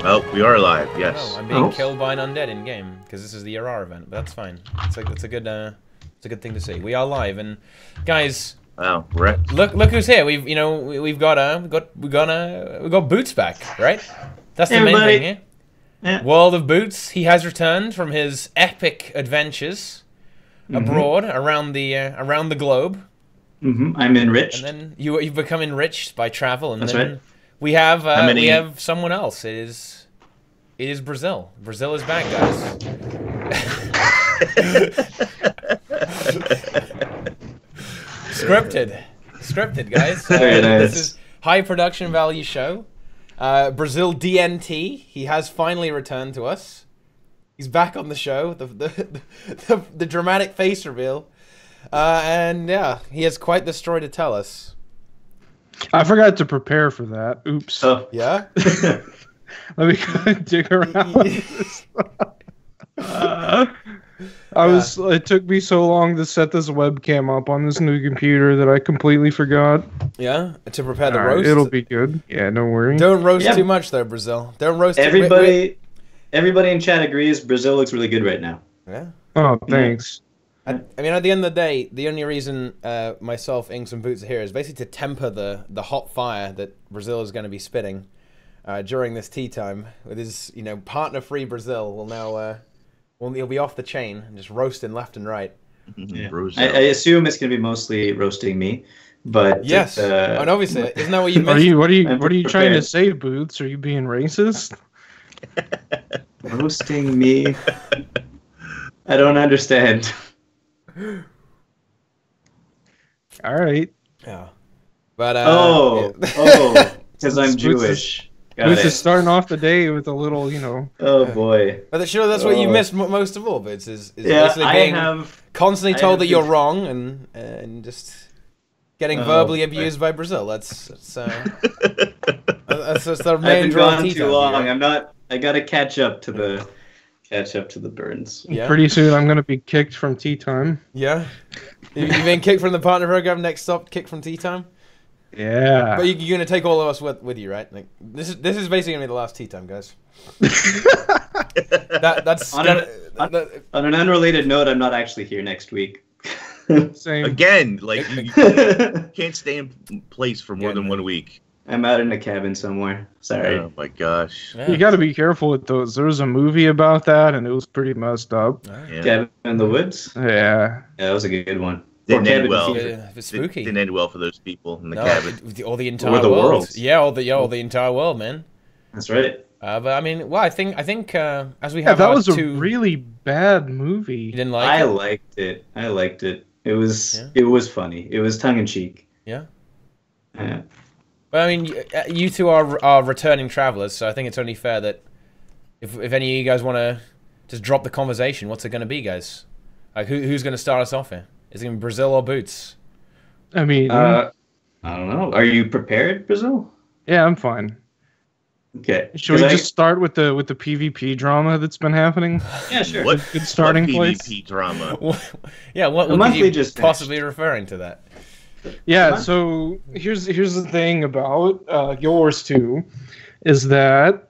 Oh, we are alive. Oh, Yes. I'm being killed by an undead in game because this is the RR event, but that's fine. It's a good thing to see. We are live, and guys, Wow. Wrecked. look who's here. We've got Boots back, right? That's the main thing here. Yeah. World of Boots. He has returned from his epic adventures abroad around the globe. I'm enriched. And then you've become enriched by travel, and That's then right. we have someone else. It is Brazil. Brazil is back, guys. Scripted, guys. Very nice. This is high production value show. Brazil DNT. He has finally returned to us. He's back on the show. The dramatic face reveal. And yeah, he has quite the story to tell us. I forgot to prepare for that. Oops. Oh. Yeah? Let me go and dig around. It took me so long to set this webcam up on this new computer that I completely forgot. Yeah? To prepare the All right, roast? it'll be good. Yeah, don't worry. Don't roast too much, though, Brazil. Don't roast Everybody in chat agrees Brazil looks really good right now. Yeah. Oh, thanks. I mean, at the end of the day, the only reason myself, Inks, and Boots are here is basically to temper the hot fire that Brazil is going to be spitting during this tea time. With his, partner-free Brazil will now, he'll be off the chain and just roasting left and right. Yeah. I assume it's going to be mostly roasting me, but yes, and obviously, isn't that what you missed? What are you trying to say, Boots? Are you being racist? Roasting me? I don't understand. All right. Yeah. But because I'm Jewish. Boots is starting off the day with a little, Oh boy. But that's what you missed most of all, Boots, is Yeah, basically being constantly told that you're been- wrong and just getting verbally abused by Brazil. That's the main I've been draw gone tea too time long. here. I gotta catch up to the burns. Yeah. Pretty soon I'm gonna be kicked from tea time. Yeah. You've been kicked from the partner program. Next stop, kicked from tea time. Yeah. But you're gonna take all of us with you, right? Like, this is basically gonna be the last tea time, guys. That's On an unrelated note, I'm not actually here next week. Same. Again, like you can't stay in place for more than 1 week. I'm out in a cabin somewhere. Sorry. Oh my gosh. Yeah. You got to be careful with those. There was a movie about that, and it was pretty messed up. Yeah. Cabin in the woods? Yeah. Yeah, that was a good one. Didn't Or end Cabin well. Fever. Yeah, it's spooky. Didn't end well for those people in the No, cabin. all the entire Or the world. world. Yeah, all the entire world, man. That's right. But I mean, well, I think as we Yeah, have that our was two, a really bad you movie. didn't like I it? liked it. It was funny. It was tongue in cheek. Yeah. Yeah. But I mean, you two are returning travelers, so I think it's only fair that if any of you guys want to just drop the conversation, what's it going to be, guys? Like, who's going to start us off here? Is it going to be Brazil or Boots? I mean, I don't know. Are you prepared, Brazil? yeah, I'm fine. Okay. Should we just start with the PvP drama that's been happening? Yeah, sure. What Good starting what place. PvP drama? Yeah, what could monthly you just possibly referring to that? Yeah, so here's the thing about Guild Wars 2 is that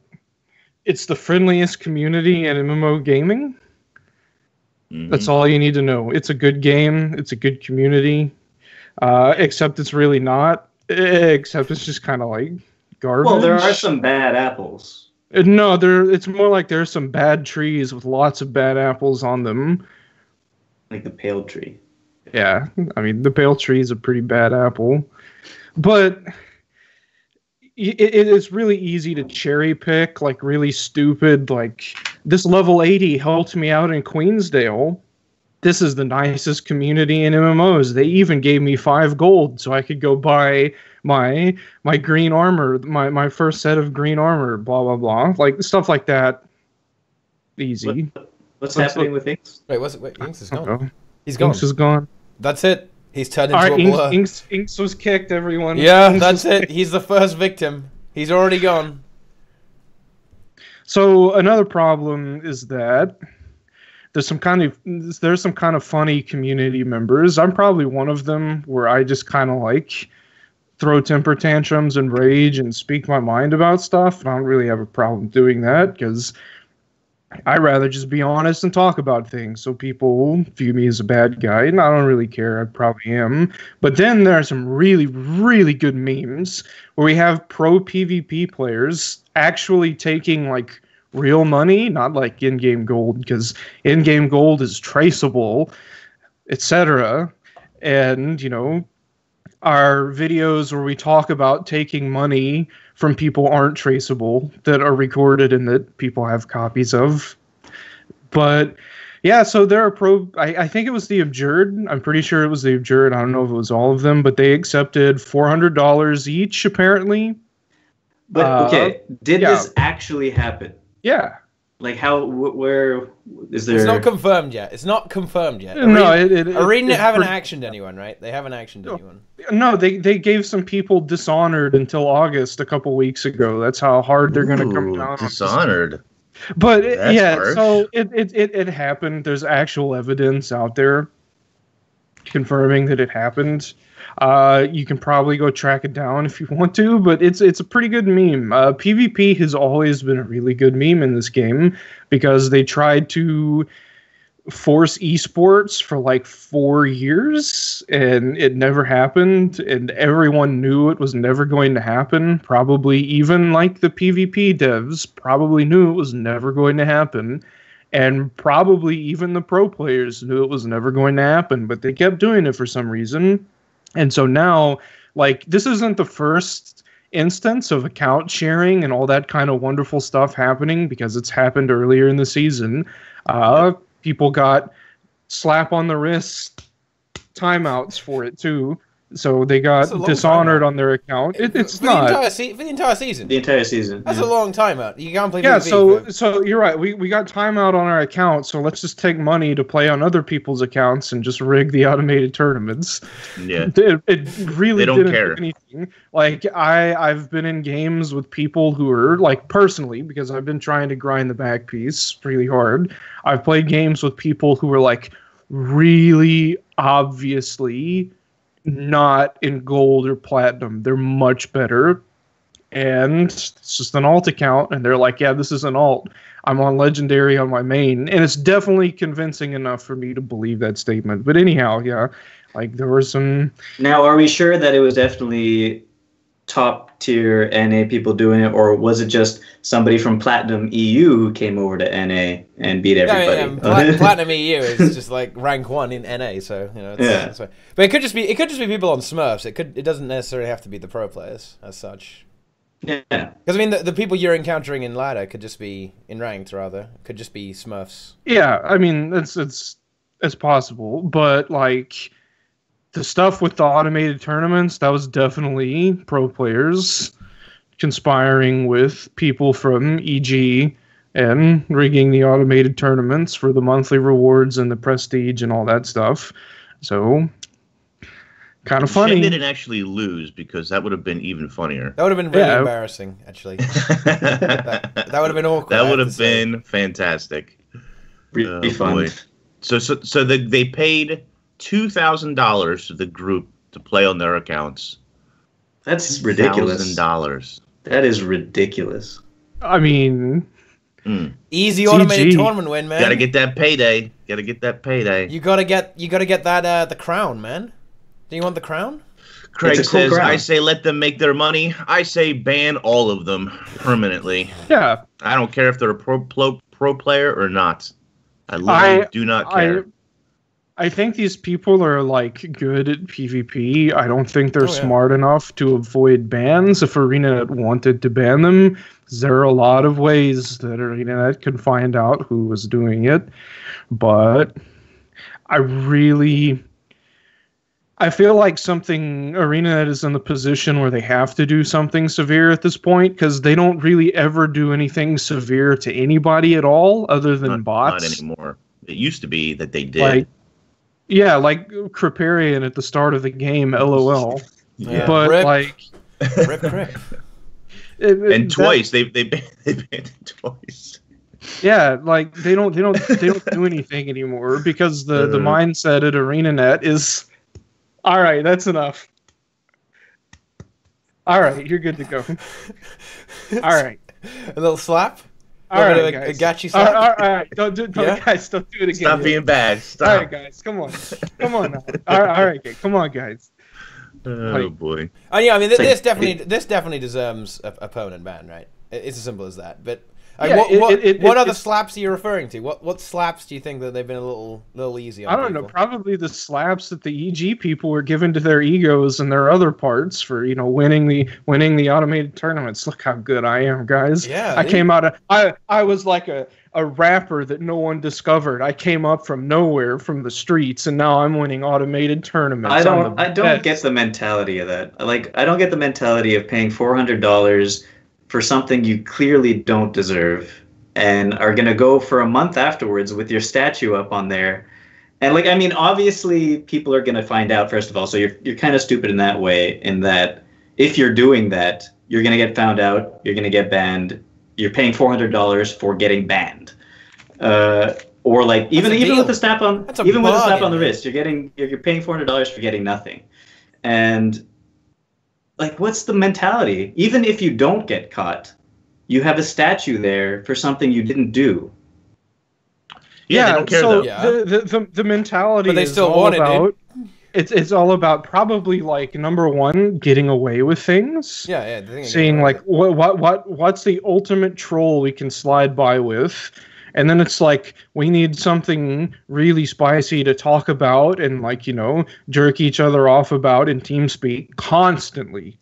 it's the friendliest community in MMO gaming. That's all you need to know. It's a good game. It's a good community. Except it's really not. Except it's just kind of like garbage. Well, there are some bad apples. No, it's more like there's some bad trees with lots of bad apples on them. Like the pale tree. Yeah, I mean, the pale tree is a pretty bad apple. But it is really easy to cherry pick, like really stupid, like this level 80 helped me out in Queensdale. This is the nicest community in MMOs. They even gave me 5 gold so I could go buy my green armor, my first set of green armor, blah, blah, blah. Like, stuff like that. Easy. What's happening with Inks? Wait, Inks is gone. Uh-oh. He's gone. Inks is gone. That's it. He's turned All into right, a blur. Inks was kicked, everyone. Yeah, Inks that's was it. He's the first victim. He's already gone. So another problem is that there's some kind of funny community members. I'm probably one of them where I just kind of like throw temper tantrums and rage and speak my mind about stuff. And I don't really have a problem doing that because I'd rather just be honest and talk about things so people view me as a bad guy. And I don't really care. I probably am. But then there are some really, really good memes where we have pro PvP players actually taking like real money, not like in-game gold, because in-game gold is traceable, etc. And, you know, our videos where we talk about taking money from people aren't traceable, that are recorded and that people have copies of. But yeah, so there are I think it was the Absurd. I'm pretty sure it was the Absurd. I don't know if it was all of them, but they accepted $400 each, apparently. But okay, did this actually happen? Yeah. Like how? Where is there? It's not confirmed yet. It's not confirmed yet. No, ArenaNet haven't actioned anyone, right? They haven't actioned anyone. No, they gave some people Dishonored until August a couple weeks ago. That's how hard they're going to come down. Dishonored. But That's harsh. So it happened. There's actual evidence out there confirming that it happened. You can probably go track it down if you want to, but it's a pretty good meme. PvP has always been a really good meme in this game because they tried to force esports for like 4 years and it never happened, and everyone knew it was never going to happen. Probably even like the PvP devs probably knew it was never going to happen. And probably even the pro players knew it was never going to happen, but they kept doing it for some reason. And so now, like, this isn't the first instance of account sharing and all that kind of wonderful stuff happening, because it's happened earlier in the season. People got slap on the wrist timeouts for it, too. So they got Dishonored on their account. It's not for the entire season. The entire season. That's a long timeout. You can't play. Yeah, PvP so you're right. We got timeout on our account. So let's just take money to play on other people's accounts and just rig the automated tournaments. Yeah, it really they don't didn't care. do anything. Like I've been in games with people who are like personally, because I've been trying to grind the back piece really hard. I've played games with people who are like really obviously not in gold or platinum. They're much better, and it's just an alt account, and they're like, yeah, this is an alt. I'm on legendary on my main, and it's definitely convincing enough for me to believe that statement. But anyhow, yeah, like there were some. Now, are we sure that it was definitely top tier NA people doing it, or was it just somebody from Platinum EU who came over to NA and beat everybody? Platinum EU is just like rank 1 in NA, so you know. It's but it could just be people on Smurfs. It doesn't necessarily have to be the pro players as such. Yeah, because I mean the people you're encountering in ladder could just be in ranked, rather could just be Smurfs. Yeah, I mean it's possible, but like. The stuff with the automated tournaments, that was definitely pro players conspiring with people from EG and rigging the automated tournaments for the monthly rewards and the prestige and all that stuff. So, kind of funny. Shen didn't actually lose, because that would have been even funnier. That would have been really embarrassing, actually. that would have been awkward. That would have been fantastic. Really fun. Boy. So they paid $2,000 to the group to play on their accounts. That's ridiculous. $2,000. That is ridiculous. I mean, easy automated tournament win, man. Gotta get that payday. You gotta get that the crown, man. Do you want the crown? Craig says, crown. I say let them make their money. I say ban all of them permanently. Yeah. I don't care if they're a pro player or not. I literally do not care. I think these people are like good at PvP. I don't think they're smart enough to avoid bans if ArenaNet wanted to ban them. There are a lot of ways that ArenaNet can find out who was doing it. But I feel like ArenaNet is in the position where they have to do something severe at this point, because they don't really ever do anything severe to anybody at all other than bots. Not anymore. It used to be that they did. Like Kriparian at the start of the game, LOL. Yeah. But Rip. And twice they banned it twice. Yeah, like they don't do anything anymore, because the mindset at ArenaNet is, all right, that's enough. All right, you're good to go. All right. A little slap. All right, guys. A gachi slap. All right. Don't guys. Don't do it again. Stop being bad. Stop. All right, guys. Come on. Now. All right. Come on, guys. Oh boy. Oh yeah, I mean this definitely deserves a permanent ban, right? It's as simple as that. But what other slaps are you referring to? What slaps do you think that they've been a little easy on? I don't know. Probably the slaps that the EG people were given to their egos and their other parts for winning the automated tournaments. Look how good I am, guys. Yeah, I came out of I was like a rapper that no one discovered. I came up from nowhere, from the streets, and now I'm winning automated tournaments. I don't get the mentality of that. Like, I don't get the mentality of paying $400 for something you clearly don't deserve and are going to go for a month afterwards with your statue up on there. And like, I mean, obviously people are going to find out, first of all, so you're kind of stupid in that way, in that if you're doing that, you're going to get found out, you're going to get banned, you're paying $400 for getting banned. Or like, even with the slap on the wrist, you're paying $400 for getting nothing. And like, what's the mentality? Even if you don't get caught, you have a statue there for something you didn't do. Yeah, they don't care though. The mentality but they is still all wanted about it. It's all about probably like, number one, getting away with things. Yeah. Seeing like what's the ultimate troll we can slide by with. And then it's like, we need something really spicy to talk about and like, jerk each other off about in TeamSpeak constantly.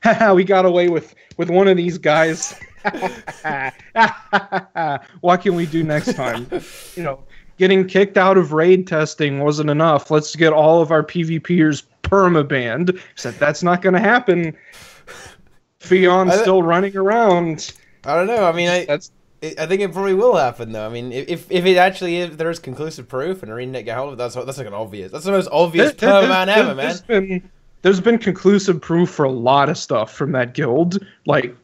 Haha, we got away with one of these guys. What can we do next time? Getting kicked out of raid testing wasn't enough. Let's get all of our PvPers permabanned. Except that's not going to happen. Fion's still running around. I don't know. I mean, I think it probably will happen, though. I mean, if it actually is, there is conclusive proof and ArenaNet get hold of it, that's like an obvious. That's the most obvious permaban ever, man. There's been conclusive proof for a lot of stuff from that guild, like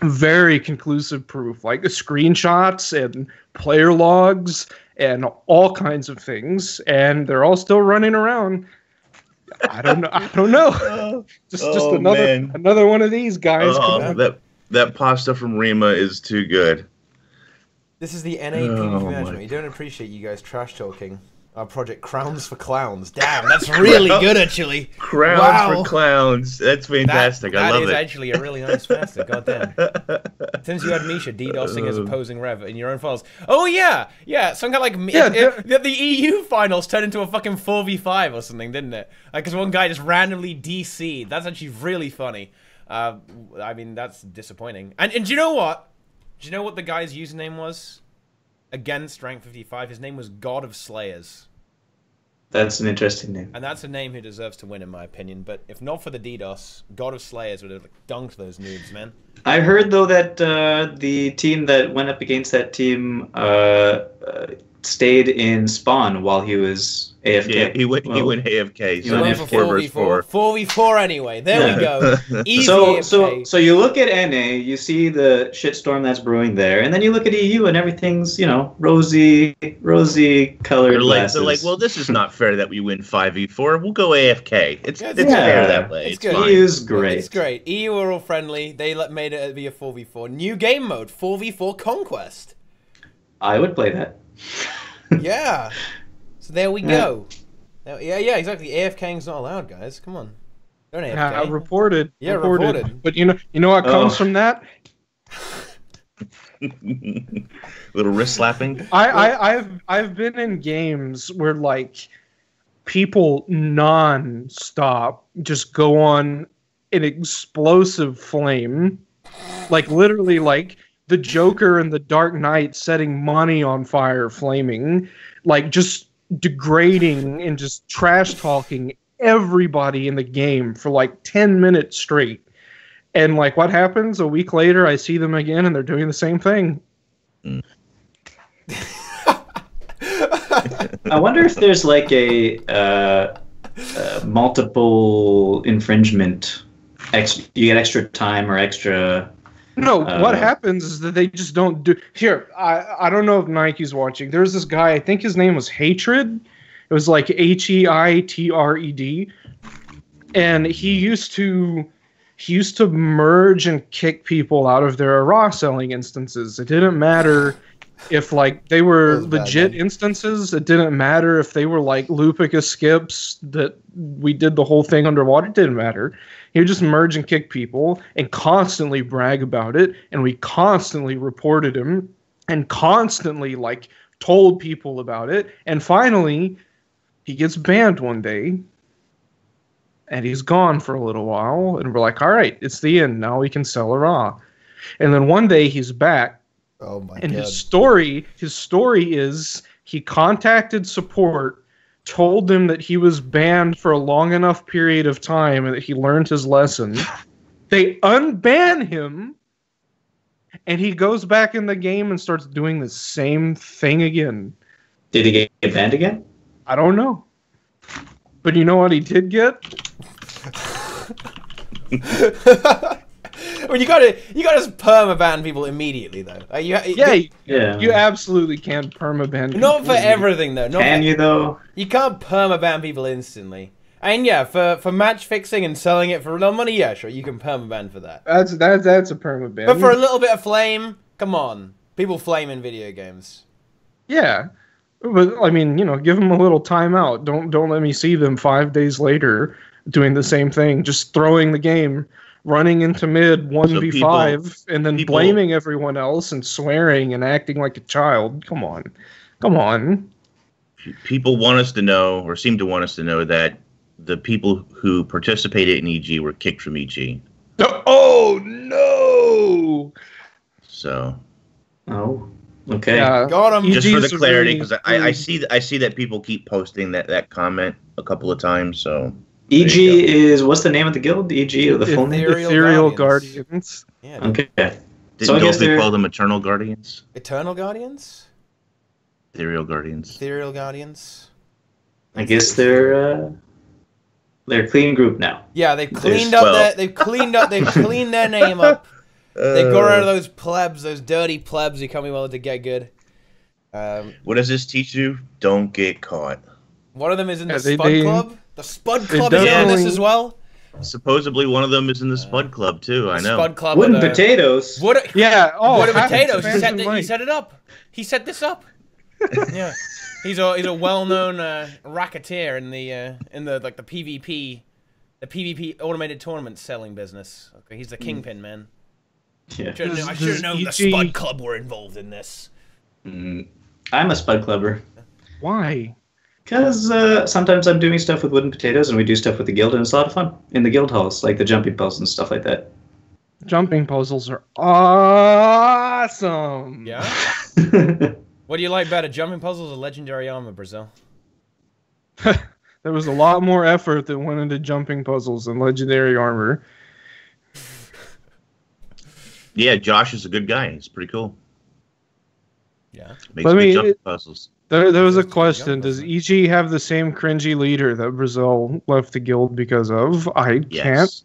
very conclusive proof, like screenshots and player logs and all kinds of things, and they're all still running around. I don't know. Just another one of these guys. That pasta from Rima is too good. This is the NA PvP management. You don't appreciate you guys trash talking our project Crowns for Clowns. Damn, that's really good, actually. Crowns for Clowns. That's fantastic. I love it. That is actually a really nice master. Goddamn. Since you had Misha DDoSing as opposing Rev in your own files. Oh, yeah. Yeah, some kind of like... the EU finals turned into a fucking 4v5 or something, didn't it? Like, because one guy just randomly DC'd. That's actually really funny. I mean, that's disappointing. And do you know what? Do you know what the guy's username was? Against rank 55, his name was God of Slayers. That's an interesting name. And that's a name who deserves to win, in my opinion. But if not for the DDoS, God of Slayers would have dunked those noobs, man. I heard, though, that the team that went up against that team stayed in spawn while he was AFK. Yeah, he went AFK. So he went for 4v4. 4v4 anyway. There we go. Easy so you look at NA, you see the shitstorm that's brewing there, and then you look at EU and everything's, rosy colored glasses. They're like, well, this is not fair that we win 5v4. We'll go AFK. It's fair that way. It's good. EU's great. It's great. EU are all friendly. They made it be a 4v4. New game mode, 4v4 Conquest. I would play that. Yeah. So there we go. Yeah, exactly. AFKing's not allowed, guys. Come on. Don't AFK. Reported. Yeah, reported. But you know what comes from that? Little wrist slapping. I've been in games where like people non-stop just go on an explosive flame, like literally like the Joker and the Dark Knight setting money on fire, flaming, like just degrading and just trash talking everybody in the game for like 10 minutes straight. And like, what happens a week later? I see them again, and they're doing the same thing. I wonder if there's like a multiple infringement. You get extra time or extra. No, what happens is that they just don't do. Here, I don't know if Nike's watching. There's this guy. I think his name was Hatred. It was like Heitred, and he used to merge and kick people out of their raw selling instances. It didn't matter if like they were legit instances. It didn't matter if they were like Lupica skips that we did the whole thing underwater. It didn't matter. He would just merge and kick people and constantly brag about it, and we constantly reported him and constantly like told people about it. And finally, he gets banned one day. And he's gone for a little while, and we're like, all right, it's the end. Now we can sell a raw. And then one day he's back. Oh my and God. his story is he contacted support, told them that he was banned for a long enough period of time and that he learned his lesson. They unban him, and he goes back in the game and starts doing the same thing again. Did he get banned again? I don't know. But you know what he did get? Well, you gotta permaban people immediately though. You absolutely can permaban people. Not for everything though. Can you though? You can't permaban people instantly. And yeah, for match fixing and selling it for no money, yeah, sure, you can permaban for that. That's a permaban. But for a little bit of flame, come on, people flame in video games. Yeah. But I mean, give them a little timeout. Don't let me see them 5 days later doing the same thing, just throwing the game, running into mid 1v5, and then blaming everyone else and swearing and acting like a child. Come on. People want us to know, or seem to want us to know, that the people who participated in EG were kicked from EG. Oh no! So. Oh. Okay. Got him. Just for the clarity, because I see that people keep posting that comment a couple of times. So EG is, what's the name of the guild? EG, or the full name? Ethereal Guardians. Yeah. Okay. Don't we call them Eternal Guardians? Eternal Guardians? Ethereal Guardians. Ethereal Guardians. I guess they're a clean group now. Yeah, they've cleaned up they've cleaned their name up. They got rid of those plebs, those dirty plebs who can't be willing to get good. What does this teach you? Don't get caught. One of them is in the Spud Club. The Spud Club is in this as well. Supposedly one of them is in the Spud Club too. I know. Spud Club. Wooden potatoes. Wooden potatoes. He set it up. He set this up. Yeah, he's a well-known racketeer in the like the PvP automated tournament selling business. Okay, he's the kingpin, man. Yeah. I should have known the Spud Club were involved in this. I'm a Spud Clubber. Why? Because sometimes I'm doing stuff with Wooden Potatoes, and we do stuff with the guild, and it's a lot of fun in the guild halls, like the jumping puzzles and stuff like that. Jumping puzzles are awesome. Yeah. What do you like better, jumping puzzles or legendary armor, Brazil? There was a lot more effort that went into jumping puzzles than legendary armor. Yeah, Josh is a good guy. He's pretty cool. Yeah. Makes good jumping puzzles. There was a question. Does EG have the same cringy leader that Brazil left the guild because of? I can't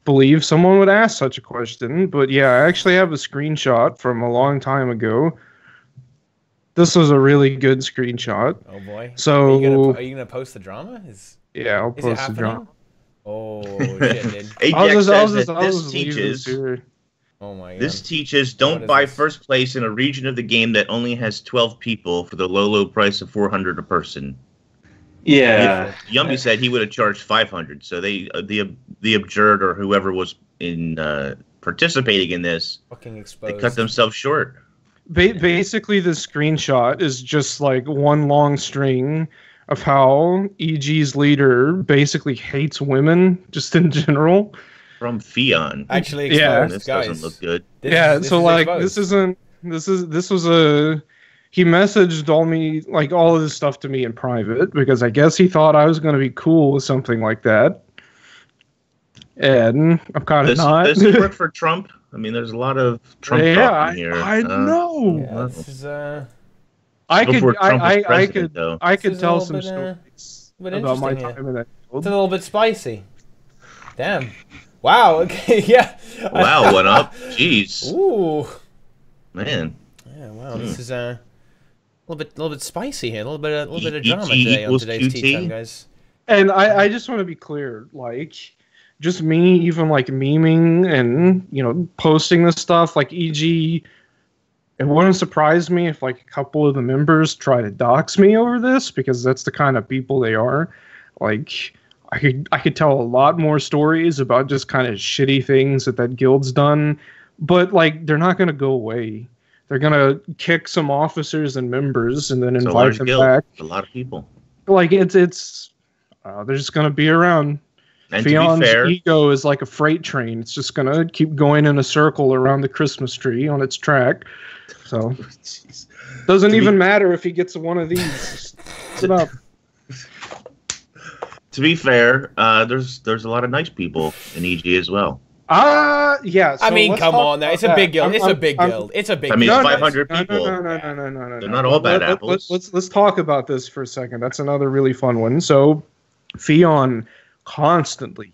believe someone would ask such a question. But yeah, I actually have a screenshot from a long time ago. This was a really good screenshot. Oh boy. So are you gonna post the drama? I'll post the drama. Oh shit, dude. Ajax says that this teaches. Oh my God. This teaches don't buy first place in a region of the game that only has 12 people for the low price of $400 a person. Yeah. Yumby said he would have charged 500. So the absurd or whoever was in participating in this, fucking exposed. They cut themselves short. Basically, the screenshot is just like one long string of how EG's leader basically hates women just in general. From Fion. Actually exposed, this guys. doesn't look good. This so like exposed. this was a he messaged all of this stuff to me in private because I guess he thought I was going to be cool with something like that. And I'm kind of not. Does it work for Trump? I mean, there's a lot of Trump talk in here. I know. Yeah, this is I could tell some stories about my time in that field. It's a little bit spicy. Damn. Wow. Okay. Yeah. Wow. Went up. Jeez. Ooh. Man. Yeah. Wow. This is a little bit spicy here. A little bit of drama today on today's Tea Time, guys. And I just want to be clear, like, just me even like memeing and, you know, posting this stuff, like, e.g., it wouldn't surprise me if like a couple of the members try to dox me over this, because that's the kind of people they are. Like, I could tell a lot more stories about just kind of shitty things that guild's done, but like they're not gonna go away. They're gonna kick some officers and members and then It's a invite large them guild. back. A lot of people. Like they're just gonna be around. And to be Fion's fair, ego is like a freight train. It's just gonna keep going in a circle around the Christmas tree on its track. So doesn't even matter if he gets one of these. Just sit up. to be fair, there's a lot of nice people in EG as well. Yeah. So I mean, let's come talk on, now. about It's a that. big guild. It's a big guild. It's a big I mean, guild. it's 500 people. No. They're not all bad apples. Let's talk about this for a second. That's another really fun one. So, Fion constantly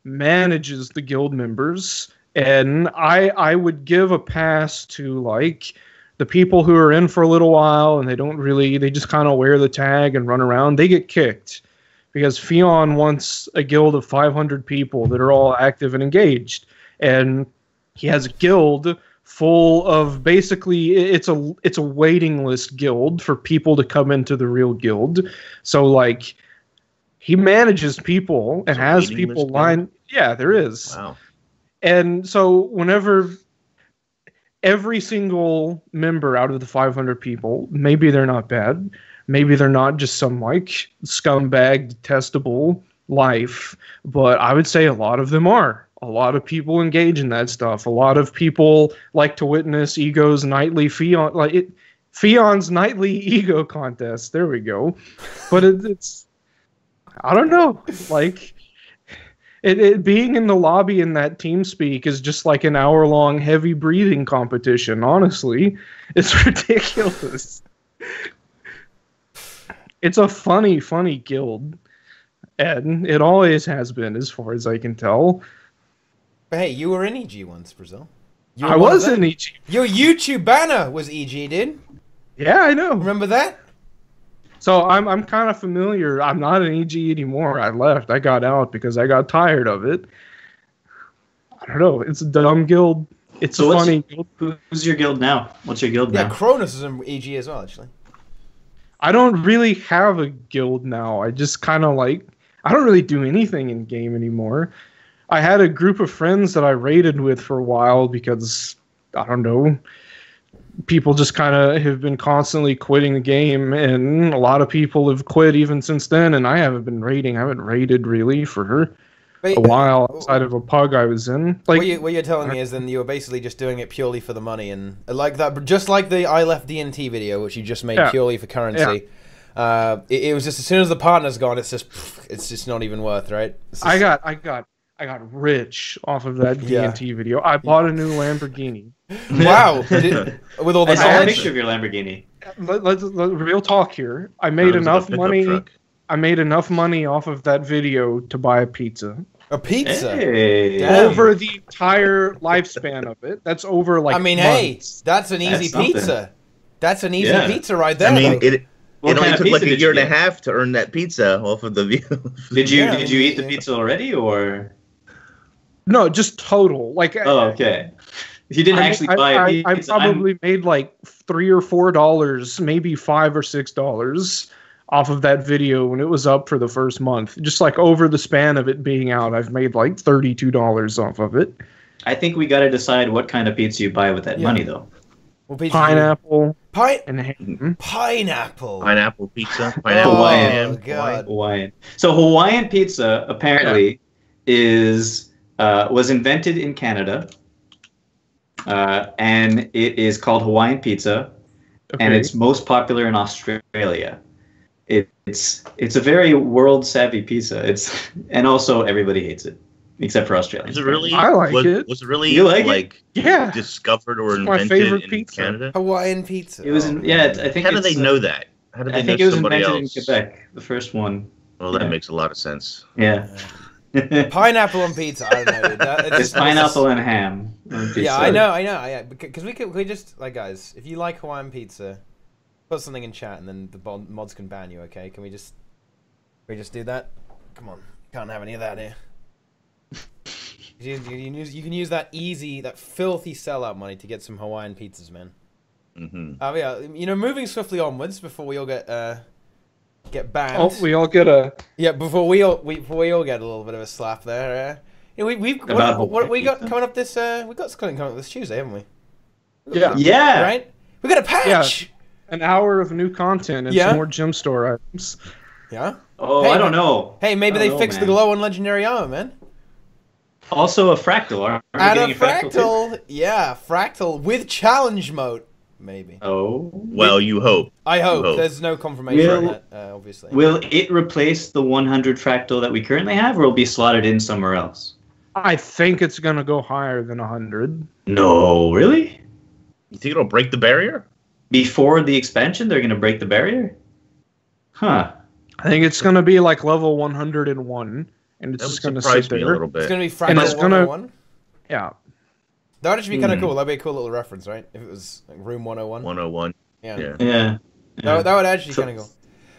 manages the guild members, and I would give a pass to like the people who are in for a little while and they just kind of wear the tag and run around. They get kicked because Fion wants a guild of 500 people that are all active and engaged, and he has a guild full of basically it's a waiting list guild for people to come into the real guild. So like he manages people and has people lined. Yeah, there is. Wow. And so whenever every single member out of the 500 people, maybe they're not bad, maybe they're not just some like scumbag detestable life, but I would say a lot of them are. A lot of people engage in that stuff. A lot of people like to witness Ego's nightly Fion's nightly ego contest. There we go. But it's I don't know. Like it being in the lobby in that TeamSpeak is just like an hour-long heavy breathing competition. Honestly, it's ridiculous. It's a funny guild, and it always has been, as far as I can tell. But hey, you were in EG once, Brazil. I was in EG. Your YouTube banner was EG, dude. Yeah, I know. Remember that? So I'm kind of familiar. I'm not an EG anymore. I left. I got out because I got tired of it. I don't know. It's a dumb guild. It's a funny guild. Who's your guild now? What's your guild now? Yeah, Cronus is in EG as well, actually. I don't really have a guild now. I just kind of like... I don't really do anything in game anymore. I had a group of friends that I raided with for a while because, I don't know, people just kind of have been constantly quitting the game, and a lot of people have quit even since then, and I haven't been raiding. I haven't raided really for a while outside of a pug I was in. Like, what you're telling me is then you were basically just doing it purely for the money, and like that, just like the I Left DNT video, which you just made purely for currency. Yeah. It was just as soon as the partner's gone, it's just not even worth, right? I got rich off of that DNT video. I bought a new Lamborghini. Wow! With all the I saw a picture of your Lamborghini. Let's real talk here. I made enough money. I made enough money off of that video to buy a pizza. A pizza? Hey. Over the entire lifespan of it. That's over like months. Hey, that's an easy pizza. That's an easy pizza right there. I mean, it only took like a year and a get? half to earn that pizza off of the view. Did you eat the pizza already, or? No, just total. Like, oh, okay. If you didn't actually buy a pizza, I probably made like $3 or $4, maybe $5 or $6 off of that video when it was up for the first month. Just like over the span of it being out, I've made like $32 off of it. I think we got to decide what kind of pizza you buy with that money, though. What pizza pineapple and ham. Pineapple pizza. Pineapple Hawaiian. Oh, God. Hawaiian. So Hawaiian pizza apparently was invented in Canada, and it is called Hawaiian pizza, and it's most popular in Australia. It's a very world savvy pizza. And also everybody hates it. Except for Australians. Was it really? I like it. Was it really You like it? Yeah. discovered or It's my invented favorite in pizza. Canada? Hawaiian pizza. It was I think. How do they know that? How do they I know think it was somebody invented else? in Quebec, the first one. Well, that makes a lot of sense. Yeah. Pineapple on pizza. I don't know. Dude. It's pineapple and ham. On pizza. Yeah, I know. Yeah, because we just like, guys, if you like Hawaiian pizza, put something in chat, and then the mods can ban you. Okay? Can we just We just do that. Come on, can't have any of that here. You can use that filthy sellout money to get some Hawaiian pizzas, man. Yeah, moving swiftly onwards before we all get banned. Oh, we all get a... Yeah, before we all get a little bit of a slap there. What we got coming up this? We got something coming up this Tuesday, haven't we? Yeah. Right. We got a patch. Yeah, an hour of new content and some more gem store items. Yeah. Oh, hey, I don't know. Hey, maybe they fixed the glow on legendary armor, man. Also a fractal. Are we getting a fractal? Yeah, fractal with challenge mode, maybe. Oh. Well, you hope. I hope. There's no confirmation on that, obviously. Will it replace the 100 fractal that we currently have, or will it be slotted in somewhere else? I think it's going to go higher than 100. No, really? You think it'll break the barrier? Before the expansion, they're going to break the barrier? Huh. I think it's going to be like level 101. And it's just going to sit there. A little bit. It's going to be Fractal 101? Yeah. That would actually be kind of cool. That'd be a cool little reference, right? If it was like Room 101. 101. Yeah. That would actually kind of go.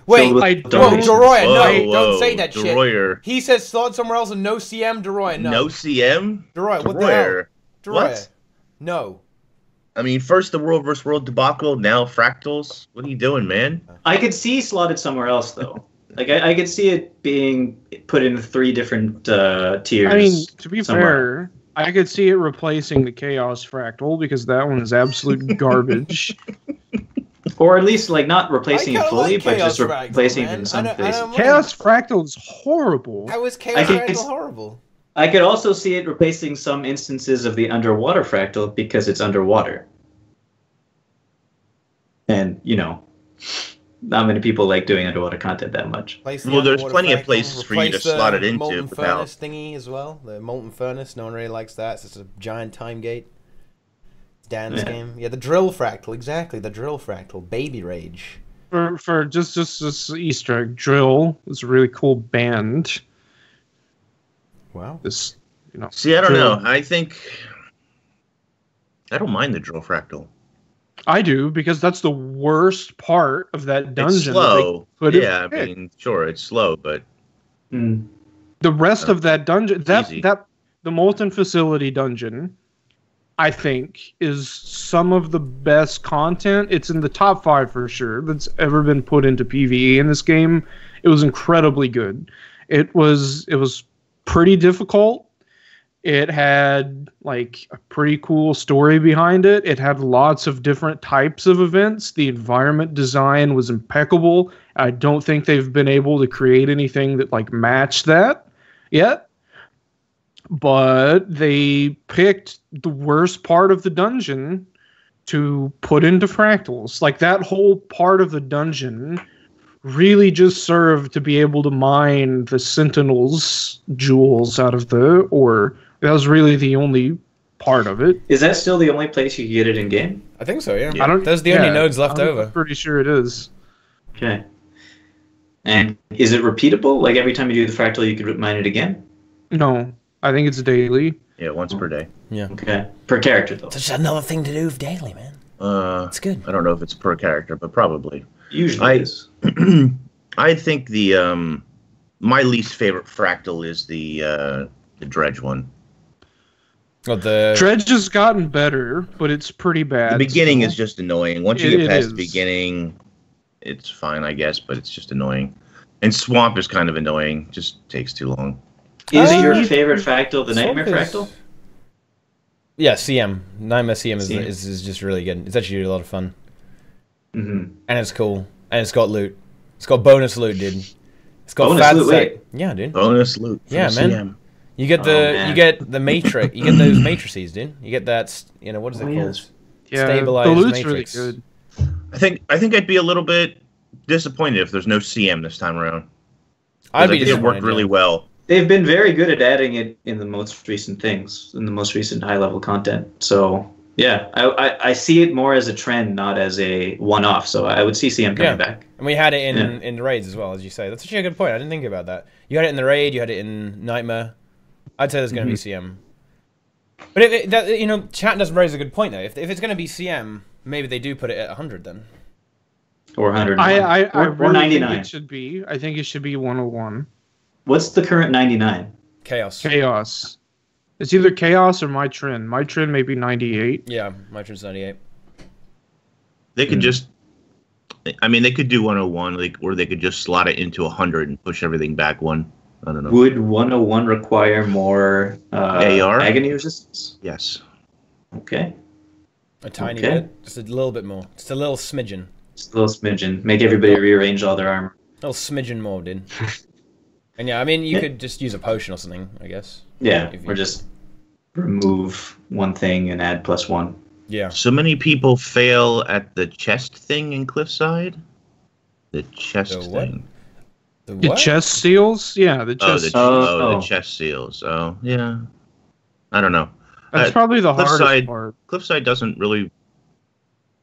Wait, don't... Doroya, don't say that Doroyer. Shit. He says slot somewhere else and no CM, Doroya, no. No CM? Doroya, what the hell? Doroya, what? No. I mean, first the World vs. World debacle, now Fractals. What are you doing, man? I could see slotted somewhere else, though. Like, I could see it being put in 3 different tiers. I mean, to be fair, I could see it replacing the Chaos Fractal, because that one is absolute garbage. Or at least, like, not replacing it fully, but just replacing it in some places. Chaos Fractal is horrible. How is Chaos Fractal horrible? I could also see it replacing some instances of the underwater fractal because it's underwater. And, not many people like doing underwater content that much. Well, there's plenty of places for you to slot it into. Molten furnace thingy as well. The molten furnace, no one really likes that. It's just a giant time gate. It's Dan's game. Yeah, the drill fractal, exactly. The drill fractal, baby rage. For just this Easter egg, drill is a really cool band. Wow. See, I don't know. I don't mind the drill fractal. I do, because that's the worst part of that dungeon. It's slow. I mean, sure, it's slow, but the rest of that dungeon, the Molten Facility dungeon, I think, is some of the best content. It's in the top 5 for sure that's ever been put into PvE in this game. It was incredibly good. It was pretty difficult. It had like a pretty cool story behind it. It had lots of different types of events. The environment design was impeccable. I don't think they've been able to create anything that like matched that yet. But they picked the worst part of the dungeon to put into fractals. Like that whole part of the dungeon really just served to be able to mine the Sentinel's jewels out of the ore. That was really the only part of it. Is that still the only place you can get it in game? I think so, yeah. Those are the only nodes left over. I'm pretty sure it is. Okay. And is it repeatable? Like every time you do the fractal, you could mine it again? No, I think it's daily. Yeah, once per day. Yeah. Okay. Per character, though. It's just another thing to do daily, man. It's good. I don't know if it's per character, but probably. Usually it is. I think my least favorite fractal is the dredge one. Oh, the dredge has gotten better, but it's pretty bad. The beginning is just annoying. Once you get past the beginning, it's fine, I guess, but it's just annoying. And swamp is kind of annoying. Just takes too long. Is your favorite fractal the Nightmare fractal? Yeah, CM. Nightmare CM is just really good. It's actually a lot of fun. Mm-hmm. And it's cool. And it's got loot. It's got bonus loot, dude. It's got bonus loot. Wait. Yeah, dude. Bonus loot. Yeah, man. CM. You get the matrix. You get those matrices, dude. You get that. What is it called? Yes. Yeah, stabilized the loot's matrix. really good. I think I'd be a little bit disappointed if there's no CM this time around. I'd be disappointed. It worked really well. They've been very good at adding it in the most recent things, in the most recent high-level content. So, yeah, I see it more as a trend, not as a one-off. So I would see CM coming back. And we had it in the raids as well, as you say. That's actually a good point. I didn't think about that. You had it in the raid. You had it in Nightmare. I'd say there's going to be CM. But, chat doesn't raise a good point, though. If it's going to be CM, maybe they do put it at 100 then. Or 101? I or really 99? think it should be. I think it should be 101. What's the current 99? Chaos. Chaos. It's either Chaos or My Trin. My Trin may be 98. Yeah, my turn's 98. They could just, I mean, they could do 101, like, or they could just slot it into 100 and push everything back one. I don't know. Would 101 require more AR? agony resistance? Yes. Okay. A tiny bit. Just a little bit more. Just a little smidgen. Just a little smidgen. Make everybody rearrange all their armor. A little smidgen more, dude. And yeah, I mean, you could just use a potion or something, I guess. Yeah, or just remove one thing and add +1. Yeah. So many people fail at the chest thing in Cliffside. The chest thing. The chest seals? Yeah, the chest. The chest seals. Oh, yeah. I don't know. That's probably the hardest part. Cliffside doesn't really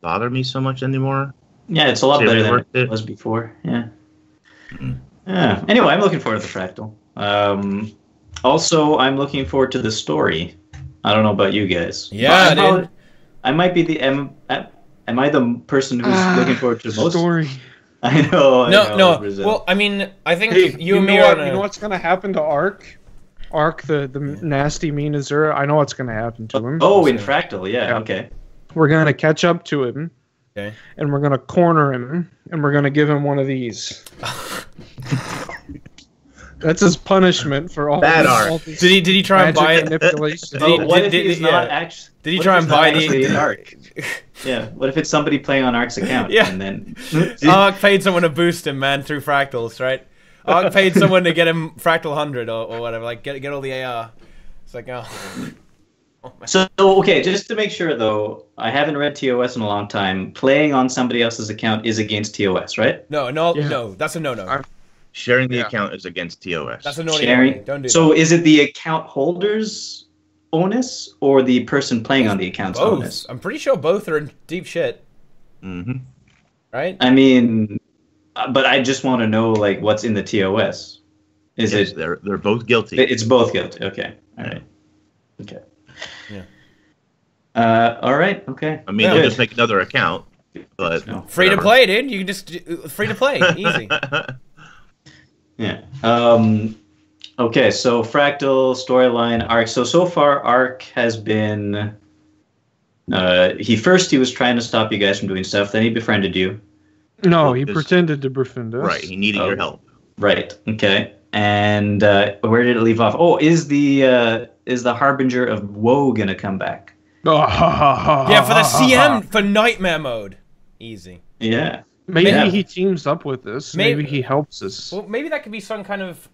bother me so much anymore. Yeah, it's a lot better than it was before. Yeah. Yeah. Anyway, I'm looking forward to the Fractal. Also, I'm looking forward to the story. I don't know about you guys. Yeah, dude. I might be the am I the person who's looking forward to the most story? I know. No. Well, I mean, I think you and me are. You know what's gonna happen to Ark? Ark, the nasty mean Azura. I know what's gonna happen to him. Oh, in Fractal, yeah. Okay. We're gonna catch up to him. Okay. And we're gonna corner him, and we're gonna give him one of these. That's his punishment for all bad Ark. Did he try and buy it? What if he's not actually? Did he try and buy the Ark? Yeah. What if it's somebody playing on Ark's account? Yeah. And then Ark paid someone to boost him, man, through Fractals, right? Ark paid someone to get him Fractal 100 or whatever, like get all the AR. It's like, oh. So, okay, just to make sure, though, I haven't read TOS in a long time. Playing on somebody else's account is against TOS, right? No, that's a no-no. Sharing the account is against TOS. That's a naughty. Don't do that. So is it the account holder's onus or the person playing on the account's onus? I'm pretty sure both are in deep shit. Mm-hmm. Right? I mean, but I just want to know, like, what's in the TOS. They're both guilty. It's both guilty. Okay. All right. Okay. Yeah. All right. Okay. I mean, they'll just make another account, but free to play, dude. You can just free to play, easy. Yeah. Okay. So Fractal storyline Arc. So far, Arc has been. He was trying to stop you guys from doing stuff. Then he befriended you. No, he pretended to befriend us. Right. He needed your help. Right. Okay. And where did it leave off? Oh, is the Harbinger of Woe gonna come back? Yeah, for the CM for Nightmare mode, easy. Yeah. Maybe he teams up with us. Maybe he helps us. Well, maybe that could be some kind of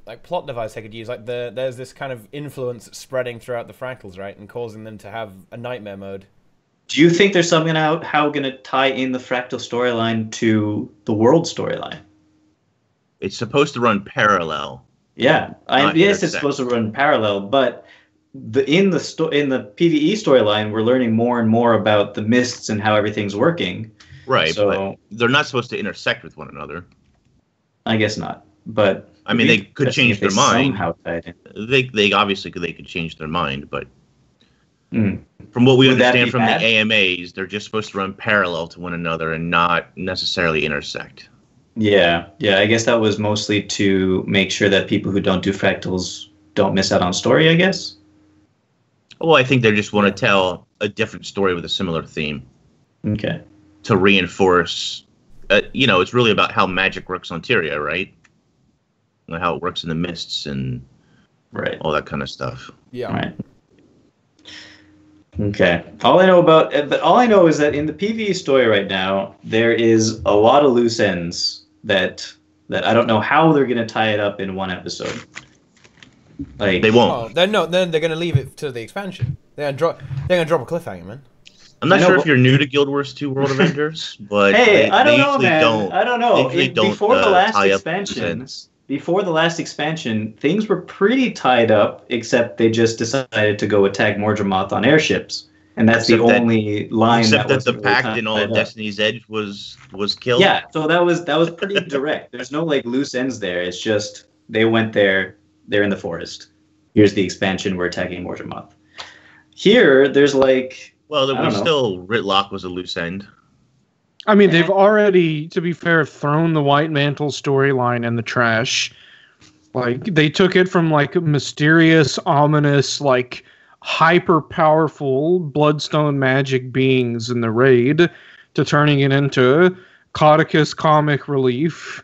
like plot device they could use. Like there's this kind of influence spreading throughout the Fractals, right, and causing them to have a Nightmare mode. Do you think there's something how gonna tie in the Fractal storyline to the World storyline? It's supposed to run parallel. Yeah, yes, it's supposed to run parallel, but in the PvE storyline, we're learning more and more about the mists and how everything's working. Right, so but they're not supposed to intersect with one another. I guess not, but I mean, they could change their mind. Somehow tied in. They obviously could change their mind, but from what we understand from the AMAs, they're just supposed to run parallel to one another and not necessarily intersect. Yeah. I guess that was mostly to make sure that people who don't do Fractals don't miss out on story, I guess. Well, I think they just want to tell a different story with a similar theme. Okay. To reinforce, it's really about how magic works on Tyria, right? And how it works in the mists and all that kind of stuff. Yeah. Right. Okay. All I know is that in the PvE story right now, there is a lot of loose ends that I don't know how they're going to tie it up in one episode. Like they won't. Then they're going to leave it to the expansion. They're going to drop a cliffhanger, man. I'm not sure if you're new to Guild Wars 2 World of Enders, but hey, I don't know, man. I don't know. Before the last expansion, things were pretty tied up, except they just decided to go attack Mordremoth on airships, and that's the only line. Except that the pact in all of Destiny's Edge was killed. Yeah, so that was pretty direct. There's no like loose ends there. It's just they went there. They're in the forest. Here's the expansion. We're attacking Mordremoth. Here, there's like. Well, Ritlock was a loose end. I mean, they've already, to be fair, thrown the White Mantle storyline in the trash. Like, they took it from, like, mysterious, ominous, like, hyper-powerful bloodstone magic beings in the raid to turning it into Codicus comic relief.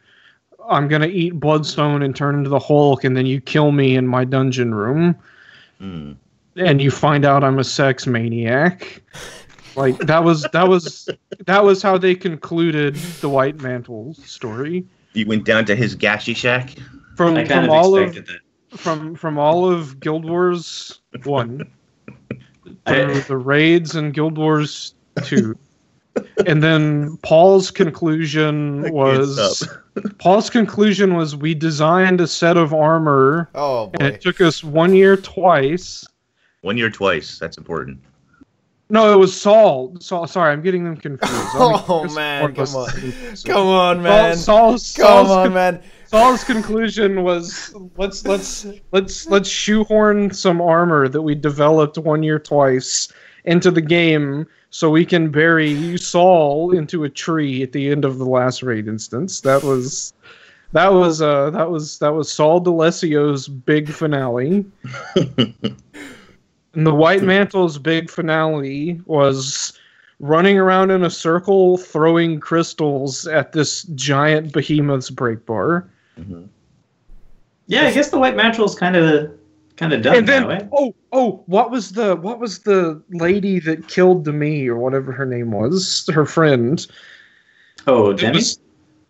I'm gonna eat bloodstone and turn into the Hulk, and then you kill me in my dungeon room. And you find out I'm a sex maniac. Like, that was how they concluded the White Mantle story. You went down to his gashi shack? From all of Guild Wars 1 through the raids and Guild Wars 2. And then Paul's conclusion was we designed a set of armor. Oh boy. And it took us 1 year twice. 1 year twice. That's important. No, it was Saul. Sorry, I'm getting them confused. Oh man, come on, man. Saul's conclusion was let's shoehorn some armor that we developed 1 year twice into the game so we can bury Saul into a tree at the end of the last raid instance. That was Saul D'Alessio's big finale. And the White Mantle's big finale was running around in a circle, throwing crystals at this giant behemoth's break bar. Yeah, I guess the White Mantle's kind of done and then, that way. What was the lady that killed Demi or whatever her name was? Her friend. Oh, Demi?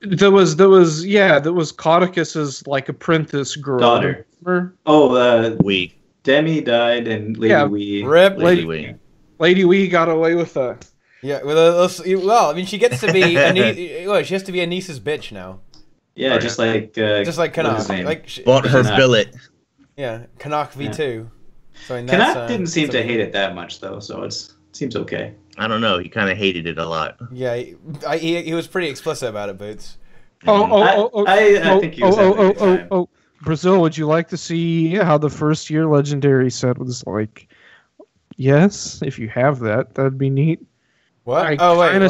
That was Codicus's like apprentice girl. Daughter. Remember? Wee. Demi died and Lady Wee. Rip. Lady Wee. Lady Wee got away with that. Yeah, well, I mean, she gets to be she has to be Anissa's bitch now. Yeah, just like Canuck. Bought her billet. Yeah, Canuck V2. So Canuck didn't seem to hate it that much though, so it seems okay. I don't know. He kind of hated it a lot. Yeah, he was pretty explicit about it, Boots. I think he was Brazil, would you like to see how the first year legendary set was like? Yes, if you have that, that'd be neat. What? I kind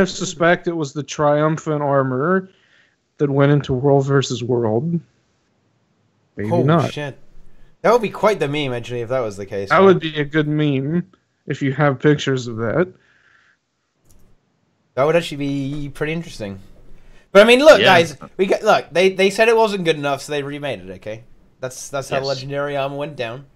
of suspect it was the triumphant armor that went into World versus World. Maybe not. Shit. That would be quite the meme, actually, if that was the case. That would be a good meme if you have pictures of that. That would actually be pretty interesting. But I mean, look, guys, they said it wasn't good enough, so they remade it. Okay, that's how legendary armor went down.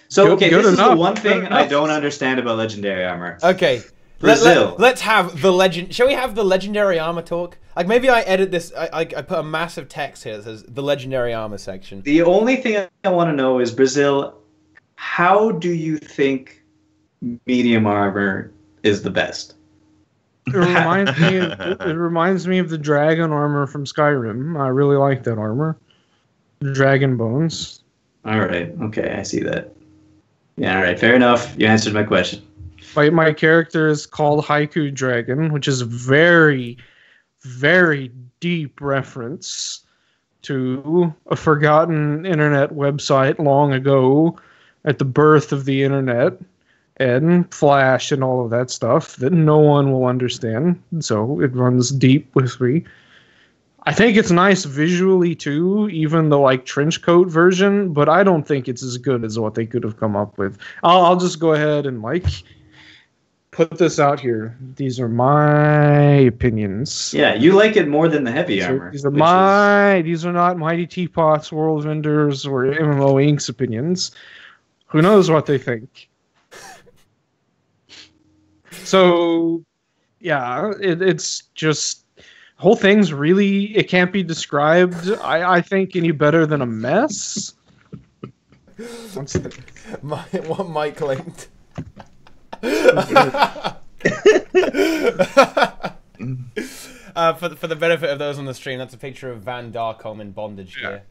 So this is the one thing I don't understand about legendary armor. Okay, Brazil. Let's have the legend. Shall we have the legendary armor talk? Like maybe I edit this. I put a massive text here that says the legendary armor section. The only thing I want to know is Brazil. How do you think medium armor is the best? It reminds me of the dragon armor from Skyrim. I really like that armor. Dragon bones. All right. Okay, I see that. Yeah, all right. Fair enough. You answered my question. My character is called Haiku Dragon, which is a very, very deep reference to a forgotten internet website long ago at the birth of the internet. And Flash and all of that stuff that no one will understand. So it runs deep with me. I think it's nice visually too, even the like trench coat version, but I don't think it's as good as what they could have come up with. I'll just go ahead and like put this out here. These are my opinions. Yeah, you like it more than the heavy armor. These are not Mighty Teapot's, World Vendors, or MMO Inc.'s opinions. Who knows what they think? So, yeah, it's just whole thing's really, it can't be described, I think, any better than a mess. What Mike linked. For the benefit of those on the stream, that's a picture of Van Darkom in bondage here.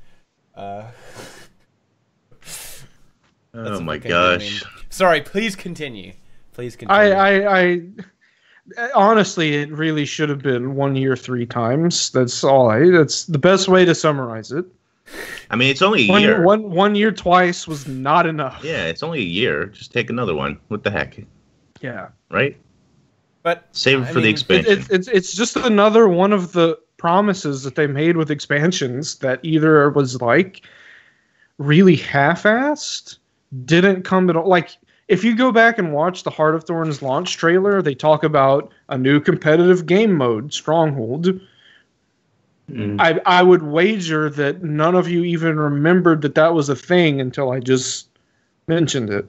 Oh my gosh. Sorry, please continue. Please continue. I honestly, it really should have been 1 year 3 times. That's the best way to summarize it. I mean, it's only a year. 1 year twice was not enough. Yeah, it's only a year. Just take another one. What the heck? Yeah. Right? But save it for the expansion. It's just another one of the promises that they made with expansions that either was like really half-assed, didn't come at all. Like, if you go back and watch the Heart of Thorns launch trailer, they talk about a new competitive game mode, Stronghold. I would wager that none of you even remembered that was a thing until I just mentioned it.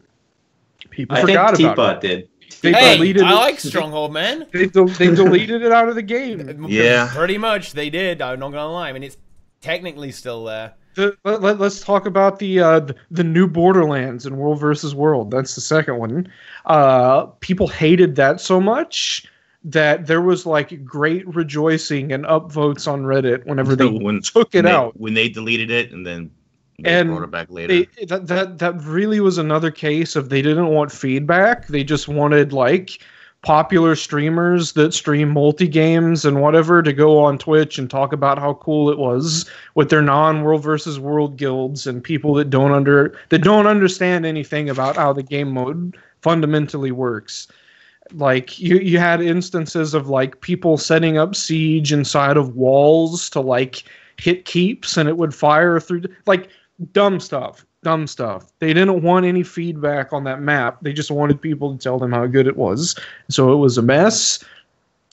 People forgot about TeaTime it. did. I like Stronghold, man. They deleted it out of the game. Yeah. Pretty much, they did. I'm not going to lie. I mean, it's technically still there. Let's talk about the new Borderlands in World vs. World. That's the second one. People hated that so much that there was like great rejoicing and upvotes on Reddit whenever they took it out. When they deleted it and then brought it back later. That really was another case of they didn't want feedback. They just wanted like popular streamers that stream multi-games and whatever to go on Twitch and talk about how cool it was with their non-World versus World guilds and people that don't understand anything about how the game mode fundamentally works. Like you had instances of like people setting up siege inside of walls to like hit keeps and it would fire through like dumb stuff. They didn't want any feedback on that map. They just wanted people to tell them how good it was. So it was a mess.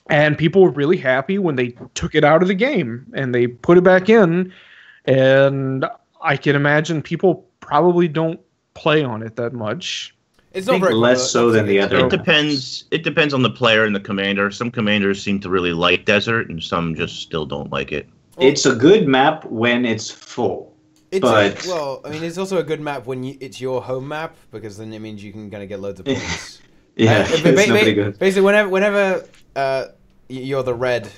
And people were really happy when they took it out of the game and they put it back in. And I can imagine people probably don't play on it that much. It's not very less so than the other. It depends on the player and the commander. Some commanders seem to really like desert, and some just still don't like it. It's a good map when it's full. It's also a good map when it's your home map, because then it means you can kind of get loads of points. Basically, whenever you're the red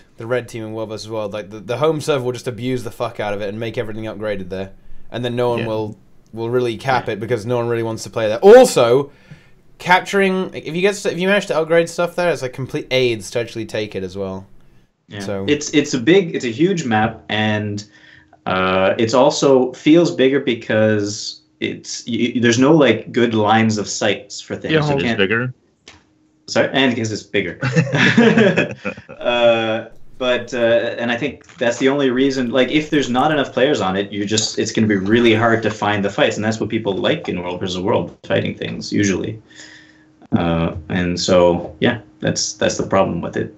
team in World vs. World, like the home server will just abuse the fuck out of it and make everything upgraded there, and then no one will really cap it because no one really wants to play there. Also, capturing if you manage to upgrade stuff there, it's like complete AIDS to actually take it as well. Yeah. So it's a huge map, and it's also feels bigger because there's no like good lines of sights for things. Yeah, it's bigger. Sorry, and because it's bigger. And I think that's the only reason. Like, if there's not enough players on it, it's going to be really hard to find the fights, and that's what people like in World vs. World, fighting things usually. And so, yeah, that's the problem with it.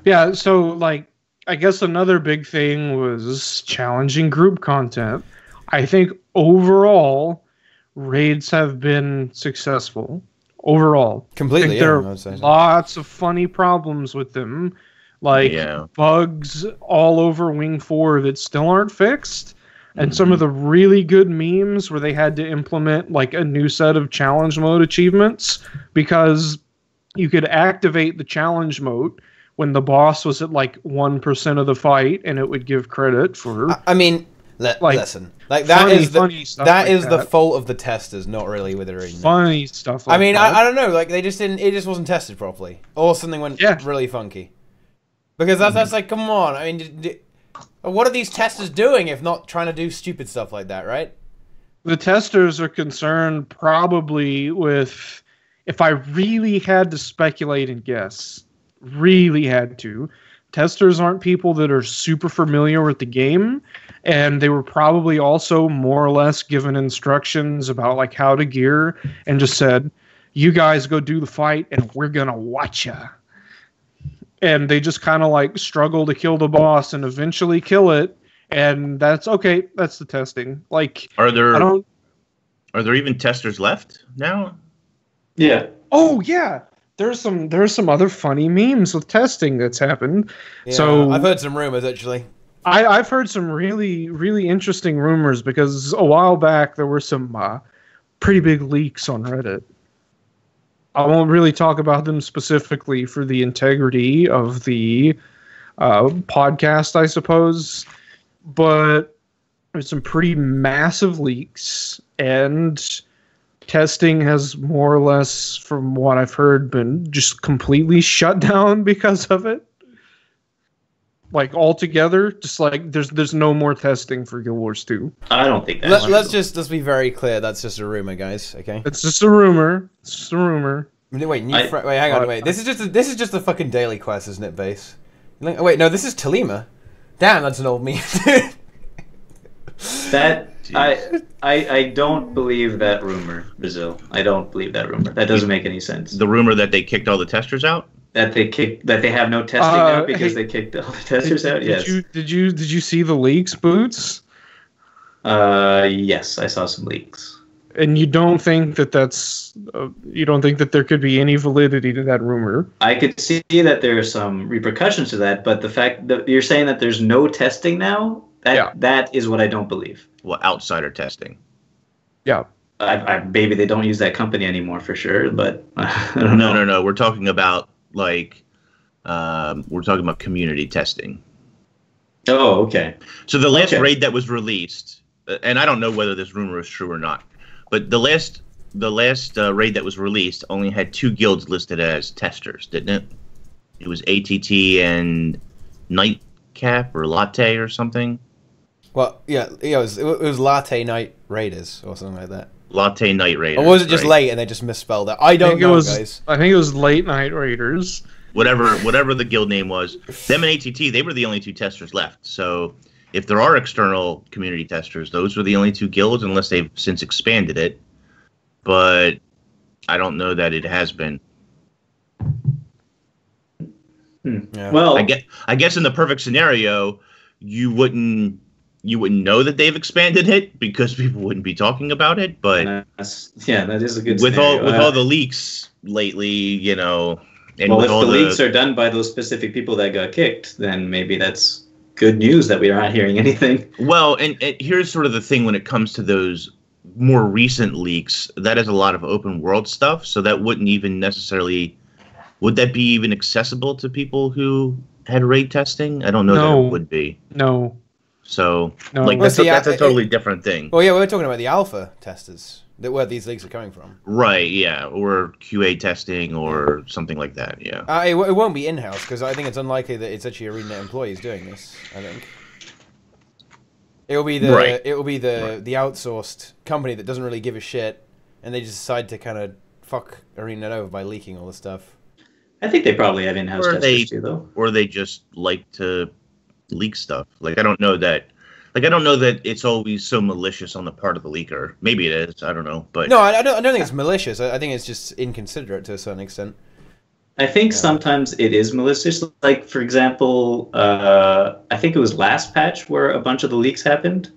Yeah, so like, I guess another big thing was challenging group content. I think overall, raids have been successful. Overall, completely. There are lots of funny problems with them, like bugs all over Wing 4 that still aren't fixed, and some of the really good memes where they had to implement like a new set of challenge mode achievements because you could activate the challenge mode when the boss was at like 1% of the fight, and it would give credit for. I mean, listen. Like that is the fault of the testers, not really with Arena. Funny stuff. I mean, I don't know. Like they just didn't. It just wasn't tested properly, or something went really funky. Because that's like, come on. I mean, what are these testers doing if not trying to do stupid stuff like that, right? The testers are concerned probably with, if I really had to speculate and guess, testers aren't people that are super familiar with the game. And they were probably also more or less given instructions about like how to gear, and just said, "You guys go do the fight, and we're gonna watch ya." And they just kind of like struggle to kill the boss and eventually kill it, and that's okay. That's the testing. Like, are there even testers left now? Yeah. Oh yeah. There's some other funny memes with testing that's happened. Yeah, so I've heard some rumors actually. I've heard some really, really interesting rumors because a while back there were some pretty big leaks on Reddit. I won't really talk about them specifically for the integrity of the podcast, I suppose, but there's some pretty massive leaks, and testing has more or less, from what I've heard, been just completely shut down because of it. Like altogether, just like there's no more testing for Guild Wars 2. I don't think that. Let's be very clear. That's just a rumor, guys. Okay. It's just a rumor. It's just a rumor. Wait, hang on, wait. This is just a fucking daily quest, isn't it, Base? Wait, no, this is Tolima. Damn, that's an old meme. That I don't believe that rumor, Brazil. I don't believe that rumor. That doesn't make any sense. The rumor that they kicked all the testers out? That they have no testing now because they kicked all the testers out. Yes. Did you see the leaks, Boots? Yes, I saw some leaks. And you don't think that there could be any validity to that rumor? I could see that there are some repercussions to that, but the fact that you're saying that there's no testing now, that is what I don't believe. Well, outsider testing. Yeah. Maybe they don't use that company anymore for sure, but I don't know. No. We're talking about community testing. Oh, okay. So the last raid that was released, and I don't know whether this rumor is true or not, but the last raid that was released only had 2 guilds listed as testers, didn't it? It was ATT and Nightcap or Latte or something. Well, yeah, it was Latte Night Raiders or something like that. Latte Night Raiders. Or was it just late and they just misspelled it? I don't know, guys. I think it was Late Night Raiders. Whatever the guild name was. Them and ATT, they were the only 2 testers left. So if there are external community testers, those were the only 2 guilds, unless they've since expanded it. But I don't know that it has been. Yeah. Well, I guess in the perfect scenario, you wouldn't know that they've expanded it because people wouldn't be talking about it. But that is a good with scenario. all the leaks lately, And well, if the leaks are done by those specific people that got kicked, then maybe that's good news that we are not hearing anything. Well, and here's sort of the thing when it comes to those more recent leaks, that is a lot of open world stuff, so that wouldn't even necessarily... Would that be even accessible to people who had raid testing? I don't know that it would be. No. So, that's a totally different thing. Well, yeah, we're talking about the alpha testers, where these leaks are coming from. Right, yeah, or QA testing or something like that, yeah. It won't be in-house, because I think it's unlikely that it's actually ArenaNet employees doing this, I think. It will be the outsourced company that doesn't really give a shit, and they just decide to kind of fuck ArenaNet over by leaking all the stuff. I think they probably have in-house testers too, though. Or they just like to leak stuff. I don't know that it's always so malicious on the part of the leaker. Maybe it is. I don't know. But no, I don't think it's malicious. I think it's just inconsiderate to a certain extent. I think sometimes it is malicious. Like, for example, I think it was last patch where a bunch of the leaks happened,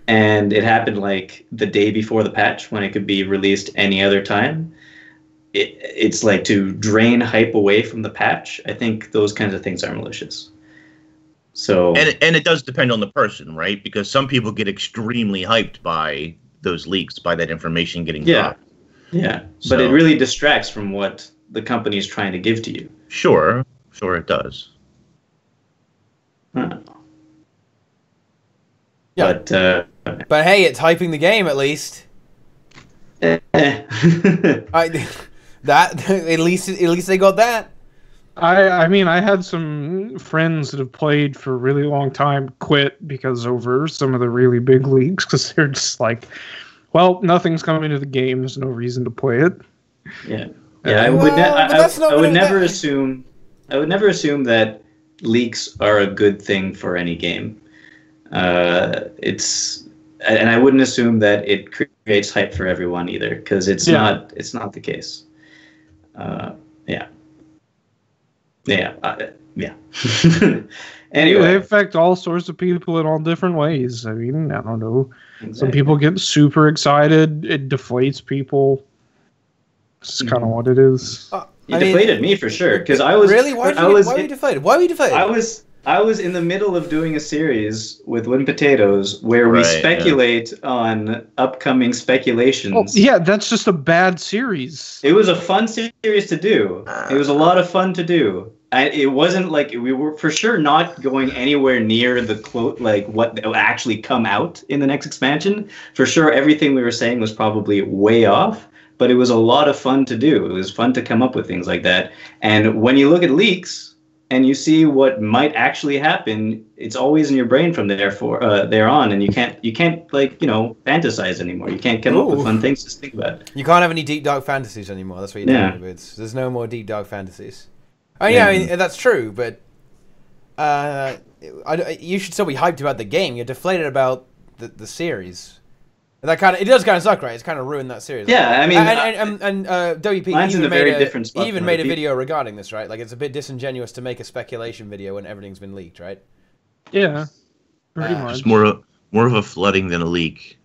and it happened like the day before the patch when it could be released any other time. It's like to drain hype away from the patch. I think those kinds of things are malicious. So and it does depend on the person, right? Because some people get extremely hyped by those leaks, by that information getting dropped. Yeah, but it really distracts from what the company is trying to give to you. Sure it does. Yeah. But hey, it's hyping the game at least. At least they got that. I mean, I had some friends that have played for a really long time quit because over some of the really big leagues, because they're just like, well, nothing's coming to the game. There's no reason to play it. Yeah. I would never assume that leaks are a good thing for any game. And I wouldn't assume that it creates hype for everyone either, because it's not the case. Anyway, they affect all sorts of people in all different ways. I mean, I don't know. Exactly. Some people get super excited. It deflates people. It's kind of what it is. You deflated me for sure, because I was really. Why were you deflated? Why were you deflated? I was in the middle of doing a series with Win Potatoes where we speculate on upcoming speculations. Oh, yeah, that's just a bad series. It was a fun series to do. It was a lot of fun to do. It wasn't like we were for sure not going anywhere near the quote, like what will actually come out in the next expansion. For sure, everything we were saying was probably way off, but it was a lot of fun to do. It was fun to come up with things like that. And when you look at leaks, and you see what might actually happen, it's always in your brain from there on, and you can't like fantasize anymore. You can't come up with fun things to think about. You can't have any deep dark fantasies anymore. That's what you're telling me. There's no more deep dark fantasies. I mean, that's true, but you should still be hyped about the game. You're deflated about the series. That it does kind of suck, right? It's kind of ruined that series. Yeah, I mean, and WP mine's in a very different spot. He even made a video regarding this, right? Like, it's a bit disingenuous to make a speculation video when everything's been leaked, right? Yeah, pretty much. It's more of a flooding than a leak.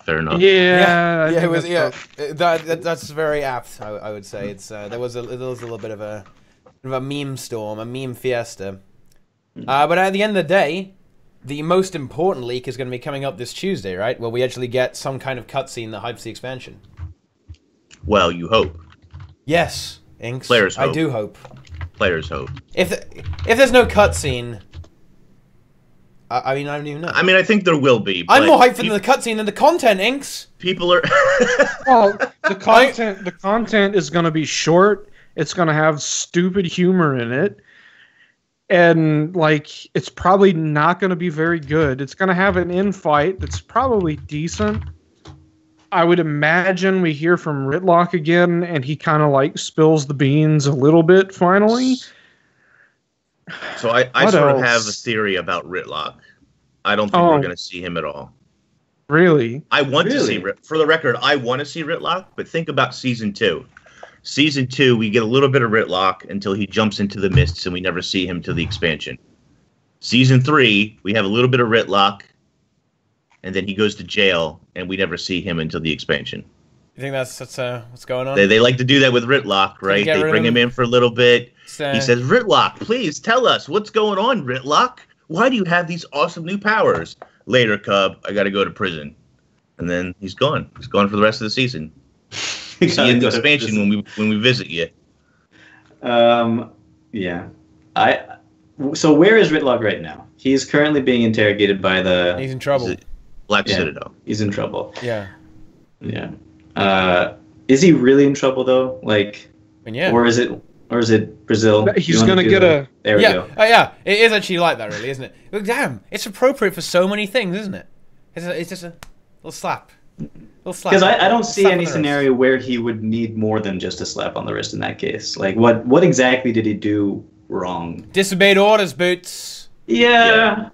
Fair enough. Yeah, it was. Yeah, that's very apt. I would say there was a little bit of a meme storm, a meme fiesta. But at the end of the day, the most important leak is going to be coming up this Tuesday, right? Where we actually get some kind of cutscene that hypes the expansion. Well, you hope. Yes, Inks. Players hope. I do hope. Players hope. If there's no cutscene, I mean, I don't even know. I mean, I think there will be. I'm more hyped for the cutscene than the content, Inks. People are. Well, the content is going to be short. It's going to have stupid humor in it. And, like, it's probably not going to be very good. It's going to have an in-fight that's probably decent. I would imagine we hear from Ritlock again, and he kind of, like, spills the beans a little bit, finally. So I sort of have a theory about Ritlock. I don't think we're going to see him at all. Really? I want to see, for the record, I want to see Ritlock, but think about Season 2. Season 2, we get a little bit of Ritlock until he jumps into the mists and we never see him till the expansion. Season 3, we have a little bit of Ritlock and then he goes to jail and we never see him until the expansion. You think that's what's going on? They like to do that with Ritlock, right? They bring him in for a little bit. He says, Ritlock, please tell us what's going on, Ritlock. Why do you have these awesome new powers? Later, Cub, I got to go to prison. And then he's gone. He's gone for the rest of the season. See you in the expansion when we visit you. Yeah. So where is Ritlock right now? He's currently being interrogated by the. He's in trouble. Black Citadel. He's in trouble. Yeah. Yeah. Is he really in trouble though? Like. Yeah. Or is it Brazil? He's gonna get a. There we go. Oh yeah, it is actually like that, really, isn't it? Look, damn, it's appropriate for so many things, isn't it? It's just a little slap. Because I don't see any scenario where he would need more than just a slap on the wrist in that case. Like, what exactly did he do wrong? Disobeyed orders, Boots. Yeah.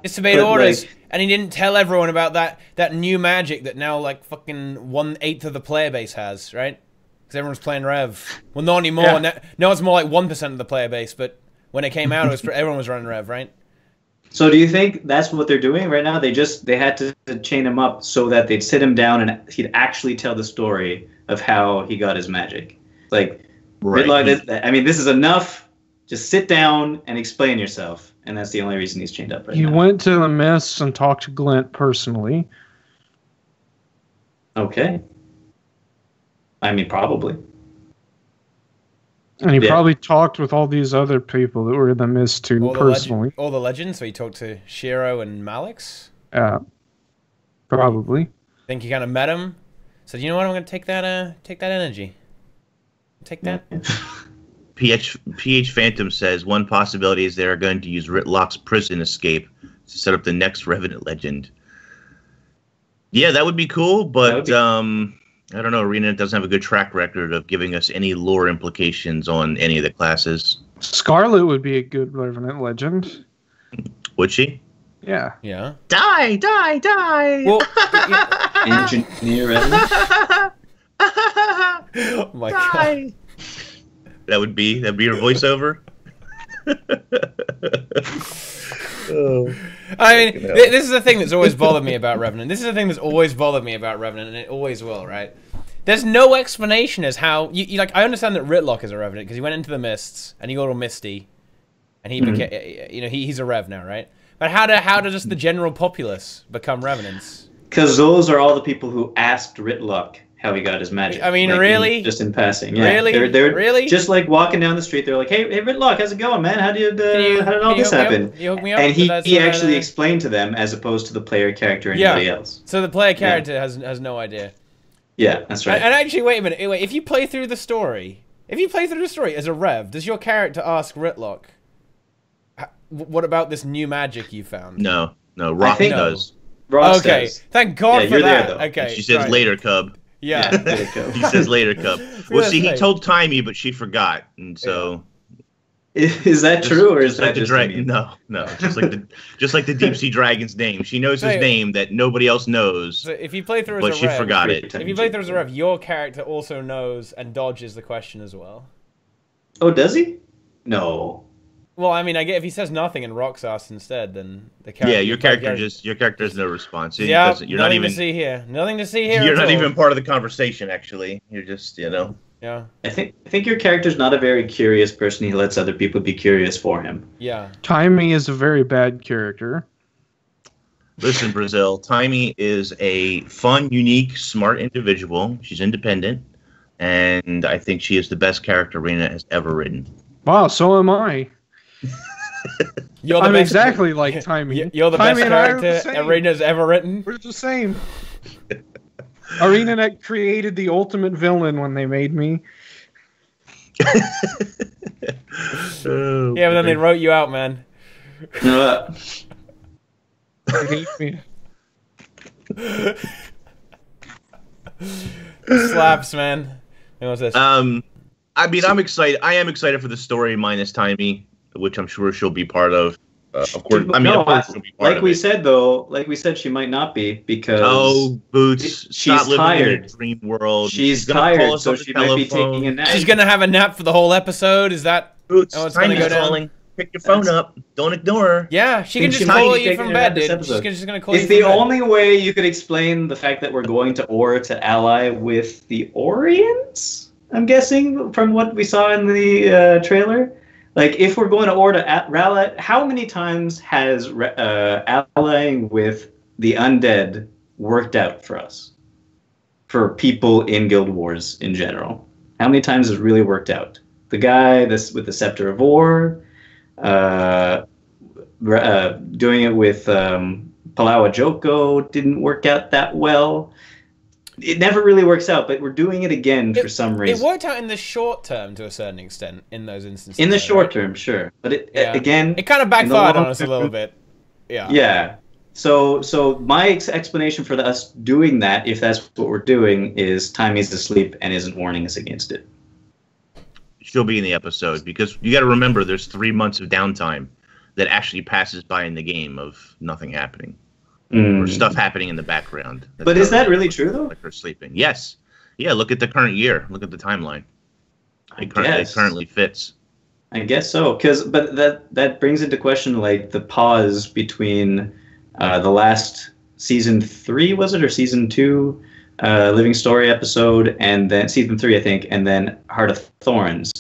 Disobeyed orders, and he didn't tell everyone about that new magic that now, like, fucking 1/8 of the player base has, right? Because everyone's playing Rev. Well, not anymore. Yeah. Now it's more like 1% of the player base, but when it came out, everyone was running Rev, right? So do you think that's what they're doing right now? They had to chain him up so that they'd sit him down and he'd actually tell the story of how he got his magic. Like, Ritlock, I mean, this is enough. Just sit down and explain yourself. And that's the only reason he's chained up right now. He went to the mists and talked to Glint personally. Okay. I mean, probably. And he probably talked with all these other people that were in the mist too, personally. All the legends? So he talked to Shiro and Malix? Probably. Think he kind of met him? Said, you know what, I'm going to take that energy. Take that. PH Phantom says, one possibility is they're going to use Ritlock's prison escape to set up the next Revenant legend. Yeah, that would be cool, but... I don't know, ArenaNet doesn't have a good track record of giving us any lore implications on any of the classes. Scarlet would be a good Revenant legend. Would she? Yeah. Yeah. Die! Well, Engineer Revenant? Oh my god. That'd be your voiceover? Oh. I mean, this is the thing that's always bothered me about Revenant. And it always will, right? There's no explanation as how you like. I understand that Ritlock is a Revenant because he went into the mists and he got all misty, and he became, he's a Rev now, right? But how do just the general populace become Revenants? Because those are all the people who asked Ritlock how he got his magic. I mean, like, really? Just in passing. Yeah. Really? They're really? Just like walking down the street, they're like, hey Ritlock, how's it going, man? How did all this happen? You hook me up? And he actually explained to them as opposed to the player character or anybody else. So the player character has no idea. Yeah, that's right. And actually, wait a minute. If you play through the story, If you play through the story as a Rev, does your character ask Ritlock, what about this new magic you found? No, Rock does. Ross okay, does. thank God Yeah, for you're that. there, though. Okay, She says later, Cub. Yeah. Later, Cub. He says later, Cub. Well, see, he told Timey, but she forgot, and so. Is that true, or is that just dragon? No, just like the deep sea dragon's name. She knows his name that nobody else knows. So if you play through but as a she Rev, forgot it. If you play through as a Rev, your character also knows and dodges the question as well. Oh, does he? No. Well, I mean, I get if he says nothing and Rox asks instead, then the character. Yeah, your character has no response. Yeah, you're not even to see here. Nothing to see here. You're not even part of the conversation. Actually, you're just Yeah. I think your character's not a very curious person. He lets other people be curious for him. Yeah. Timey is a very bad character. Listen, Brazil. Timey is a fun, unique, smart individual. She's independent, and I think she is the best character ArenaNet has ever written. Wow, so am I. I'm exactly like Timey. You're the best character ArenaNet's ever written. We're the same. ArenaNet created the ultimate villain when they made me. Yeah, but then they wrote you out, man. They hate me. Slaps, man. What's this? I mean, I'm excited. I am excited for the story minus Timey, which I'm sure she'll be part of. Of course, I mean, of course she'll be part like of we it. said though, like we said, she might not be because Boots, she's stop living tired. in a dream world. She's gonna call tired, us so on the she might be telephone. taking a nap. She's gonna have a nap for the whole episode. Is that? Boots, Oh, it's gonna Timey's go down. calling. Pick your phone up. Don't ignore her. Yeah, she can Think just she might call be you taking from a bed, nap this dude. episode. She's just gonna call It's you the from bed. only way you could explain the fact that we're going to Or to ally with the Orients. I'm guessing from what we saw in the trailer. Like, if we're going to Or to rally, how many times has allying with the undead worked out for us? For people in Guild Wars in general, how many times has it really worked out? The guy with the Scepter of Or, doing it with Palawa Joko didn't work out that well. It never really works out, but we're doing it again for some reason. It worked out in the short term to a certain extent in those instances. In the short term, sure, but again, it kind of backfired on us a little bit. Yeah. Yeah. So my explanation for us doing that, if that's what we're doing, is Timey's asleep and isn't warning us against it. She'll be in the episode because you got to remember there's 3 months of downtime that actually passes by in the game of nothing happening. Or stuff happening in the background. But is that really true, though? Like her sleeping. Yes. Yeah, look at the current year. Look at the timeline. It currently fits. I guess so. But that brings into question, like, the pause between the last season 3, was it? Or season 2 Living Story episode, and then season 3, I think, and then Heart of Thorns.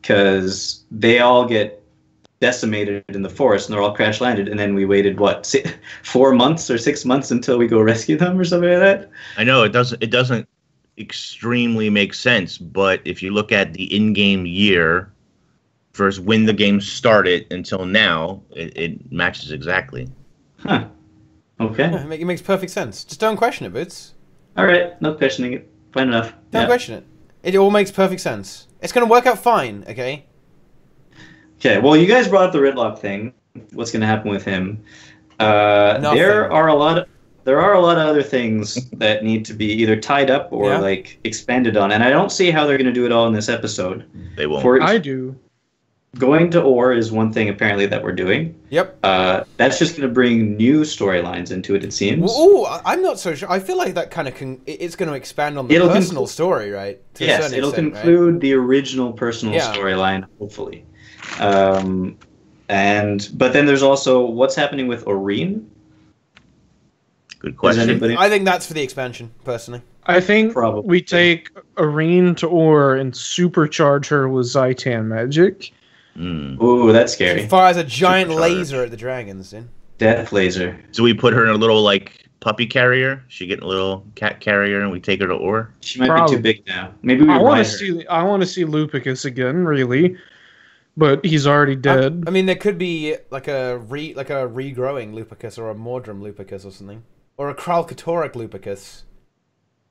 Because they all get decimated in the forest and they're all crash landed, and then we waited 4 months or 6 months until we go rescue them or something like that. I know it doesn't extremely make sense, but if you look at the in-game year versus when the game started until now, it matches exactly. Okay. Yeah, it makes perfect sense. Just don't question it, Boots. All right, no questioning it. Fine enough. Don't question it. It all makes perfect sense. It's going to work out fine, okay? Okay, well, you guys brought up the Ritlock thing. What's going to happen with him? There are a lot of other things that need to be either tied up or like expanded on, and I don't see how they're going to do it all in this episode. They won't. I do. Going to Or is one thing apparently that we're doing. Yep. That's just going to bring new storylines into it. It seems. Oh, I'm not so sure. I feel like that kind of it's going to expand on the personal story, right? Yes, it'll conclude the original personal storyline, hopefully. But then there's also what's happening with Oreen. Good question. I think that's for the expansion, personally. I think we take Arene to Or and supercharge her with Zaitan magic. Ooh, that's scary. She fires a giant laser at the dragons, dude. Death laser. So we put her in a little like puppy carrier. She get a little cat carrier, and we take her to Or. She might be too big now. Maybe we I want to see Lupicus again, really. But he's already dead. I mean, there could be like a regrowing Lupicus or a Mordrum Lupicus or something, or a Kralkatoric Lupicus.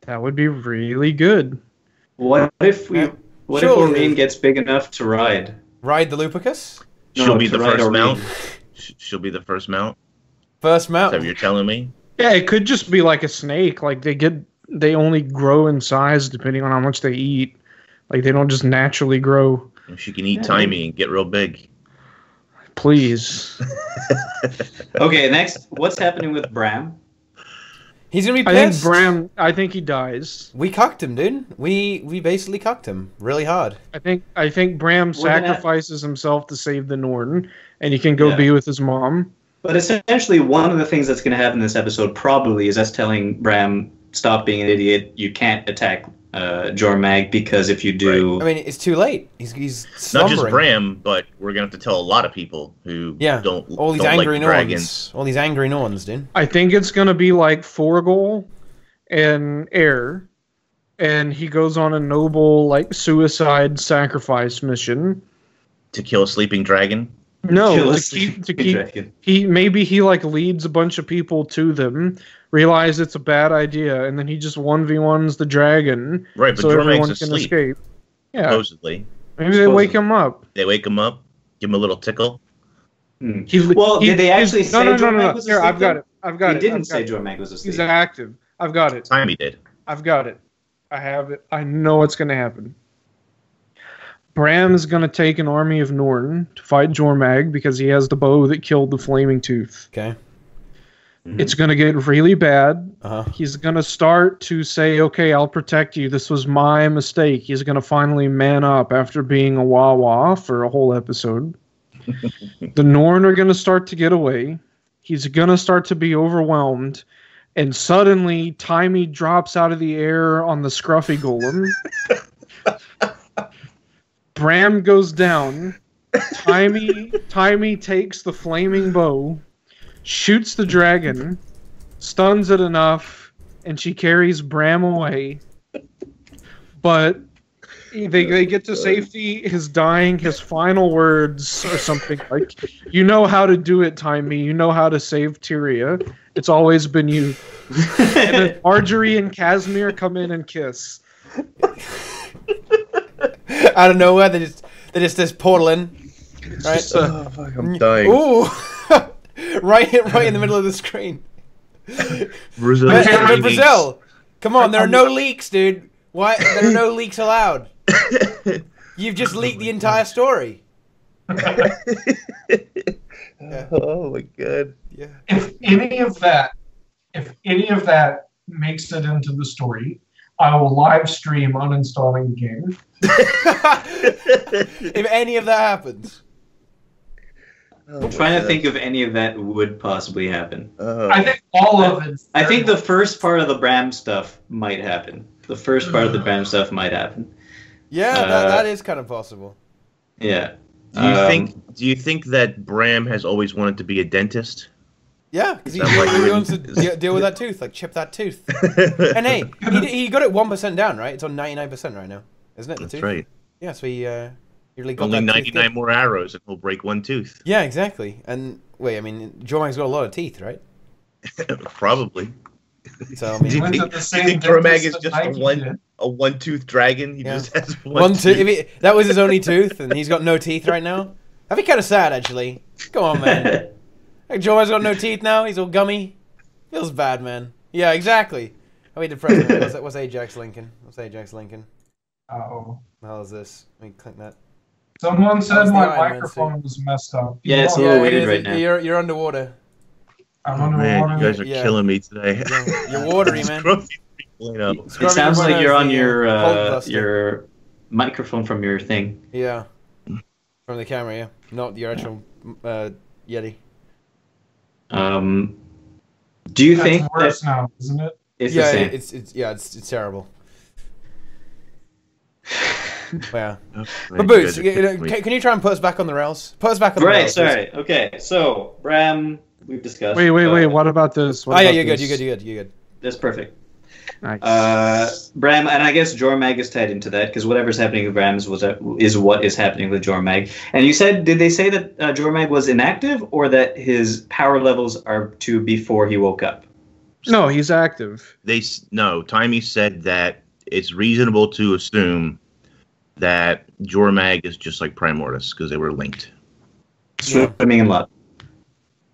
That would be really good. What if we What if Aurene gets big enough to ride? Ride the Lupicus? She'll be the first Aurene. mount. She'll be the first mount. First Is mount. that what you're telling me? Yeah, it could just be like a snake. Like they only grow in size depending on how much they eat. Like they don't just naturally grow. She can eat Timey and get real big. Please. Okay, next, what's happening with Bram? He's gonna be I pissed. think Bram. I think he dies. We cucked him, dude. We basically cucked him really hard. I think Bram We're gonna- sacrifices himself to save the Norn, and he can go be with his mom. But essentially, one of the things that's going to happen in this episode probably is us telling Bram, stop being an idiot, you can't attack Jormag, because if you do... I mean, it's too late. He's Not slumbering. just Bram, but we're gonna have to tell a lot of people who all these don't angry like dragons. Norns. All these angry Norns, dude. I think it's gonna be like Forgol and Air, and he goes on a noble like suicide sacrifice mission. To kill a sleeping dragon. No, Kill a to keep dragon. he like leads a bunch of people to them, realize it's a bad idea, and then he just 1v1s the dragon, Right, but so everyone Jormag's can asleep, escape. Yeah, supposedly. maybe they wake him up. They wake him up, give him a little tickle. Did they actually say Jormag was Here, asleep? I've got it. I've got He it. didn't I've got say it. Jormag was asleep. He's active. I've got it. Timey did. I've got it. I have it. I know what's going to happen. Bram's going to take an army of Norn to fight Jormag because he has the bow that killed the Flaming Tooth. Okay. It's going to get really bad. Uh-huh. He's going to start to say, okay, I'll protect you. This was my mistake. He's going to finally man up after being a wah-wah for a whole episode. The Norn are going to start to get away. He's going to start to be overwhelmed. And suddenly, Timey drops out of the air on the Scruffy Golem. Bram goes down. Timey takes the flaming bow, shoots the dragon, stuns it enough, and she carries Bram away. But they get to safety. His final words or something like, "You know how to do it, Timey. You know how to save Tyria. It's always been you." And then Marjorie and Casimir come in and kiss. Out of nowhere, they just portal in. Right? Oh, fuck, I'm dying. Ooh! right in the middle of the screen. Brazil. But Brazil, come on! There are no leaks, dude. Why? There are no leaks allowed. You've just leaked the entire story. Oh my god. Yeah. If any of that makes it into the story, I will live stream uninstalling the game. If any of that happens. I'm trying to think if any of that would possibly happen. I think all of it. I think the first part of the Bram stuff might happen. Yeah, that is kind of possible. Yeah. Do you think that Bram has always wanted to be a dentist? Yeah, because he Sounds like really you wants to deal with that tooth, like chip that tooth. And hey, he got it 1% down, right? It's on 99% right now, isn't it? The That's tooth? right. Yeah, so he really got Only that 99 more arrows and he'll break one tooth. Yeah, exactly. And wait, I mean, Jormag's got a lot of teeth, right? Probably. So I Do you mean, think Jormag is just a one-tooth dragon? He just has one tooth. If that was his only tooth, and he's got no teeth right now. That'd be kind of sad, actually. Come on, man. Like, Jormag's got no teeth now. He's all gummy. Feels bad, man. Yeah, exactly. I mean, depressing. What's Ajax Lincoln? Oh. The hell is this? Let me click that. Someone said the my Iron Man microphone was messed up. Yeah, it's a Yeah, little it weird is. right now. You're underwater. I'm Oh, underwater. man, you guys are Yeah. killing me today. You're watery, man. It sounds like you're on your microphone from your thing. Yeah. From the camera, yeah. Not your actual Yeti. Do you That's think worse that now, isn't it? it's Yeah, the same? it's terrible. Yeah. Oh, But Boots, can you try and put us back on the rails? Put us back on the rails. Right, sorry. Okay, so Bram, we've discussed. Wait. What about this? Oh yeah, you're good. That's perfect. Nice. Bram, and I guess Jormag is tied into that because whatever's happening with Bram is what is happening with Jormag. And you said, did they say that Jormag was inactive or that his power levels are to before he woke up? No, he's active. Timey said that it's reasonable to assume that Jormag is just like Primordius because they were linked. Swimming in love.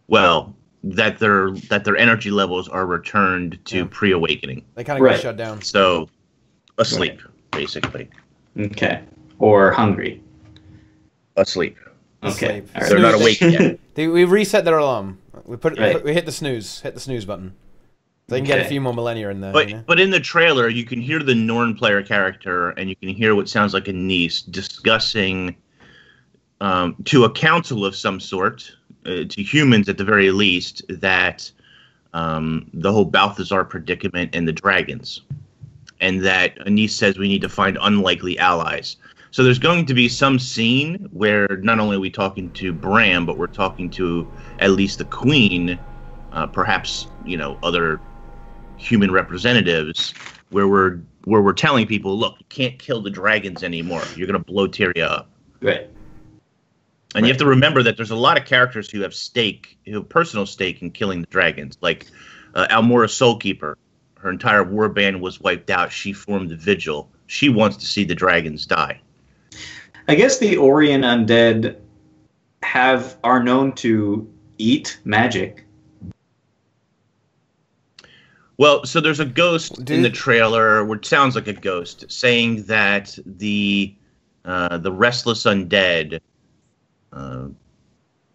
Well, that their energy levels are returned to pre-awakening. They kind of get shut down. So, asleep, basically. Okay. Or hungry. Asleep. Okay. Asleep. They're not awake yet. We reset their alarm. We hit the snooze button. They can get a few more millennia in there. But in the trailer, you can hear the Norn player character, and you can hear what sounds like a niece discussing to a council of some sort, to humans at the very least, that the whole Balthazar predicament and the dragons, and that a niece says we need to find unlikely allies. So there's going to be some scene where not only are we talking to Bram, but we're talking to at least the Queen, perhaps other human representatives, where we're telling people, look, you can't kill the dragons anymore. You're going to blow Tyria up. Right. And you have to remember that there's a lot of characters who have personal stake in killing the dragons. Like Almora Soulkeeper, her entire warband was wiped out. She formed the Vigil. She wants to see the dragons die. I guess the Orien undead are known to eat magic. Well, so there's a ghost in the trailer, which sounds like a ghost, saying that the restless undead.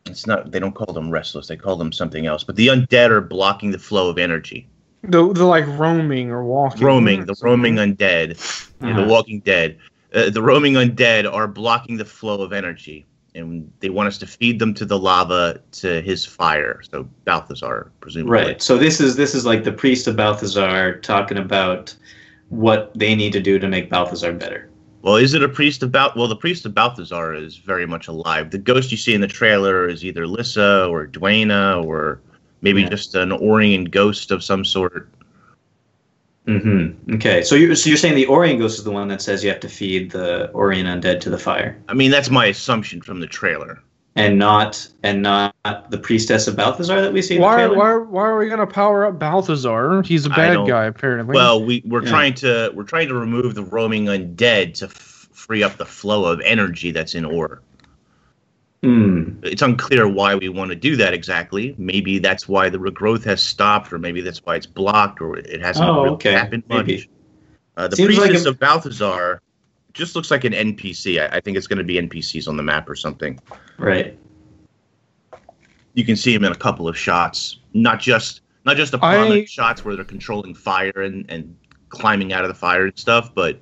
It's not. They don't call them restless. They call them something else. But the undead are blocking the flow of energy. The like roaming or walking. The roaming undead, the Walking Dead. The roaming undead are blocking the flow of energy, and they want us to feed them to the lava, to his fire. So Balthazar, presumably. Right. So this is like the priest of Balthazar talking about what they need to do to make Balthazar better. Well, is it a priest of Well, the priest of Balthazar is very much alive. The ghost you see in the trailer is either Lissa or Dwayna, or maybe just an Orien ghost of some sort. Mm-hmm. Okay, so you're saying the Orien ghost is the one that says you have to feed the Orien undead to the fire. I mean, that's my assumption from the trailer. And not the priestess of Balthazar that we see in the why trailer? why are we gonna power up Balthazar? He's a bad guy, apparently. Well, we're trying to remove the roaming undead to free up the flow of energy that's in ore. It's unclear why we want to do that exactly. Maybe that's why the regrowth has stopped, or maybe that's why it's blocked, or it hasn't really happened much. The priestess of Balthazar just looks like an NPC. I think it's going to be NPCs on the map or something. Right. You can see him in a couple of shots, not just the prominent shots where they're controlling fire and climbing out of the fire and stuff, but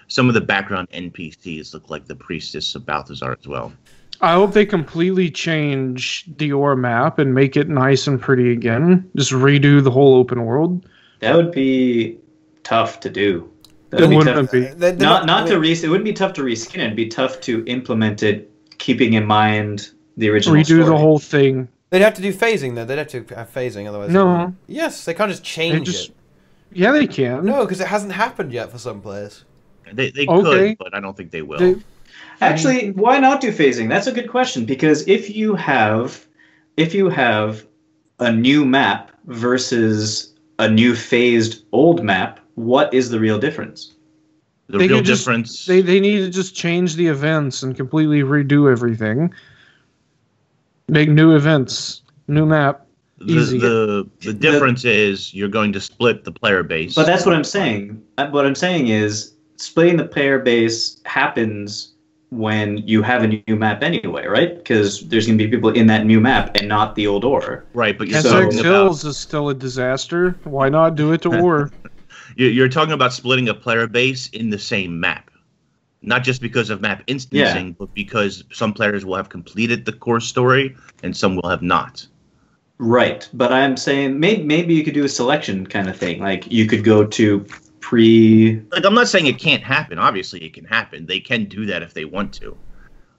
some of the background NPCs look like the priestess of Balthazar as well. I hope they completely change the ore map and make it nice and pretty again. Just redo the whole open world. That would be tough to do. It wouldn't be. It wouldn't be tough to reskin it. It'd be tough to implement it, keeping in mind the original story. Redo the whole thing. They'd have to do phasing, though. They'd have to have phasing, otherwise... No. Yes, they can't just change it. Yeah, they can. No, because it hasn't happened yet for some players. They could, but I don't think they will. Actually, why not do phasing? That's a good question, because if you have a new map versus a new phased old map, what is the real difference? The real difference... They need to just change the events and completely redo everything. Make new events, new map, easy. The difference is you're going to split the player base. But that's what I'm saying. What I'm saying is splitting the player base happens when you have a new map anyway, right? Because there's going to be people in that new map and not the old ore. Right, but you're talking about... Hills is still a disaster. Why not do it to ore? You're talking about splitting a player base in the same map. Not just because of map instancing, but because some players will have completed the core story and some will have not. Right, but I'm saying maybe you could do a selection kind of thing. Like you could go to Like, I'm not saying it can't happen. Obviously, it can happen. They can do that if they want to.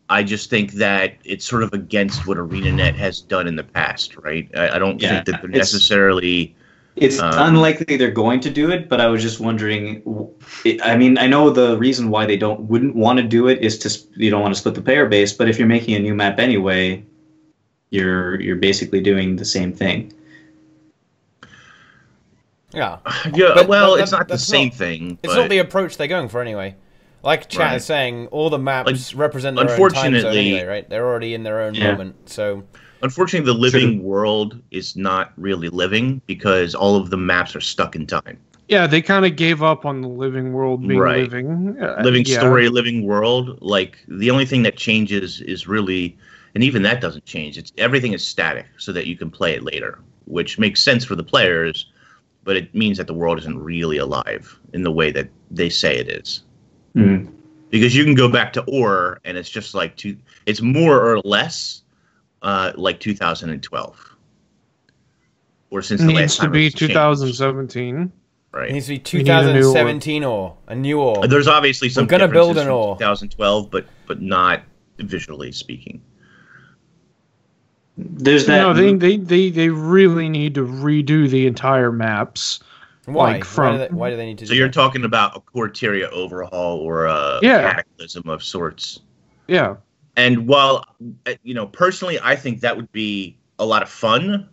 I just think that it's sort of against what ArenaNet has done in the past, right? I don't think that they're necessarily... It's unlikely they're going to do it, but I was just wondering... I mean, I know the reason why they wouldn't want to do it is you don't want to split the player base, but if you're making a new map anyway, you're basically doing the same thing. Yeah. Yeah. Well, it's not the same thing. It's not the approach they're going for anyway. Like chat Right. is saying, all the maps represent their own time zone unfortunately- anyway, right? They're already in their own moment, so... Unfortunately, the living world is not really living because all of the maps are stuck in time. Yeah, they kind of gave up on the living world being Right. living. Living yeah. story, living world. Like the only thing that changes is really, and even that doesn't change. It's everything is static so that you can play it later, which makes sense for the players, but it means that the world isn't really alive in the way that they say it is. Mm. Because you can go back to Ore and it's just like it's more or less like 2012, or since the Needs last to time be it was changed. 2017. It Right. needs to be We need a new 2017 or a new or. There's obviously some We're gonna build differences an from ore. 2012, but not visually speaking. There's that. No, they really need to redo the entire maps. Why? Like from- Why do they need to So do you're that? talking about a Corteria overhaul or a Yeah. cataclysm of sorts. Yeah. And while personally, I think that would be a lot of fun.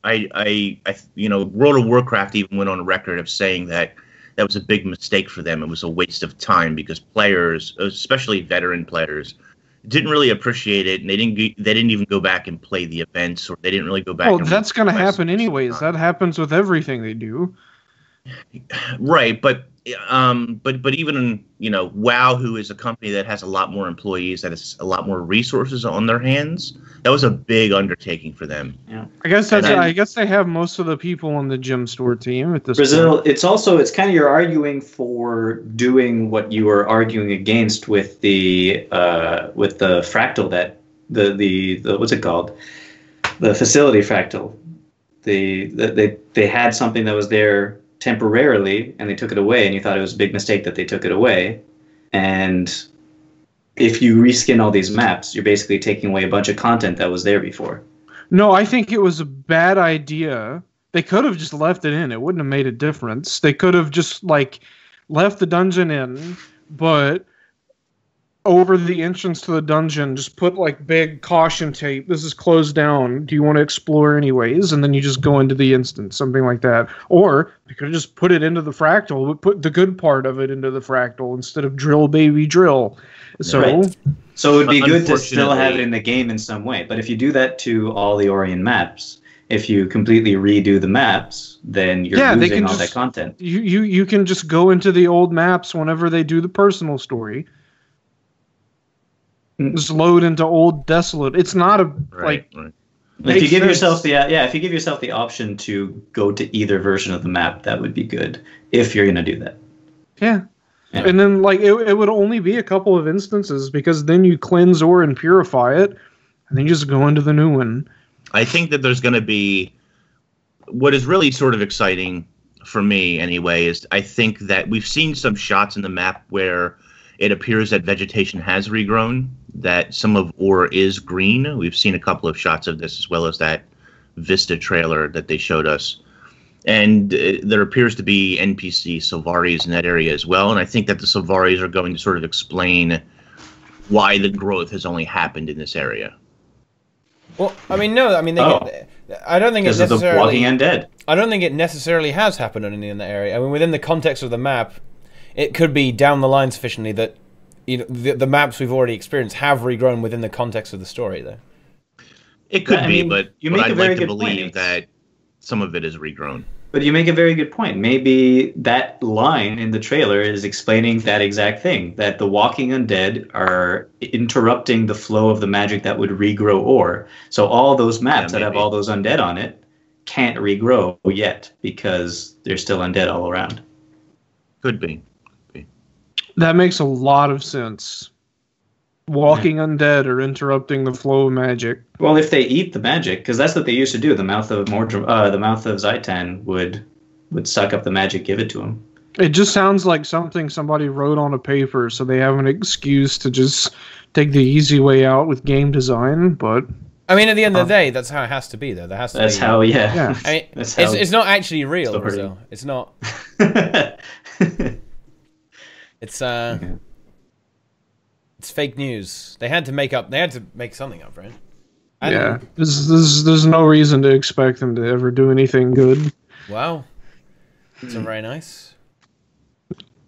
World of Warcraft even went on record of saying that was a big mistake for them. It was a waste of time because players, especially veteran players, didn't really appreciate it, and they didn't even go back and play the events, or they didn't really go back. Well, and that's going to request happen anyways. That happens with everything they do. Right, but even WoW, who is a company that has a lot more employees, that has a lot more resources on their hands, that was a big undertaking for them. I guess And then- I guess they have most of the people on the gym store team at this Brazil, point. it's kind of you're arguing for doing what you were arguing against with the fractal, that the what's it called, the facility fractal. They had something that was there temporarily and they took it away, and you thought it was a big mistake that they took it away. And if you reskin all these maps, you're basically taking away a bunch of content that was there before. No, I think it was a bad idea. They could have just left it in. It wouldn't have made a difference. They could have just left the dungeon in, but over the entrance to the dungeon, just put big caution tape. This is closed down. Do you want to explore anyways? And then you just go into the instance, something like that. Or you could have just put it into the fractal, but put the good part of it into the fractal instead of drill baby drill. So, Right. So it would be good to still have Unfortunately- it in the game in some way. But if you do that to all the Orion maps, if you completely redo the maps, then you're Yeah, they losing can all just- that content. you can just go into the old maps whenever they do the personal story. Just load into old desolate. It's not a Right. If you Makes give sense. yourself if you give yourself the option to go to either version of the map, that would be good. If you're gonna do that. Yeah. Yeah. And then it would only be a couple of instances because then you cleanse ore and purify it, and then you just go into the new one. I think that there's going to be what is really sort of exciting for me anyway is I think that we've seen some shots in the map where it appears that vegetation has regrown, that some of ore is green. We've seen a couple of shots of this as well as that Vista trailer that they showed us. And there appears to be NPC Sylvaris in that area as well. And I think that the Sylvaris are going to sort of explain why the growth has only happened in this area. Well, I mean, no. I mean, I don't think it Because of the necessarily. walking undead. I don't think it necessarily has happened in that area. I mean, within the context of the map, it could be down the line sufficiently that the maps we've already experienced have regrown within the context of the story, though. It could I be, mean, but you make a I'd very like to good point. believe that some of it is regrown. But you make a very good point. Maybe that line in the trailer is explaining that exact thing, that the walking undead are interrupting the flow of the magic that would regrow ore. So all those maps that have maybe. all those undead on it can't regrow yet because they're still undead all around. Could be. That makes a lot of sense. Walking undead or interrupting the flow of magic. Well, if they eat the magic, because that's what they used to do. The mouth of Zaitan would suck up the magic, give it to him. It just sounds like something somebody wrote on a paper, so they have an excuse to just take the easy way out with game design. But I mean, at the end of the day, that's how it has to be, though. There has to That's be. how, yeah. Yeah. I mean, That's how it's not actually real, story. Brazil. It's not. It's It's fake news. They had to make something up, right? And, yeah, there's no reason to expect them to ever do anything good. Wow. That's very nice.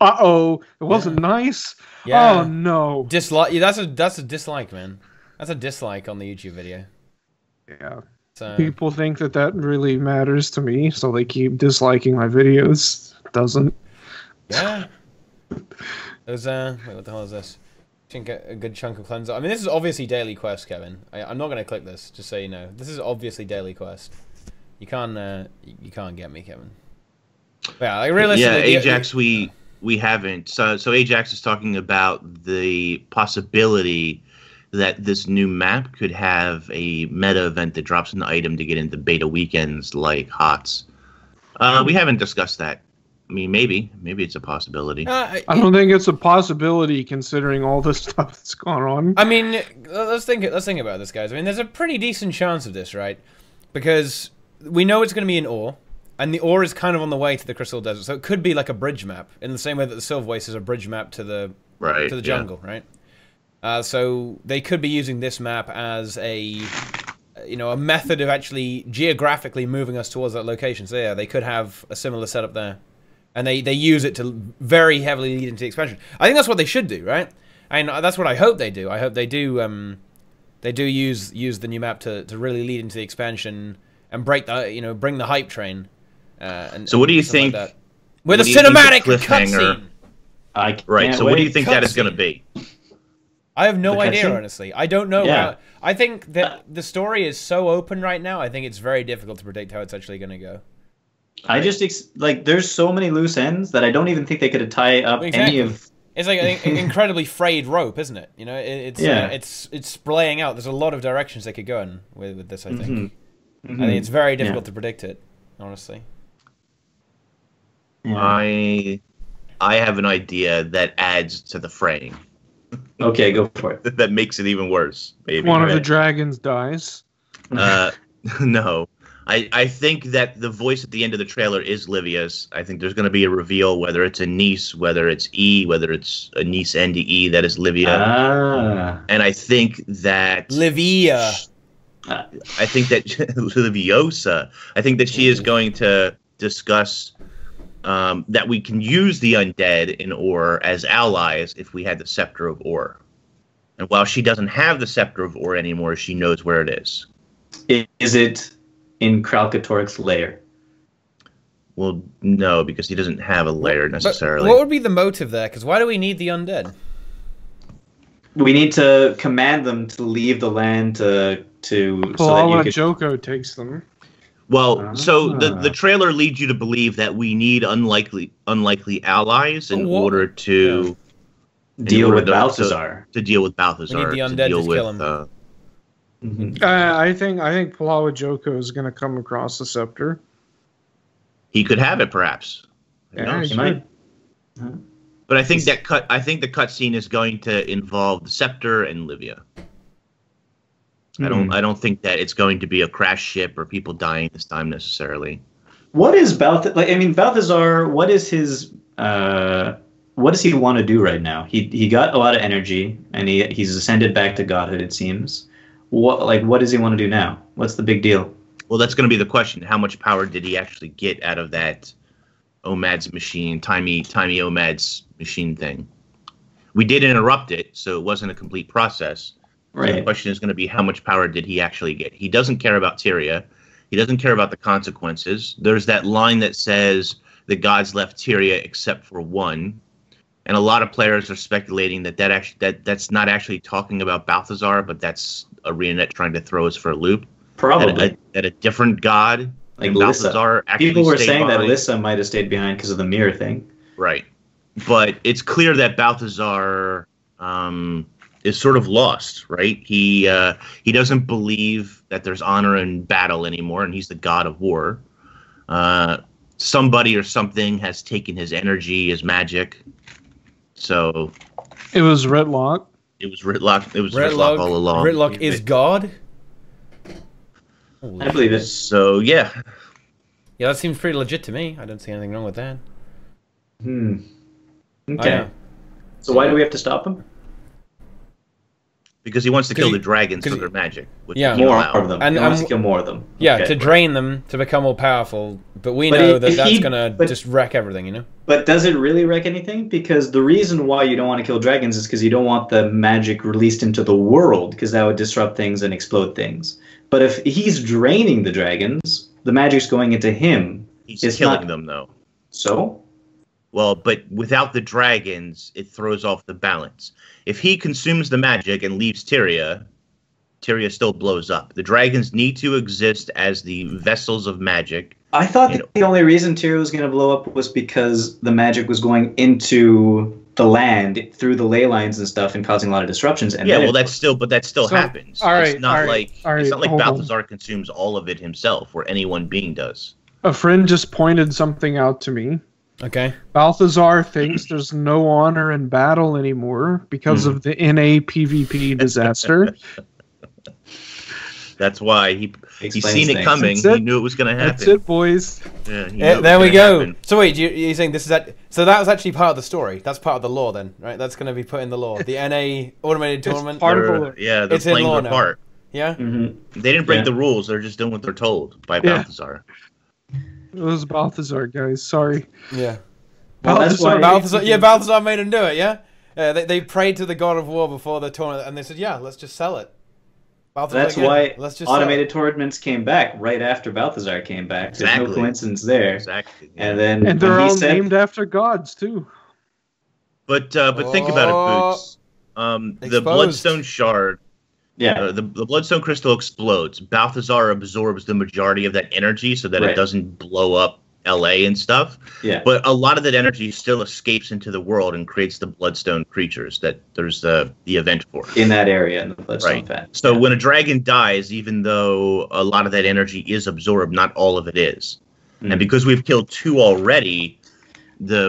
Uh-oh, it wasn't nice. Yeah. Oh no. Dislike. Yeah, that's a dislike, man. That's a dislike on the YouTube video. Yeah. So People think that really matters to me, so they keep disliking my videos. Doesn't. yeah. There's wait, what the hell is this? I think a good chunk of cleanser. I mean, this is obviously daily quest, Kevin. I'm not gonna click this, just so you know. This is obviously daily quest. You can't get me, Kevin. Yeah, like realistically. Yeah, Ajax, we haven't. So Ajax is talking about the possibility that this new map could have a meta event that drops an item to get into beta weekends like HOTS. We haven't discussed that. I mean, maybe it's a possibility. I don't think it's a possibility considering all the stuff that's gone on. I mean, let's think about this, guys. I mean, there's a pretty decent chance of this, right? Because we know it's going to be in ore, and the ore is kind of on the way to the Crystal Desert, so it could be like a bridge map, in the same way that the Silver Waste is a bridge map to the jungle, right? So they could be using this map as a method of actually geographically moving us towards that location. So yeah, they could have a similar setup there, and they use it to very heavily lead into the expansion. I think that's what they should do, right? And that's what I hope they do. I hope they do use the new map to really lead into the expansion and bring the hype train. So what do you think? Like with a cinematic cutscene. Right. So what do you think that is going to be? I have no idea, honestly. I don't know. Yeah. I think that the story is so open right now. I think it's very difficult to predict how it's actually going to go. I just there's so many loose ends that I don't even think they could tie up any of. It's like an incredibly frayed rope, isn't it? You know, it's splaying out. There's a lot of directions they could go in with this. I think. Mm-hmm. I think it's very difficult to predict it, honestly. Yeah. I have an idea that adds to the fraying. Okay, go for it. That makes it even worse. Maybe One of the dragons dies. No. I think that the voice at the end of the trailer is Livia's. I think there's going to be a reveal, whether it's a niece, whether it's E, whether it's a niece and E, that is Livia. And I think that... Livia. I think that... Liviosa. I think that she is going to discuss... that we can use the undead in Ore as allies if we had the Scepter of Ore. And while she doesn't have the Scepter of Ore anymore, she knows where it is. Is it in Kralkatorik's lair? Well, no, because he doesn't have a lair necessarily. But what would be the motive there? Because why do we need the undead? We need to command them to leave the land so Palala Joko takes them. Well, so the trailer leads you to believe that we need unlikely allies in order to deal with Balthazar. To deal with Balthazar. We need the undead to kill him. I think Palala Joko is going to come across the scepter. He could have it, perhaps. Yeah, He might. But I think the cutscene is going to involve the scepter and Livia. I don't think that it's going to be a crash ship or people dying this time necessarily. What is Balthazar? What is his? What does he want to do right now? He got a lot of energy and he's ascended back to godhood. It seems. What does he want to do now? What's the big deal? Well, that's going to be the question. How much power did he actually get out of that Omad's machine, Timey Omad's machine thing? We did interrupt it, so it wasn't a complete process. Right. So the question is going to be how much power did he actually get? He doesn't care about Tyria. He doesn't care about the consequences. There's that line that says the gods left Tyria except for one. And a lot of players are speculating that's not actually talking about Balthazar, but that's ArenaNet trying to throw us for a loop. Probably. That a different god like Balthazar actually people were saying behind. That Lissa might have stayed behind because of the mirror thing. Right. But it's clear that Balthazar is sort of lost, right? He doesn't believe that there's honor in battle anymore, and he's the god of war. Somebody or something has taken his energy, his magic. So it was Ritlock. It was Ritlock. It was Ritlock all along. Ritlock is God. I believe it. So yeah. Yeah, that seems pretty legit to me. I don't see anything wrong with that. Okay. So why do we have to stop him? Because he wants to kill he- the dragons 'cause for he- their magic. Which Yeah. he can More allow. of them. And- He wants to and- kill more of them. Yeah, Okay. to drain them to become more powerful, but we But know that if that's he- gonna but- just wreck everything, you know. But does it really wreck anything? Because the reason why you don't want to kill dragons is because you don't want the magic released into the world, because that would disrupt things and explode things. But if he's draining the dragons, the magic's going into him. He's It's killing not- them though. So? Well, but without the dragons, it throws off the balance. If he consumes the magic and leaves Tyria, Tyria still blows up. The dragons need to exist as the vessels of magic. I thought You know- the only reason Tyria was going to blow up was because the magic was going into the land through the ley lines and stuff and causing a lot of disruptions. And Yeah, then well, it- that still So, happens. all right, it's not all right, like all it's right, not like hold on. Balthazar consumes all of it himself, or any one being does. A friend just pointed something out to me. Okay. Balthazar thinks there's no honor in battle anymore because of the NA PvP disaster. That's why he's Explains seen it things. coming. That's it. He knew it was going to happen. That's it, boys. Yeah, he knew it was There we gonna go. happen. So wait, you're saying this is so that was actually part of the story. That's part of the lore, then, right? That's going to be put in the lore. The NA automated It's tournament. part of the They're- lore. Yeah, they're It's in playing law their now. part. Yeah. Mhm. They didn't break Yeah. the rules. They're just doing what they're told by Yeah. Balthazar. It was Balthazar, guys. Sorry. Yeah. Well, that's why Balthazar made him do it. Yeah. They prayed to the god of war before the tournament, and they said, "Yeah, let's just sell it." Balthazar That's again, why let's just sell automated it. tournaments came back right after Balthazar came back. There's no Exactly. coincidence there. Exactly. And then And they're when he all said, named after gods, too. But think about it, Boots. The Exposed. Bloodstone Shard, yeah, the Bloodstone Crystal explodes. Balthazar absorbs the majority of that energy so that Right. it doesn't blow up LA and stuff. yeah. But a lot of that energy still escapes into the world and creates the Bloodstone creatures that there's the event for. in that area in the Bloodstone Right. Fat. So Yeah. when a dragon dies, even though a lot of that energy is absorbed, not all of it is. Mhm. And because we've killed 2 already,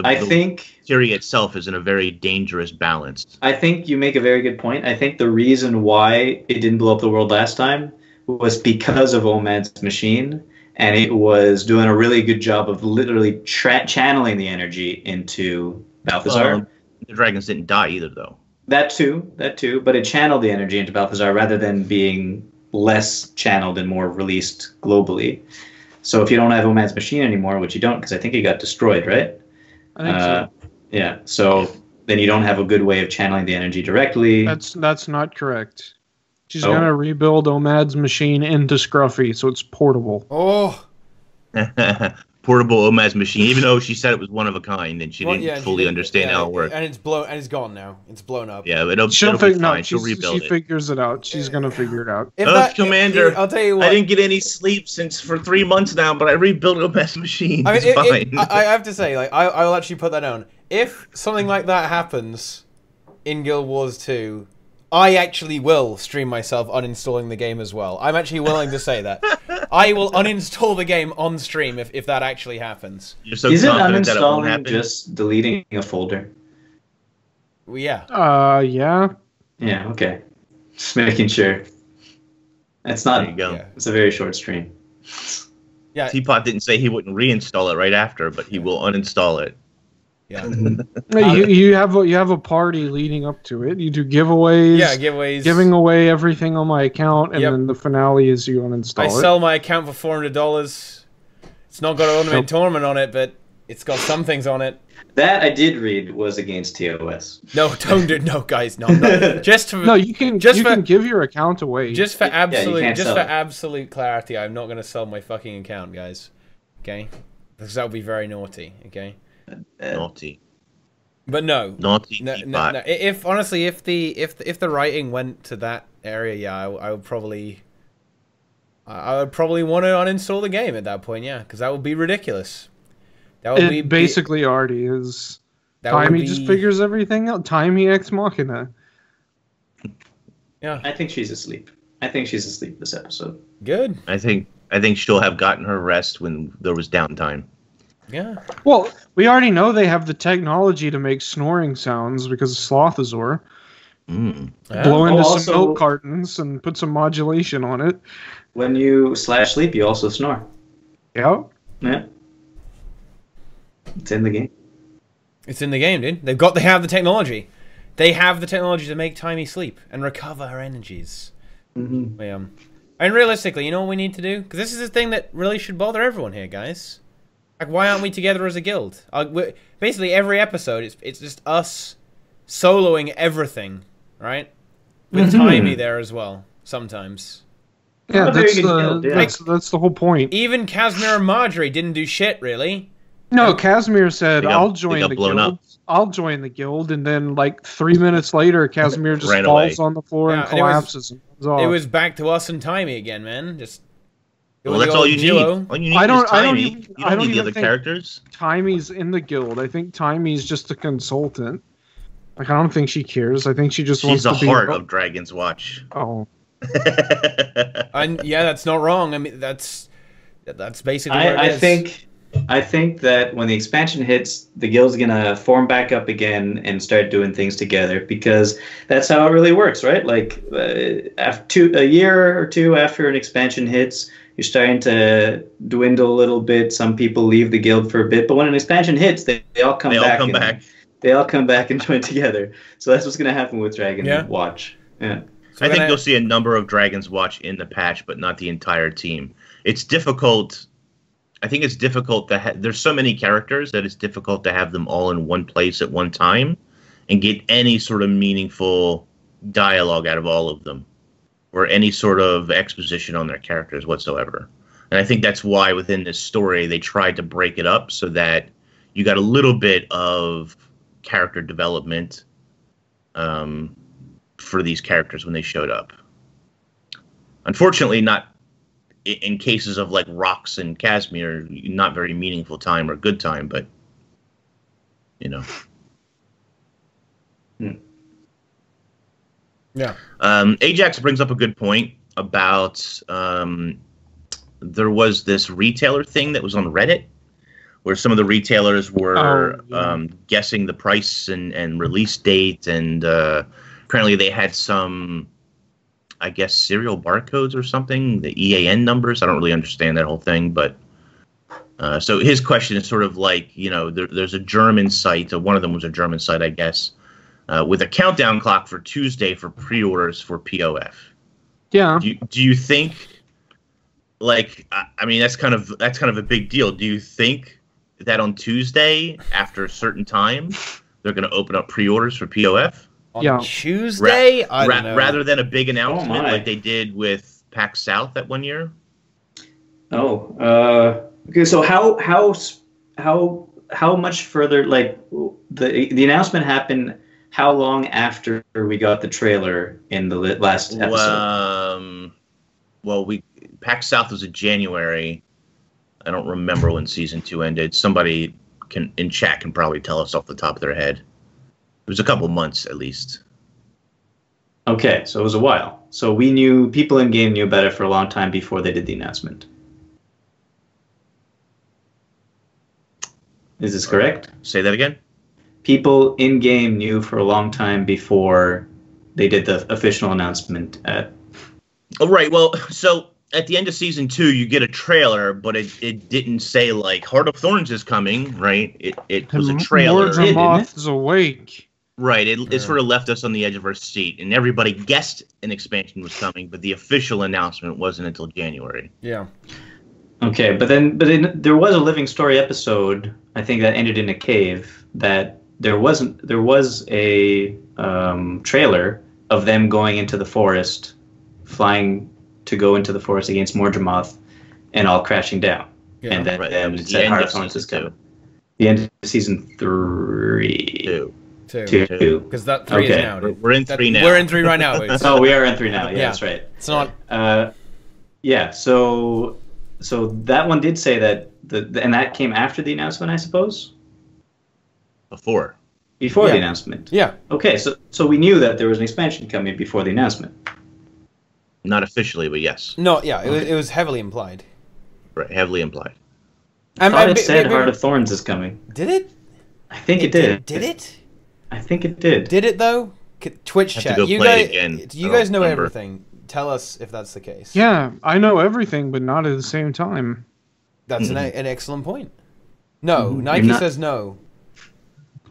I the think theory itself is in a very dangerous balance. I think you make a very good point. I think the reason why it didn't blow up the world last time was because of Omad's machine, and it was doing a really good job of literally channeling the energy into Balthazar. The dragons didn't die either, though. That too, but it channeled the energy into Balthazar rather than being less channeled and more released globally. So if you don't have Omad's machine anymore, which you don't, because I think he got destroyed, right? I think so. Yeah. So then you don't have a good way of channeling the energy directly. That's not correct. She's Oh. gonna rebuild Omad's machine into Scruffy, so it's portable. Oh. Portable Omaz machine, even though she said it was one of a kind and she Well, didn't yeah, fully understand how it worked. And it's gone now. It's blown up. Yeah, but it'll She'll be figure. No, fine. She'll she rebuild it. figures it out. She's gonna figure it out. If Commander, I'll tell you what. I didn't get any sleep for 3 months now, but I rebuilt Omaz machine. I mean, It's fine. I have to say, like, I will actually put that down. If something like that happens in Guild Wars 2, I actually will stream myself uninstalling the game as well. I'm actually willing to say that. I will uninstall the game on stream if that actually happens. You're so Isn't confident that it won't uninstalling happen. just deleting a folder? Well, yeah. Yeah. Yeah, okay. Just making sure. It's not. There you go. Yeah. It's a very short stream. Yeah. Teapot didn't say he wouldn't reinstall it right after, but he will uninstall it. Yeah. You have a party leading up to it. You do giveaways. Yeah, giveaways. Giving away everything on my account, and Yep. then the finale is you uninstall I it. sell my account for $400. It's not got an automated tournament on it, but it's got some things on it. That I did read was against TOS. No, don't do no, guys. No. Just for No, you can Just for- can give your account away. just for you absolute can't just sell for it. absolute clarity, I'm not going to sell my fucking account, guys. Okay? Because that would be very naughty, okay? Naughty. But no. Naughty No, Teapot. no. If honestly, if the writing went to that area, yeah, I would probably want to uninstall the game at that point, yeah, because that would be ridiculous. That would it basically already is. that would Timey be- just figures everything out. Timey ex machina. Yeah, I think she's asleep. I think she's asleep this episode. good. I think she'll have gotten her rest when there was downtime. Yeah, Well, we already know they have the technology to make snoring sounds because of Slothazor. Mm. yeah. Blow into Oh, some also- milk cartons and put some modulation on it. When you /sleep, you also snore. Yeah. Yeah. It's in the game. It's in the game, dude. They have the technology. They have the technology to make Timey sleep and recover her energies. And realistically, you know what we need to do? Because this is the thing that really should bother everyone here, guys. Like, why aren't we together as a guild? Basically, every episode, it's just us soloing everything, right? With Timey there as well, sometimes. Yeah, that's the whole point. Even Casimir and Marjorie didn't do shit, really. No, Casimir said, "I'll join the blown guild. up. I'll join the guild," and then like 3 minutes later, Casimir just Ran falls away. on the floor and collapses. And runs off. It was back to us and Timey again, man. Just Well, that's all you need. All you need is Timey. You don't need the other characters. Timey's in the guild. I think Timey's just a consultant. Like, I don't think she cares. I think she just wants to be... She's the heart of Dragon's Watch. Oh. And yeah, that's not wrong. I mean, that's basically what it is. I think that when the expansion hits, the guild's gonna form back up again and start doing things together, because that's how it really works, right? Like after a year or two after an expansion hits, you're starting to dwindle a little bit. Some people leave the guild for a bit, but when an expansion hits, they all come back. They all come back and join together. So that's what's gonna happen with Dragon Watch. Yeah. So I think you'll see a number of Dragon's Watch in the patch, but not the entire team. It's difficult. I think it's difficult to there's so many characters that it's difficult to have them all in one place at one time and get any sort of meaningful dialogue out of all of them or any sort of exposition on their characters whatsoever. And I think that's why within this story they tried to break it up so that you got a little bit of character development for these characters when they showed up. Unfortunately, not in cases of like Rox and Casimir, not very meaningful time or good time, but you know. Yeah. Ajax brings up a good point about there was this retailer thing that was on Reddit where some of the retailers were guessing the price and release date, and apparently they had some, I guess, serial barcodes or something, the EAN numbers. I don't really understand that whole thing, but so his question is sort of like, you know, there's a German site, one of them was a German site, I guess, with a countdown clock for Tuesday for pre-orders for POF. Yeah. Do you think, like, I mean, that's kind of a big deal. Do you think that on Tuesday after a certain time they're going to open up pre-orders for POF? On Tuesday? I don't know. Rather than a big announcement like they did with PAX South that one year? Okay, so how much further, like, the announcement happened how long after we got the trailer in the last episode? Well, PAX South was in January. I don't remember when season 2 ended. Somebody in chat can probably tell us off the top of their head. It was a couple months at least. Okay, so it was a while. So people in game knew about it for a long time before they did the announcement. Is this correct? Say that again? People in game knew for a long time before they did the official announcement at... Oh, right. Well, so at the end of season 2, you get a trailer, but it didn't say, like, Heart of Thorns is coming, right? It was a trailer. Morgoth is awake. Right. It sort of left us on the edge of our seat, and everybody guessed an expansion was coming, but the official announcement wasn't until January. Yeah. Okay, but then there was a Living Story episode, I think, that ended in a cave, that there was a trailer of them going into the forest, flying to go into the forest against Morgoth, and all crashing down. Yeah, and then right. said Heart of Thorns is coming. The end of season 3. Two. Because that 3 is now. We're in 3 now. We're in 3 right now. Oh, we are in 3 now. Yeah, that's right. It's not. Yeah. So that one did say that and that came after the announcement, I suppose. Before the announcement. Yeah. Okay, so we knew that there was an expansion coming before the announcement. Not officially, but yes. No, yeah, it was heavily implied. Right, heavily implied. I thought it said Heart of Thorns is coming. Did it? I think it did. Did it? I think it did. Did it though? Twitch chat. You guys know everything. Tell us if that's the case. Yeah, I know everything, but not at the same time. That's an excellent point. No, Nike says no.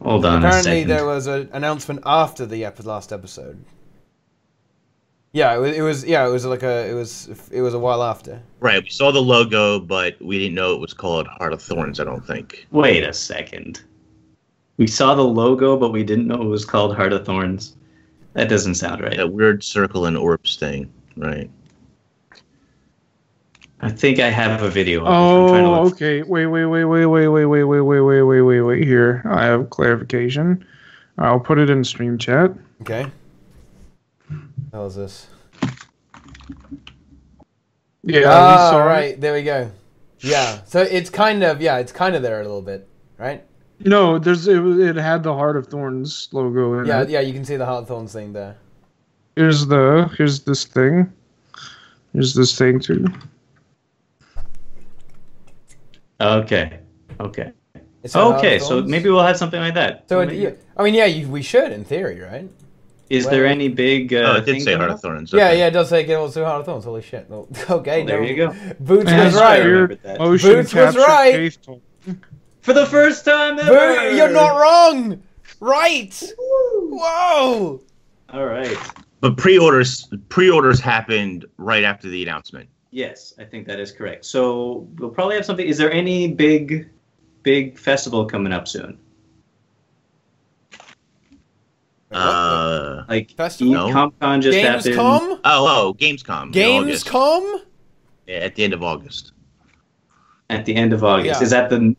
Hold on a Apparently, second. there was an announcement after the last episode. Yeah, it was a while after. Right. We saw the logo, but we didn't know it was called Heart of Thorns. I don't think. Wait a second. We saw the logo, but we didn't know it was called Heart of Thorns. That doesn't sound right. That weird circle and orbs thing, right? I think I have a video. Of it. I'm trying to Oh, look. okay. Wait. Here, I have clarification. I'll put it in stream chat. Okay. How is this? Yeah, we Ah, saw right. it. There we go. Yeah. So it's kind of there a little bit, right? No, it had the Heart of Thorns logo in Yeah, it. yeah. You can see the Heart of Thorns thing there. Here's this thing. Here's this thing too. Okay. It's the Heart of Okay, so Thorns. maybe we'll have something like that. So Maybe. I mean, yeah, we should in theory, right? Is there any big Oh, it did thing say coming Heart up? of Thorns. Yeah, Okay. yeah. It does say get also Heart of Thorns. Holy shit. Well, okay. Well, there no. you go. Boots And was it's right. weird remembered that. motion Boots was capture right. case tool. For the first time ever! Boo, you're not wrong. Right. Whoa. All right. But pre-orders happened right after the announcement. Yes, I think that is correct. So we'll probably have something. Is there any big festival coming up soon? Like Festival? No. Comic-Con just happened. Gamescom. Gamescom. in August. Gamescom. Yeah, at the end of August. At the end of August. Yeah.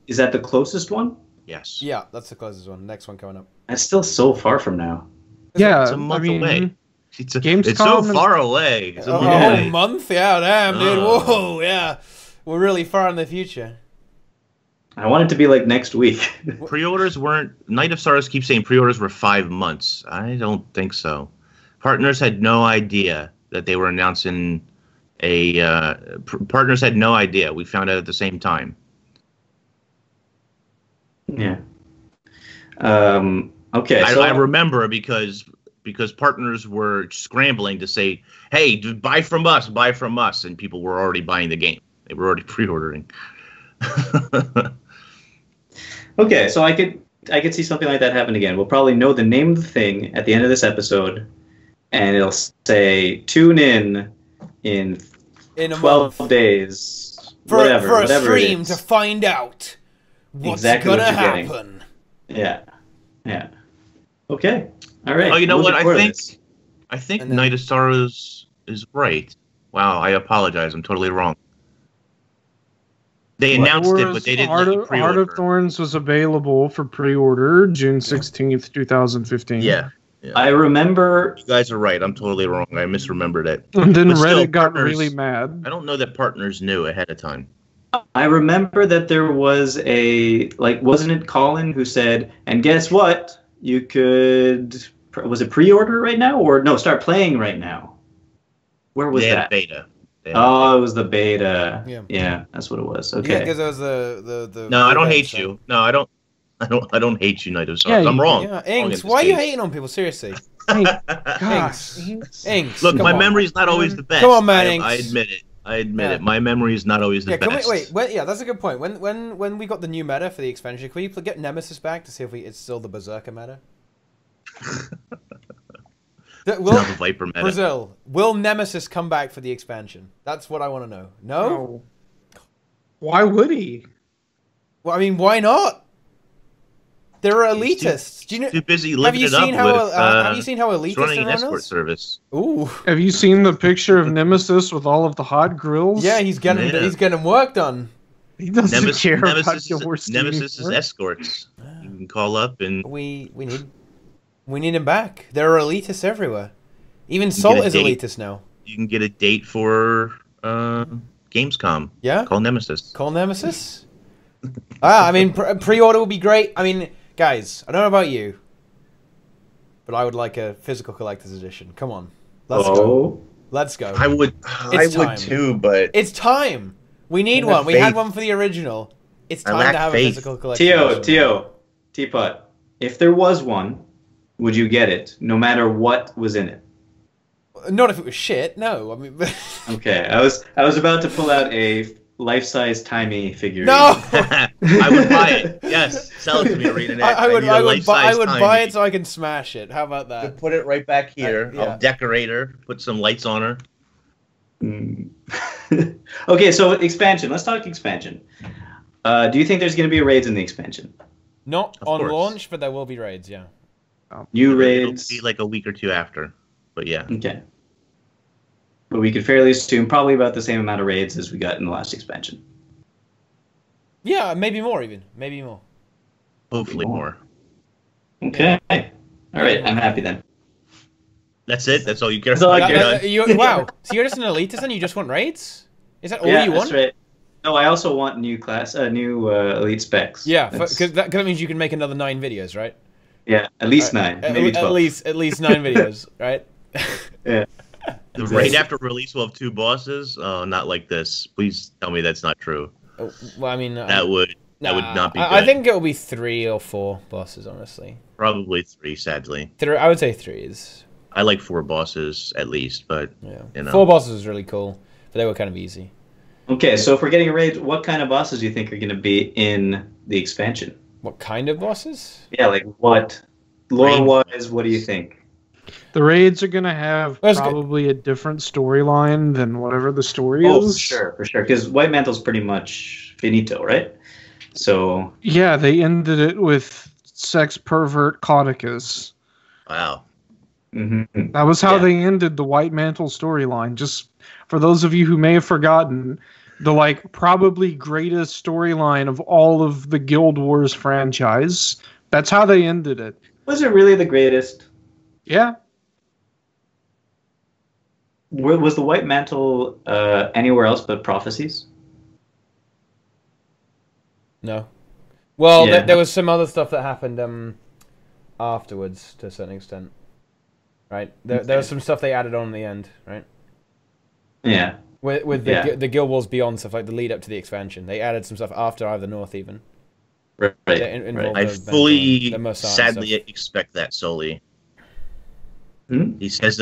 Is that the closest one? Yes. Yeah, that's the closest one. Next one coming up. That's still so far from now. Yeah, It's a month away. It's so Gamescom far away. It's a A month whole away. month? Yeah, damn, dude. Oh. Whoa, yeah. We're really far in the future. I want it to be like next week. Pre-orders weren't. Night of Stars keeps saying pre-orders were 5 months. I don't think so. Partners had no idea that they were announcing a. Partners had no idea. We found out at the same time. Yeah. Okay. So I remember because partners were scrambling to say, "Hey, buy from us, and people were already buying the game. They were already pre-ordering. Okay, so I could see something like that happen again. We'll probably know the name of the thing at the end of this episode, and it'll say tune in In a 12 month. days. For whatever a stream it to is. find out what's Exactly gonna what you're getting. happen. Yeah. Okay. All right. Oh, you know I'm what? looking forward to this. I think And then- Night of Stars is right. Wow, I apologize. I'm totally wrong. They announced it, but they didn't let you Heart pre-order. of Thorns was available for pre-order June 16th, 2015. Yeah, I remember. you guys are right. I'm totally wrong. I misremembered it. And then But still, Reddit got partners- really mad. I don't know that partners knew ahead of time. I remember that there was wasn't it Colin who said, and guess what? You could, was it pre-order right now or no, start playing right now? Where was They had a that? beta. They had a Oh, it was the beta. Yeah. Yeah, that's what it was. Yeah, Okay. because there was the. No, I don't event, hate so- you. No, I don't. I don't hate you, Night of Stars. Yeah, I'm wrong. Yeah, Wrong in Inks, this why are you case. hating on people? Seriously. Hey, Inks. gosh. Inks. Look, come my on. memory's not always the best. Come on, man, I Inks. admit it. I admit Yeah. it. My memory is not always the Yeah, can we, best. wait, yeah, that's a good point. When we got the new meta for the expansion, can we get Nemesis back to see if it's still the Berserker meta? It's not the Viper meta. Brazil, will Nemesis come back for the expansion? That's what I want to know. No? No. Why would he? Well, I mean, why not? They're He's elitists. Do you know? Too busy Have living you it up seen how? with. Have you seen how elitist running an everyone escort is? service. Ooh. Have you seen the picture of Nemesis with all of the hot grills? Yeah, he's getting work done. He doesn't Nemesis, care about Nemesis, your Nemesis is work. escorts. You can call up and We need him back. There are elitists everywhere. Even Salt is date. elitist now. you can get a date for Gamescom. Yeah. Call Nemesis. Call Nemesis. I mean, pre-order would be great. I mean, guys, I don't know about you, but I would like a physical collector's edition. Come on, let's go. Let's go. I would. It's time. too, but It's time. We need I have one. We had faith. one for the original. It's I time lack to have faith. a physical collector's edition. Teapot. If there was one, would you get it, no matter what was in it? Not if it was shit. No, I mean. Okay, I was about to pull out a life-size Timey figurine. No! I would buy it. Yes, sell it to me, ArenaNet. I would need a buy it so I can smash it. How about To that? put it right back here. Yeah. I'll decorate her. Put some lights on her. Okay, so expansion. Let's talk expansion. Do you think there's going to be raids in the expansion? Not Of on course. launch, but there will be raids. Yeah. New It'll raids. be like a week or two after. But yeah. Okay. But we could fairly assume probably about the same amount of raids as we got in the last expansion. Yeah, maybe more even. Maybe more. Hopefully more. Okay. All right, I'm happy then. That's it? That's all you care That's all I about? care. Wow. So you're just an elitist and you just want raids? Is that all Yeah, you want? that's right. No, I also want new elite specs. Yeah, That's- because that means you can make another 9 videos, right? yeah, at least 9, maybe 12. At least 9 videos, right? Yeah. The raid after release will have 2 bosses? Oh, not like this. Please tell me that's not true. Well, I mean, That would not be good. I think it will be 3 or 4 bosses, honestly. Probably 3, sadly. I would say 3 is. I like 4 bosses at least, but Yeah. you know. 4 bosses is really cool, but they were kind of easy. Okay, so if we're getting a raid, what kind of bosses do you think are going to be in the expansion? What kind of bosses? Yeah, like what? Lore-wise, what do you think? The raids are gonna have That's good. probably a different storyline than whatever the story Oh, is. for sure. Because White Mantle's pretty much finito, right? So, Yeah, they ended it with sex pervert Cauticus. Wow. mhm. That was how Yeah. they ended the White Mantle storyline. Just for those of you who may have forgotten, the probably greatest storyline of all of the Guild Wars franchise. That's how they ended it. Was it really the greatest? Yeah. Was the White Mantle anywhere else but Prophecies? No. Well, Yeah. there was some other stuff that happened afterwards to a certain extent. Right? There was some stuff they added on in the end, right? Yeah. With Yeah. the Guild Wars Beyond stuff, like the lead up to the expansion. They added some stuff after Eye of the North, even. Right. That involved I the fully, most art and sadly stuff. expect that solely. Hmm? He says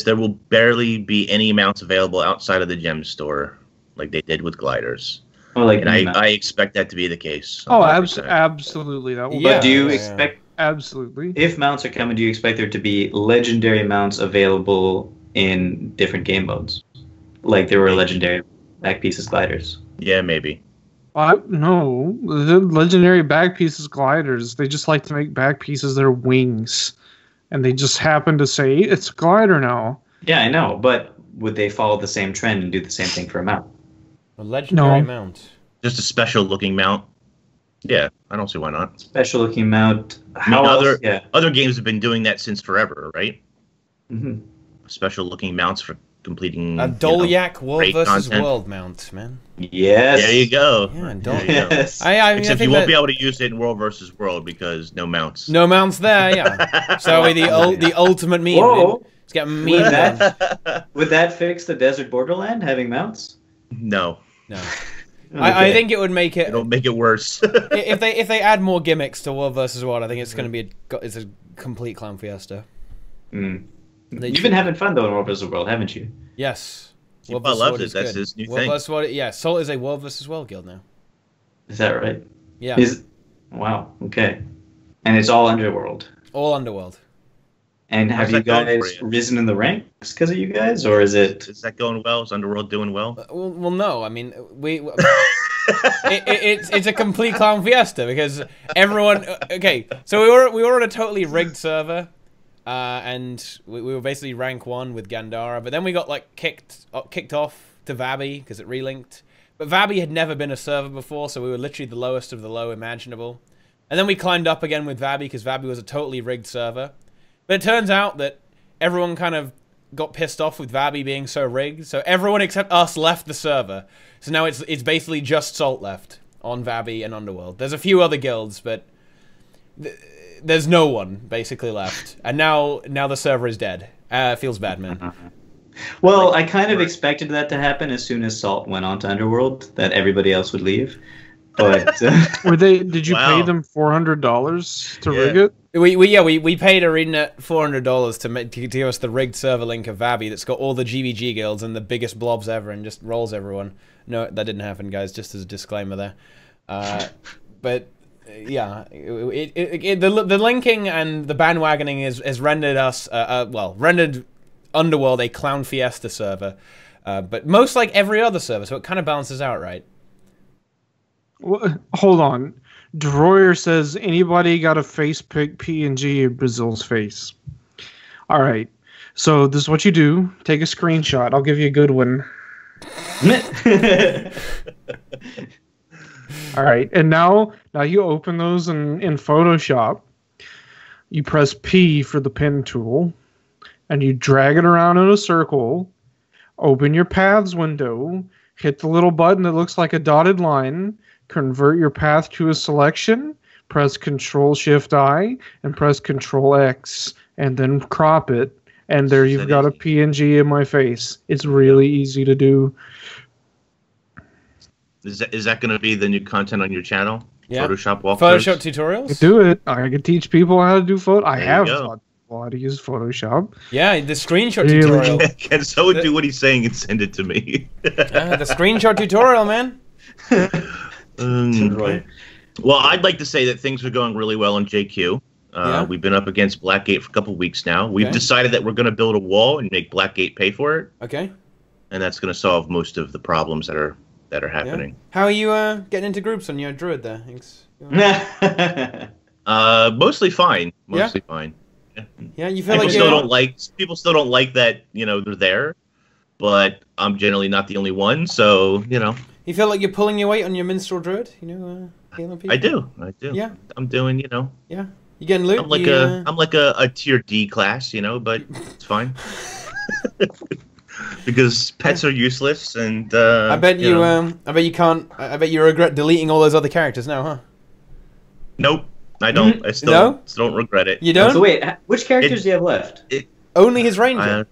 there will barely be any amounts available outside of the gem store, like they did with gliders. Or like, And I expect that to be the case. Oh, 100%. absolutely. That will Yeah. but do you yeah. expect, absolutely. if mounts are coming, do you expect there to be legendary mounts available in different game modes? Like there were legendary back pieces gliders. Yeah, maybe. No, the legendary back pieces gliders. They just like to make back pieces that are wings, and they just happen to say it's a glider now. Yeah, I know, but would they follow the same trend and do the same thing for a mount? A legendary No. mount. Just a special looking mount. Yeah, I don't see why not. Special looking mount. How mean, else? Yeah. Other games have been doing that since forever, right? Hmm. Special looking mounts for completing A Dolyak World raid versus content. World mount, man. Yes. There you go. Yeah, There don't- you go. Yes. I mean, I Except think you won't that be able to use it in World versus World because no mounts. no mounts there, yeah. So the ultimate meme. Whoa. Dude. It's getting Would meme. that, would that fix the Desert Borderland having mounts? No, No. Okay. I think it would make it it'll make it worse. if they add more gimmicks to World versus World. I think it's going to be it's a complete clown fiesta. Mm. They You've been having fun though in World vs. World, haven't you? Yes. Teapot versus loves World it. is That's good. his new World thing. versus World, yeah, Salt is a World versus World guild now. Is that right? Yeah. Wow. Okay. And it's all Underworld. All Underworld. And have How's you that going guys for you? risen in the ranks because of you guys, or is it? Is that going well? Is Underworld doing well? Well, no. I mean, it's a complete clown fiesta because everyone. Okay, so we were on a totally rigged server, and we were basically rank 1 with Gandara, but then we got kicked off to Vabi because it relinked. But Vabi had never been a server before, so we were literally the lowest of the low imaginable. And then we climbed up again with Vabi because Vabi was a totally rigged server. But it turns out that everyone kind of got pissed off with Vabi being so rigged, so everyone except us left the server. So now it's basically just Salt left on Vabi and Underworld. There's a few other guilds, but there's no one basically left. And now the server is dead. Feels bad, man. Well, I kind of expected that to happen as soon as Salt went on to Underworld, that everybody else would leave. But Were they? Did you pay Wow. them $400 to Yeah. rig it? We paid ArenaNet $400 to give us the rigged server link of Vavi that's got all the GVG guilds and the biggest blobs ever and just rolls everyone. No, that didn't happen, guys. Just as a disclaimer there. But yeah, the linking and the bandwagoning has rendered us rendered Underworld a Clown Fiesta server, but most like every other server, so it kind of balances out, right? Well, hold on. Droyer says, anybody got a face pick PNG of Brazil's face? All right. So this is what you do. Take a screenshot. I'll give you a good one. All right. And now you open those in Photoshop. You press P for the pen tool. And you drag it around in a circle. Open your paths window. Hit the little button that looks like a dotted line. Convert your path to a selection, press Control-Shift-I, and press Control-X, and then crop it, and there you've got a PNG in my face. It's really easy to do. Is that going to be the new content on your channel? Yeah. Photoshop walkthroughs? Photoshop tutorials? Do it. I can teach people how to do photo. I There have you go. taught people how to use Photoshop. Yeah, the screenshot Really? tutorial. Can someone do what he's saying and send it to me? The screenshot tutorial, man. Right. Well, I'd like to say that things are going really well on JQ. Yeah. We've been up against Blackgate for a couple weeks now. We've Okay. decided that we're going to build a wall and make Blackgate pay for it, Okay. and that's going to solve most of the problems that are Yeah. happening. How are you getting into groups on your druid there? Thanks. Mostly fine. Yeah? Mostly fine. Yeah, you feel People like still you're... don't like that they're there, but I'm generally not the only one. So You feel like you're pulling your weight on your minstrel druid? Healing people? I do. Yeah. I'm doing. Yeah. You getting loot? I'm like a tier D class, but it's fine. Because pets are useless, and I bet you. know. I bet you can't. I bet you regret deleting all those other characters now, huh? Nope, I don't. I still No? don't regret it. You don't. So wait, which characters do you have left? Only his ranger.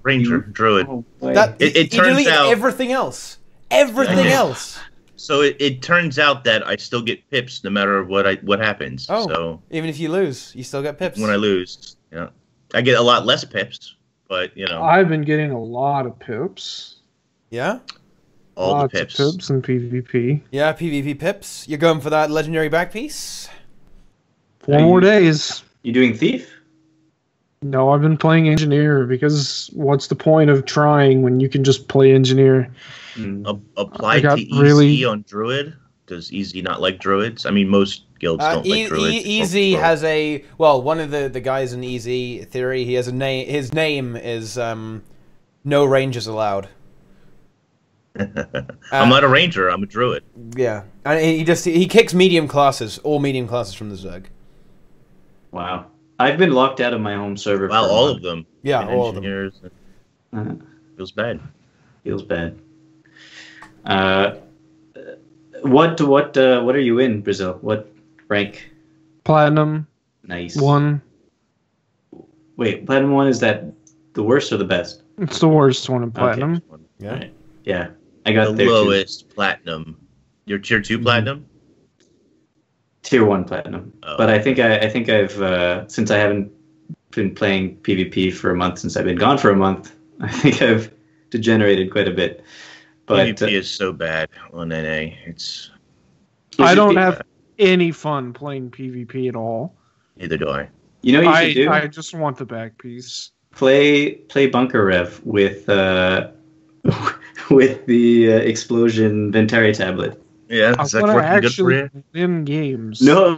Ranger, druid. Oh, boy. It he turns deleted out- everything else. Everything Yeah. else. So it turns out that I still get pips no matter what happens. Oh. So Even if you lose, you still get pips. when I lose, I get a lot less pips, but I've been getting a lot of pips. Yeah. all Lots the pips. of pips in PvP. Yeah. PvP pips. You're going for that legendary back piece. 4 more days. You doing thief? No, I've been playing engineer because what's the point of trying when you can just play engineer? Apply I got to EZ really- on druid. Does EZ not like druids? I mean, most guilds don't like druids. Easy has a one of the guys in Easy theory. He has a name. His name is no rangers allowed. I'm not a ranger. I'm a druid. Yeah, and he kicks medium classes, all medium classes from the Zerg. Wow. I've been locked out of my home server. Well, for a all month. of them. Yeah, And all of them. engineers. Uh, Feels bad. feels bad. What are you in, Brazil? What rank? Platinum Nice. 1. Wait, platinum 1, is that the worst or the best? It's the worst one in platinum. Yeah. Alright. Yeah, I got The there too. lowest platinum. You're tier 2 platinum? Tier 1 platinum. Oh. But I think I've since I haven't been playing PvP for a month, since I've been gone for a month, I think I've degenerated quite a bit. But PvP is so bad on NA. It's I don't have any fun playing PvP at all. neither do I. You know what you should do? I just want the back piece. Play Bunker Rev with with the explosion Ventari tablet. Yeah, I is that want to working good for actually you? win games. No,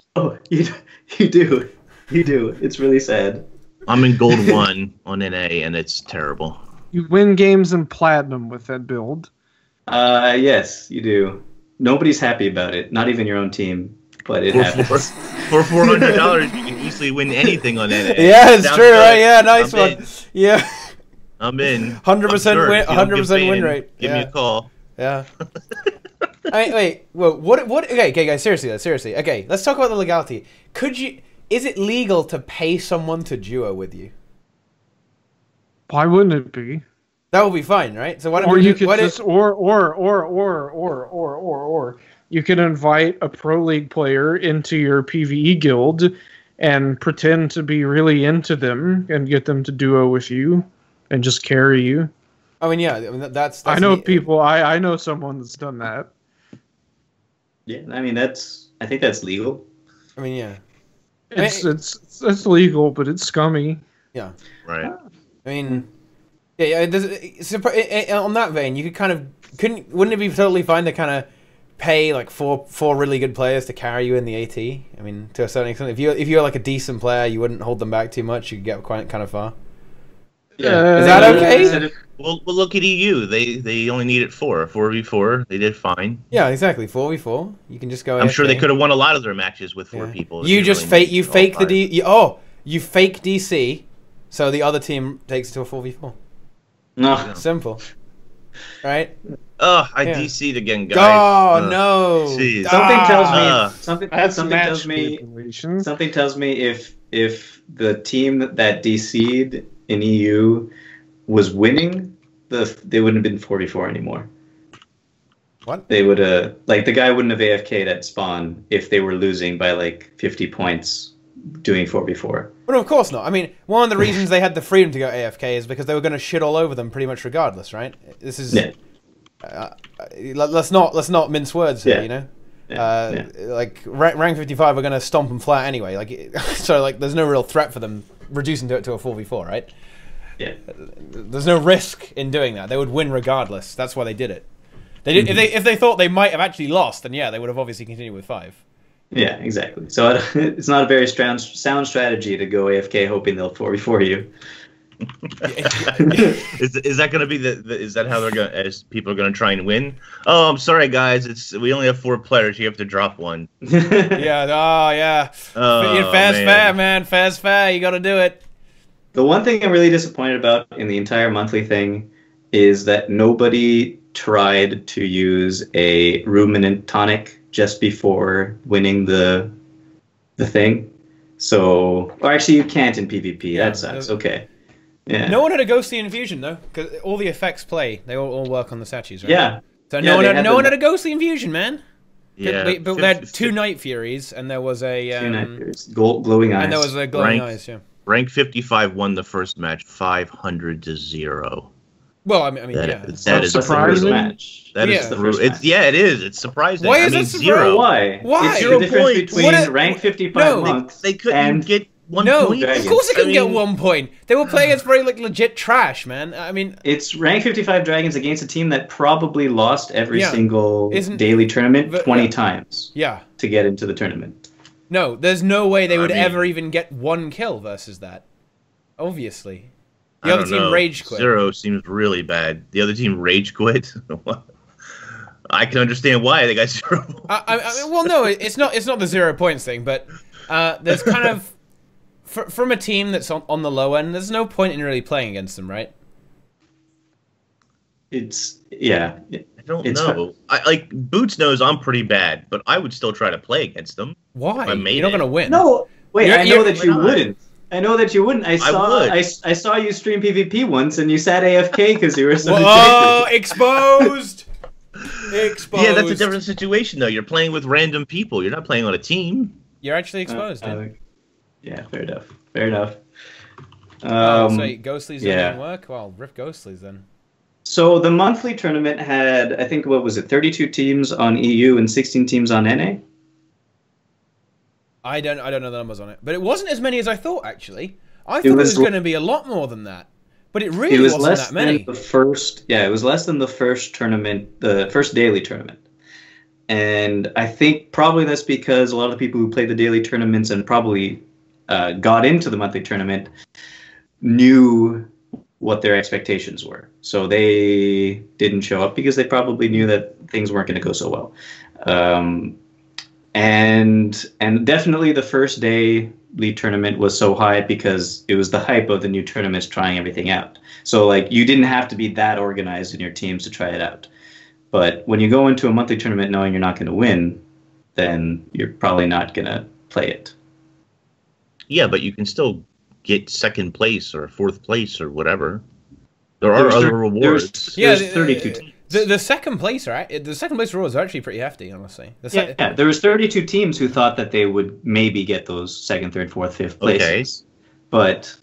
you do. It's really sad. I'm in gold 1 on NA, and it's terrible. You win games in platinum with that build. Yes, you do. Nobody's happy about it. Not even your own team. But it happens. For $400, you can easily win anything on NA. Yeah, it's Sounds true, good. right? Yeah, nice I'm one. in. Yeah, I'm in. 100% I'm sure. win. If you don't 100% give win in, rate. Give me Yeah. a call. Yeah. Wait. Well, what? Okay, guys. Seriously. Okay, let's talk about the legality. Is it legal to pay someone to duo with you? Why wouldn't it be? That would be fine, right? So why don't Or we you do, could what just if, or You can invite a Pro League player into your PvE guild and pretend to be really into them and get them to duo with you and just carry you. I mean, yeah, I mean, that's I know people. I know someone that's done that. Yeah, I mean I think that's legal. I mean, yeah. It's legal, but it's scummy. Yeah. Right. I mean, yeah. On that vein, you could kind of wouldn't it be totally fine to kind of pay like four really good players to carry you in the AT? I mean, to a certain extent, if you're like a decent player, you wouldn't hold them back too much. You could get quite kind of far. Yeah. Is that okay? Well, look at EU. They only needed 4v4. They did fine. Yeah, exactly. 4v4. You can just go. I'm sure they could have won a lot of their matches with 4 people. You just fake you fake DC, so the other team takes it to a 4v4. No. Simple. Right? Oh, I DC'd again, guys. Oh no! Jeez. Something tells me if the team that DC'd in EU was winning, they wouldn't have been 4v4 anymore. What? They would like the guy wouldn't have AFK'd at spawn if they were losing by like 50 points doing 4v4. Well, no, of course not. I mean, one of the reasons they had the freedom to go AFK is because they were going to shit all over them pretty much regardless, right? This is let's not mince words here, you know. Like rank 55 are going to stomp them flat anyway. Like so, like there's no real threat for them reducing it to a 4v4, right? Yeah. There's no risk in doing that. They would win regardless. That's why they did it. They did if they thought they might have actually lost, then yeah, they would have obviously continued with 5. Yeah, exactly. So it's not a very sound strategy to go AFK hoping they'll 4v4 you. Is that going to be is that how they're going? As people are going to try and win? Oh, I'm sorry, guys. We only have 4 players. You have to drop one. Yeah. Oh, yeah. Fair's fair, man. Fair's fair. You got to do it. The one thing I'm really disappointed about in the entire monthly thing is that nobody tried to use a ruminant tonic just before winning the thing. So, or actually, you can't in PvP. That sucks. Okay. Yeah. No one had a ghostly infusion though, because all the effects play. They all work on the statues, right? Yeah. So no one had a ghostly infusion, man. Yeah. But they had 2 Night Furies, and there was a 2 Night Furies, glowing eyes, and there was a glowing eyes. Yeah. Rank 55 won the first match 500-0. Well, I mean, that is surprising. Match. That is it is. It's surprising. Why is it surprising? 0? Why? Why? It's the difference between rank 55 monks. They couldn't get 1 point. Of course they couldn't get 1 point. They were playing against very legit trash, man. I mean, it's rank 55 dragons against a team that probably lost every single daily tournament 20 times. Yeah. To get into the tournament. No, there's no way they would ever even get 1 kill versus that. Obviously. The other team rage quit. 0 seems really bad. The other team rage quit. I can understand why they got 0 points. Well, no, it's not the 0 points thing, but there's kind of from a team that's on the low end, there's no point in really playing against them, right? I don't know. Like Boots knows I'm pretty bad, but I would still try to play against them. Why? You're not going to win. No, wait. I know that you wouldn't. I know that you wouldn't. I saw you stream PvP once, and you sat AFK because you were so dejected. Exposed. Exposed. Yeah, that's a different situation though. You're playing with random people. You're not playing on a team. You're actually exposed. Yeah, fair enough. Fair enough. So Ghostly's didn't work. Well, rip Ghostly's then. So the monthly tournament had, I think, what was it, 32 teams on EU and 16 teams on NA? I don't know the numbers on it, but it wasn't as many as I thought. Actually, I thought it was going to be a lot more than that, but it really wasn't that many. It was less than the first tournament, the first daily tournament, and I think probably that's because a lot of the people who played the daily tournaments and probably got into the monthly tournament knew what their expectations were, so they didn't show up because they probably knew that things weren't going to go so well. And definitely the first day league tournament was so hype because it was the hype of the new tournaments trying everything out. So like you didn't have to be that organized in your teams to try it out. But when you go into a monthly tournament knowing you're not going to win, then you're probably not going to play it. Yeah, but you can still get second place or fourth place or whatever. There are other rewards. There's 32 teams. The second place, right? The second place rewards are actually pretty hefty, honestly. Yeah, there was 32 teams who thought that they would maybe get those second, third, fourth, fifth places. Okay. But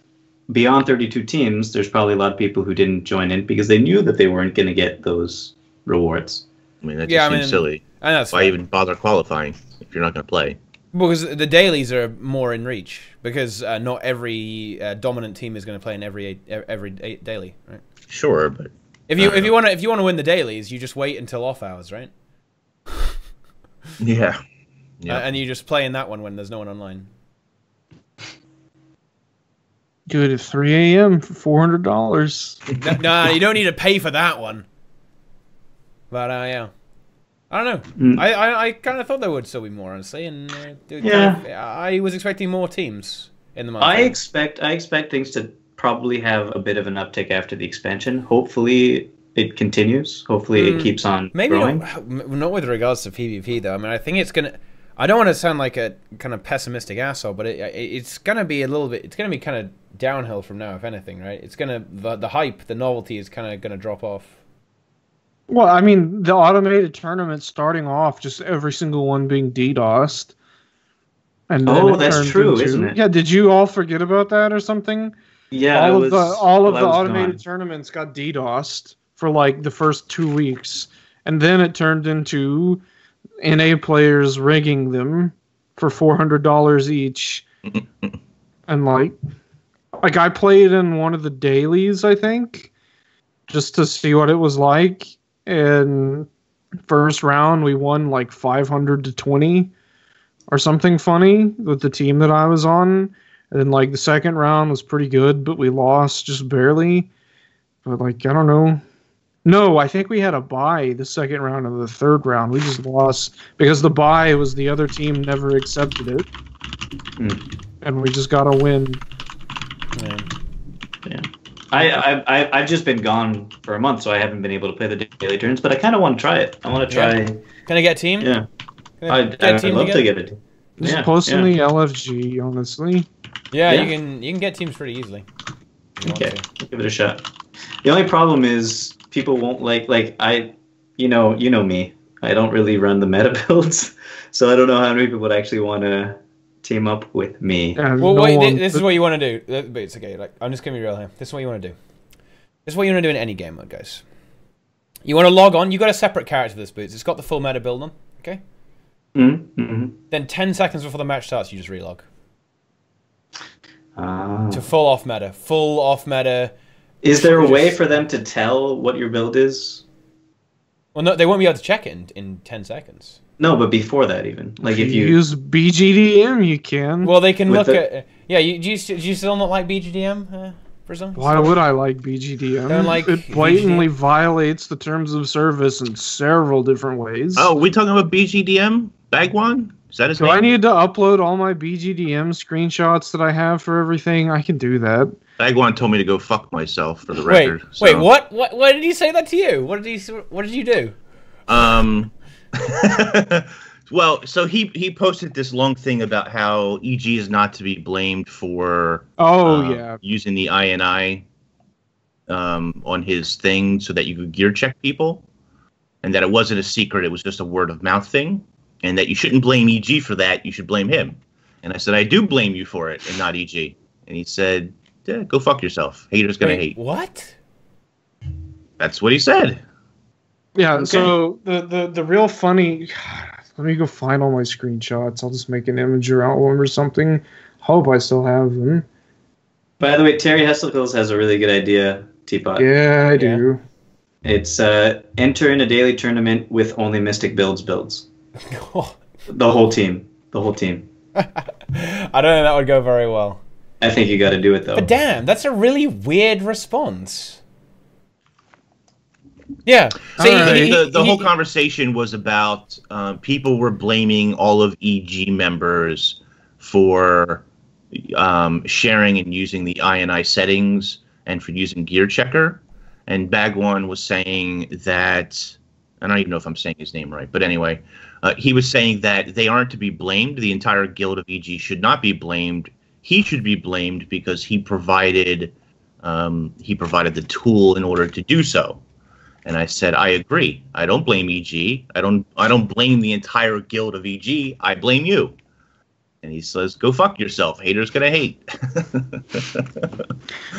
beyond 32 teams, there's probably a lot of people who didn't join in because they knew that they weren't going to get those rewards. I mean, that just seems silly. Why even bother qualifying if you're not going to play? Because the dailies are more in reach. Because not every dominant team is going to play in every daily, right? Sure, but if you want to win the dailies, you just wait until off hours, right? Yeah. And you just play in that one when there's no one online. Do it at 3 a.m. for $400. No, you don't need to pay for that one. But yeah, I don't know. I kind of thought there would still be more, honestly, and I was expecting more teams in the month. I expect things to probably have a bit of an uptick after the expansion. Hopefully, it continues. Hopefully, it keeps on growing. Not with regards to PvP though. I mean, I think it's gonna. I don't want to sound like a kind of pessimistic asshole, but it's gonna be a little bit. It's gonna be kind of downhill from now, if anything, right? It's gonna the hype, the novelty is kind of gonna drop off. Well, I mean, the automated tournaments starting off, just every single one being DDoSed. And that's true, isn't it? Yeah, did you all forget about that or something? Yeah, all of the automated tournaments got DDoSed for like the first 2 weeks, and then it turned into NA players rigging them for $400 each. And like I played in one of the dailies, I think, just to see what it was like. And first round we won like 500 to 20 or something funny with the team that I was on. And then like the second round was pretty good, but we lost just barely. But like, I don't know. No, I think we had a bye the second round and the third round. We just lost because the bye was the other team never accepted it. And we just got to win. Yeah. I've just been gone for a month, so I haven't been able to play the daily turns, but I kind of want to try it. I want to try. Can I get a team? Yeah. I'd love to get a team. Just post in the LFG, honestly. Yeah, you can get teams pretty easily. Okay, give it a shot. The only problem is people won't like you know me. I don't really run the meta builds, so I don't know how many people would actually want to team up with me. This is what you want to do. But it's okay. Like, I'm just gonna be real here. This is what you want to do. This is what you want to do in any game mode, guys. You want to log on. You got a separate character for this boots. It's got the full meta build on. Okay. Then 10 seconds before the match starts, you just relog. To full off meta. Full off meta. Is there a way for them to tell what your build is? Well, no, they won't be able to check it in 10 seconds. No, but before that, even like if you use BGDM, you can. Well, they can look at. Yeah, do you still not like BGDM, Brazil? Why would I like BGDM? Don't like it blatantly violates the terms of service in several different ways. Oh, we talking about BGDM? Bagwan? Is that his name? Do I need to upload all my BGDM screenshots that I have for everything? I can do that. Bagwan told me to go fuck myself for the record. Wait, what? Why did he say that to you? What did you do? Well, so he posted this long thing about how EG is not to be blamed for using the INI on his thing so that you could gear check people, and that it wasn't a secret, it was just a word of mouth thing, and that you shouldn't blame EG for that, you should blame him. And I said, I do blame you for it and not EG. And he said, yeah, go fuck yourself. Haters gonna hate. What? That's what he said. Yeah, okay. So the real funny... Let me go find all my screenshots. I'll just make an image around them or something. Hope I still have them. By the way, Terry Hesselkels has a really good idea, Teapot. Yeah, I do. It's enter in a daily tournament with only Mystic builds. The whole team. The whole team. I don't know that would go very well. I think you got to do it, though. But damn, that's a really weird response. Yeah. So the whole conversation was about people were blaming all of EG members for sharing and using the INI settings and for using Gear Checker. And Bagwan was saying that, I don't even know if I'm saying his name right, but anyway, he was saying that they aren't to be blamed. The entire guild of EG should not be blamed. He should be blamed because he provided the tool in order to do so. And I said, I agree. I don't blame EG. I don't blame the entire guild of EG. I blame you. And he says, go fuck yourself. Haters gonna hate.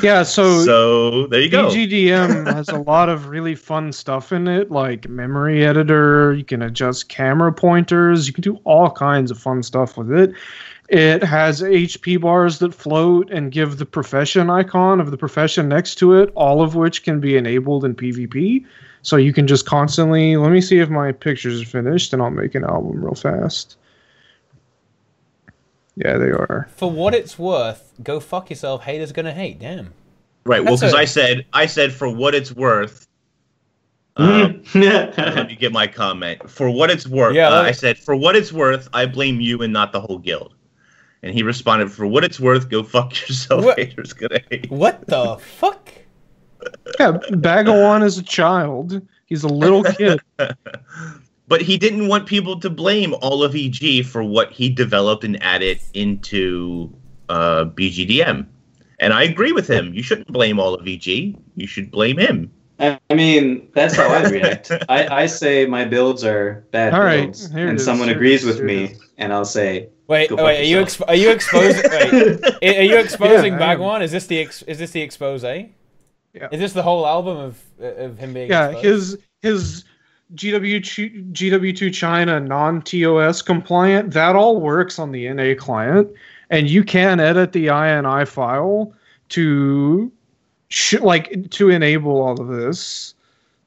Yeah, so there you go. BGDM has a lot of really fun stuff in it, like memory editor. You can adjust camera pointers. You can do all kinds of fun stuff with it. It has HP bars that float and give the profession icon of the profession next to it, all of which can be enabled in PvP. So you can just constantly... Let me see if my pictures are finished, and I'll make an album real fast. Yeah, they are. For what it's worth, go fuck yourself. Haters gonna hate. Damn. Right. Well, because I said for what it's worth. Let me get my comment. For what it's worth, I said for what it's worth, I blame you and not the whole guild. And he responded, for what it's worth, go fuck yourself. Haters gonna hate. What the fuck? Yeah, Bagawan is a child. He's a little kid. But he didn't want people to blame all of EG for what he developed and added into BGDM. And I agree with him. You shouldn't blame all of EG. You should blame him. I mean, that's how I react. I say my builds are bad builds, and someone agrees with me, and I'll say, Wait, are you exposing? Are you exposing Bhagwan? Is this the expose? Yeah. Is this the whole album of him being? Yeah, exposed? his GW2 China non-TOS compliant, that all works on the NA client, and you can edit the INI file to enable all of this.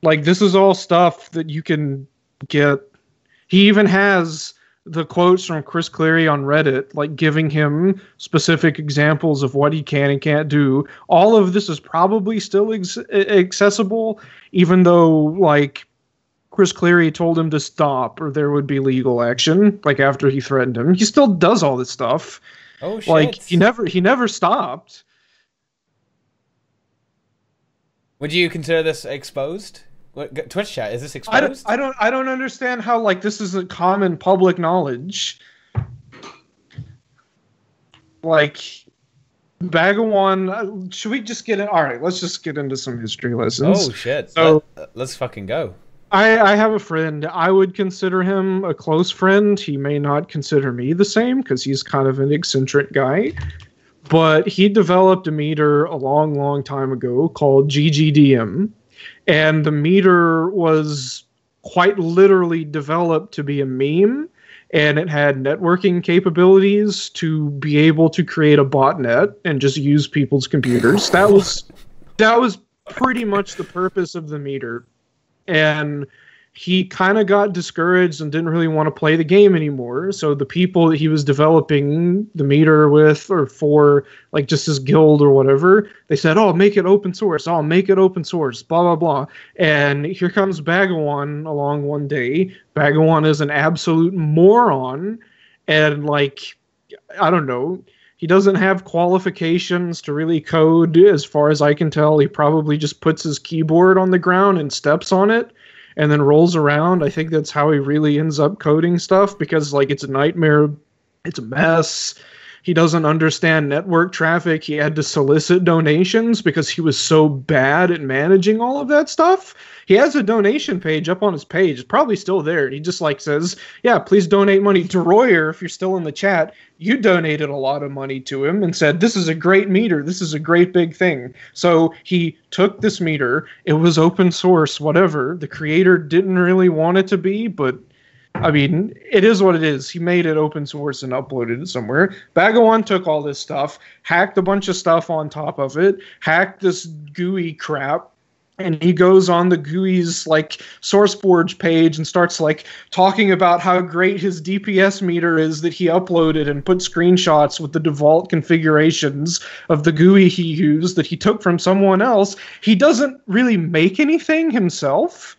Like, this is all stuff that you can get. He even has the quotes from Chris Cleary on Reddit, like giving him specific examples of what he can and can't do. All of this is probably still accessible, even though, like, Chris Cleary told him to stop or there would be legal action, like, after he threatened him. He still does all this stuff. Oh, shit. Like, he never stopped. Would you consider this exposed? What, Twitch chat, is this exposed? I don't understand how, like, this is a common public knowledge. Like, Bagawan, should we just get in? All right, let's just get into some history lessons. Oh shit! So let's fucking go. I have a friend. I would consider him a close friend. He may not consider me the same because he's kind of an eccentric guy. But he developed a meter a long, long time ago called GGDM. And the meter was quite literally developed to be a meme. And it had networking capabilities to be able to create a botnet and just use people's computers. That was pretty much the purpose of the meter. And he kind of got discouraged and didn't really want to play the game anymore. So the people that he was developing the meter with or for, like, just his guild or whatever, they said, oh, make it open source. Oh, make it open source, blah, blah, blah. And here comes Bagawan along one day. Bagawan is an absolute moron. And, like, I don't know. He doesn't have qualifications to really code, as far as I can tell. He probably just puts his keyboard on the ground and steps on it and then rolls around. I think that's how he really ends up coding stuff because, like, it's a nightmare. It's a mess. He doesn't understand network traffic. He had to solicit donations because he was so bad at managing all of that stuff. He has a donation page up on his page. It's probably still there. He just, like, says, yeah, please donate money to Royer. If you're still in the chat, you donated a lot of money to him and said, this is a great meter. This is a great big thing. So he took this meter. It was open source, whatever. The creator didn't really want it to be, but I mean, it is what it is. He made it open source and uploaded it somewhere. Bagawan took all this stuff, hacked a bunch of stuff on top of it, hacked this GUI crap, and he goes on the GUI's, like, SourceForge page and starts, like, talking about how great his DPS meter is that he uploaded and put screenshots with the default configurations of the GUI he used that he took from someone else. He doesn't really make anything himself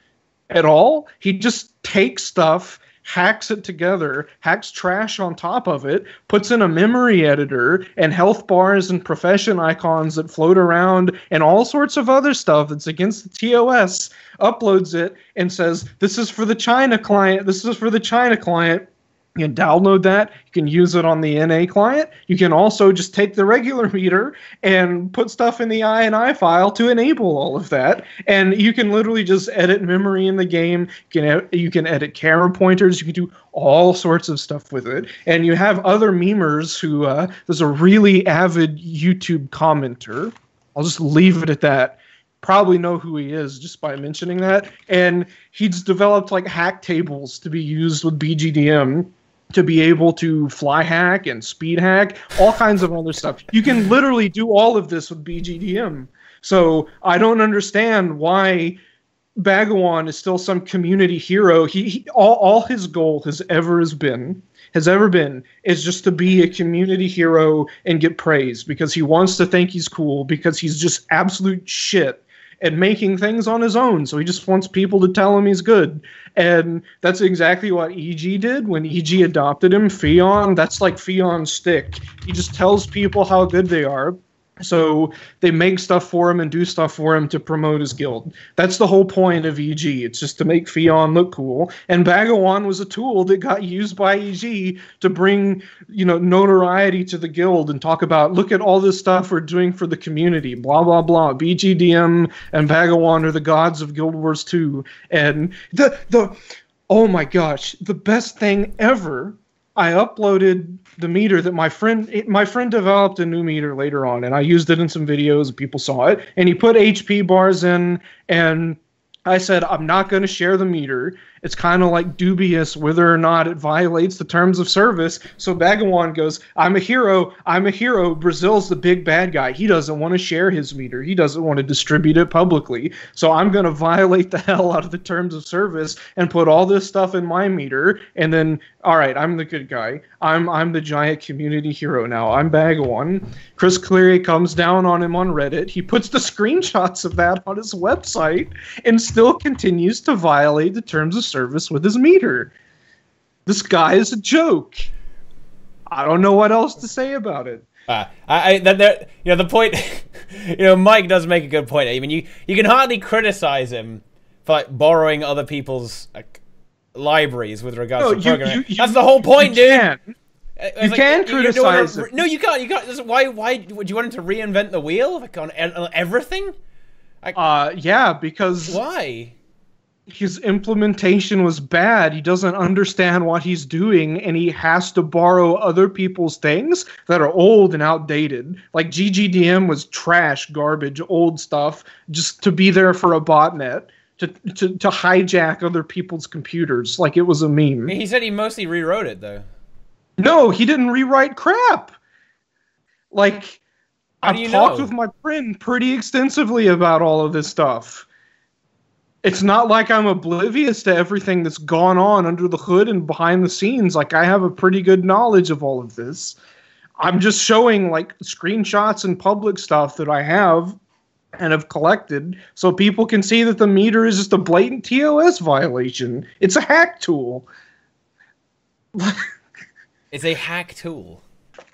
at all. He just takes stuff, hacks it together, hacks trash on top of it, puts in a memory editor and health bars and profession icons that float around and all sorts of other stuff that's against the TOS, uploads it and says, this is for the China client, this is for the China client. You can download that. You can use it on the NA client. You can also just take the regular meter and put stuff in the INI file to enable all of that. And you can literally just edit memory in the game. You can edit camera pointers. You can do all sorts of stuff with it. And you have other memers who, there's a really avid YouTube commenter. I'll just leave it at that. Probably know who he is just by mentioning that. And he's developed like hack tables to be used with BGDM to be able to fly hack and speed hack, all kinds of other stuff. You can literally do all of this with BGDM. So I don't understand why Bhagawan is still some community hero. All his goal has ever been is just to be a community hero and get praise because he wants to think he's cool because he's just absolute shit at making things on his own. So he just wants people to tell him he's good. And that's exactly what EG did when EG adopted him. Fion, that's like Fion's stick. He just tells people how good they are. So they make stuff for him and do stuff for him to promote his guild. That's the whole point of EG. It's just to make Fion look cool. And Bhagawan was a tool that got used by EG to bring, notoriety to the guild and talk about, look at all this stuff we're doing for the community, blah, blah, blah. BGDM and Bhagawan are the gods of Guild Wars 2. And oh my gosh, the best thing ever, I uploaded the meter that my friend developed a new meter later on, and I used it in some videos and people saw it, and he put HP bars in, and I said, I'm not going to share the meter. It's kind of like dubious whether or not it violates the terms of service. So Bhagawan goes, I'm a hero. Brazil's the big bad guy. He doesn't want to share his meter. He doesn't want to distribute it publicly. So I'm going to violate the hell out of the terms of service and put all this stuff in my meter. And then, all right, I'm the good guy. I'm the giant community hero now. I'm Bhagawan. Chris Cleary comes down on him on Reddit. He puts the screenshots of that on his website and still continues to violate the terms of service with his meter. This guy is a joke. I don't know what else to say about it. The point, Mike does make a good point. I mean, you can hardly criticize him for like borrowing other people's libraries with regards to programming. That's the whole point, dude. You can criticize it. No, you can't. You can't. Why would you want him to reinvent the wheel like on everything? Yeah, because why? His implementation was bad. He doesn't understand what he's doing, and he has to borrow other people's things that are old and outdated. Like GGDM was trash, garbage, old stuff, just to be there for a botnet, to hijack other people's computers like it was a meme. He said he mostly rewrote it, though. No, he didn't rewrite crap. Like, I've talked with my friend pretty extensively about all of this stuff. It's not like I'm oblivious to everything that's gone on under the hood and behind the scenes. Like, I have a pretty good knowledge of all of this. I'm just showing, like, screenshots and public stuff that I have and have collected so people can see that the meter is just a blatant TOS violation. It's a hack tool. It's a hack tool.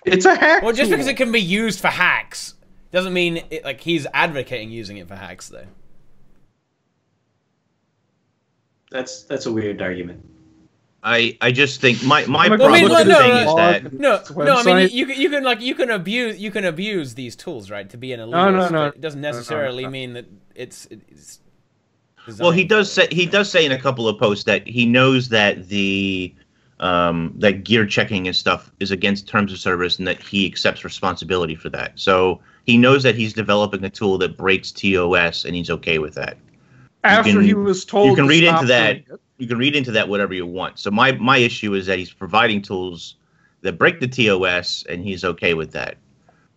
It's a hack tool. Well, just because it can be used for hacks doesn't mean he's advocating using it for hacks, though. That's a weird argument. I just think my problem with the thing is that no. I mean you can abuse these tools, right, to be an elitist. No. It doesn't necessarily mean that it's well, he does say in a couple of posts that he knows that the that gear checking and stuff is against terms of service and that he accepts responsibility for that. So he knows that he's developing a tool that breaks TOS and he's okay with that. After he was told, you can read into that. You can read into that whatever you want. So my issue is that he's providing tools that break the TOS, and he's okay with that.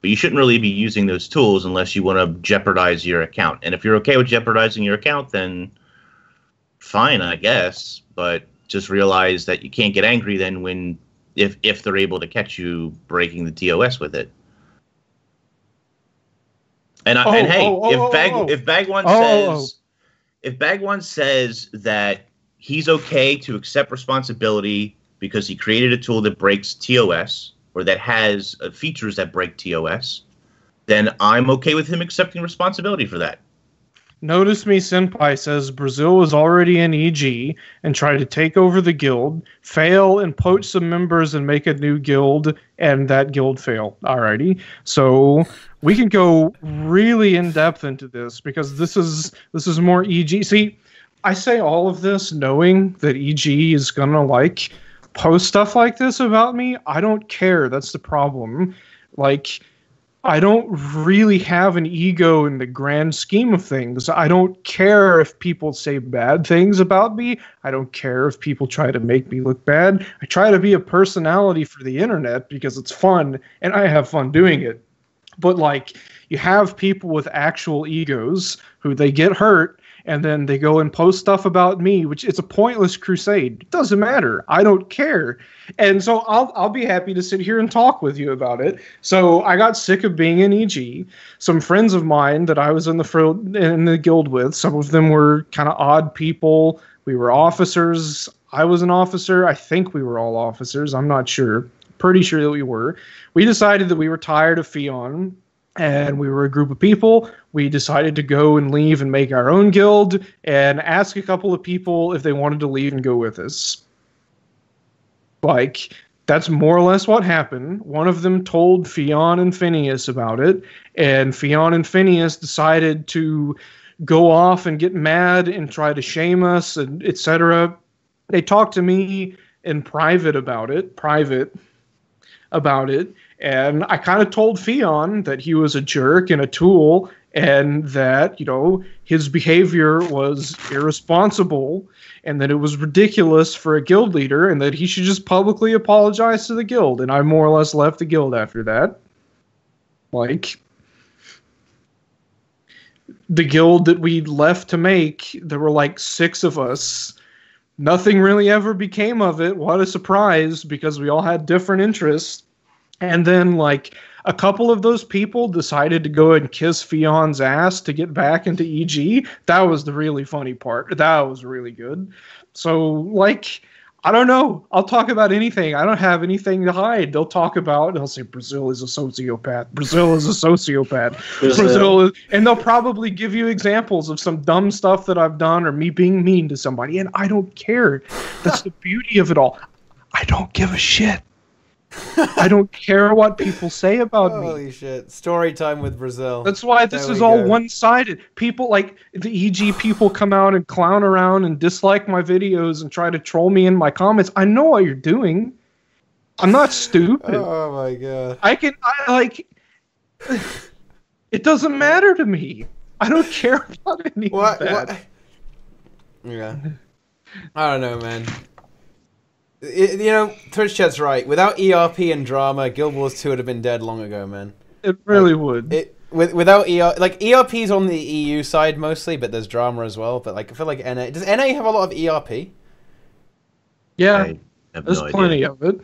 But you shouldn't really be using those tools unless you want to jeopardize your account. And if you're okay with jeopardizing your account, then fine, I guess. But just realize that you can't get angry then if they're able to catch you breaking the TOS with it. And if Bhagawan says that he's okay to accept responsibility because he created a tool that breaks TOS or that has features that break TOS, then I'm okay with him accepting responsibility for that. Notice Me Senpai says Brazil was already in EG and tried to take over the guild, fail and poach some members and make a new guild, and that guild failed. Alrighty. So we can go really in depth into this because this is more EG. See, I say all of this knowing that EG is gonna like post stuff like this about me. I don't care. That's the problem. Like, I don't really have an ego in the grand scheme of things. I don't care if people say bad things about me. I don't care if people try to make me look bad. I try to be a personality for the internet because it's fun, and I have fun doing it. But, like, you have people with actual egos who they get hurt, and then they go and post stuff about me, which it's a pointless crusade. It doesn't matter. I don't care. And so I'll be happy to sit here and talk with you about it. So I got sick of being in EG. Some friends of mine that I was in the guild with, some of them were kind of odd people. We were officers. I was an officer. I think we were all officers. I'm not sure. Pretty sure that we were. We decided that we were tired of Fion. And we were a group of people. We decided to go and leave and make our own guild and ask a couple of people if they wanted to leave and go with us. Like, that's more or less what happened. One of them told Fion and Phineas about it, and Fion and Phineas decided to go off and get mad and try to shame us, and etc. They talked to me in private about it, and I kind of told Fion that he was a jerk and a tool, and that, you know, his behavior was irresponsible, and that it was ridiculous for a guild leader, and that he should just publicly apologize to the guild. And I more or less left the guild after that. Like, the guild that we left to make, there were like 6 of us. Nothing really ever became of it. What a surprise, because we all had different interests. And then, like, a couple of those people decided to go and kiss Fion's ass to get back into EG. That was the really funny part. That was really good. So, like, I don't know. I'll talk about anything. I don't have anything to hide. They'll talk about, they'll say, Brazil is a sociopath. Brazil is a sociopath. Brazil is, and they'll probably give you examples of some dumb stuff that I've done or me being mean to somebody. And I don't care. That's the beauty of it all. I don't give a shit. I don't care what people say about me. Holy shit. Story time with Brazil. That's why this is all one-sided. People, like, the EG people come out and clown around and dislike my videos and try to troll me in my comments. I know what you're doing. I'm not stupid. Oh my god. It doesn't matter to me. I don't care about any of that. What? Yeah. I don't know, man. You know, Twitch chat's right. Without ERP and drama, Guild Wars 2 would have been dead long ago, man. It really would. Without ERP's on the EU side mostly, but there's drama as well. But like, I feel like NA does NA have a lot of ERP? Yeah, there's plenty of it.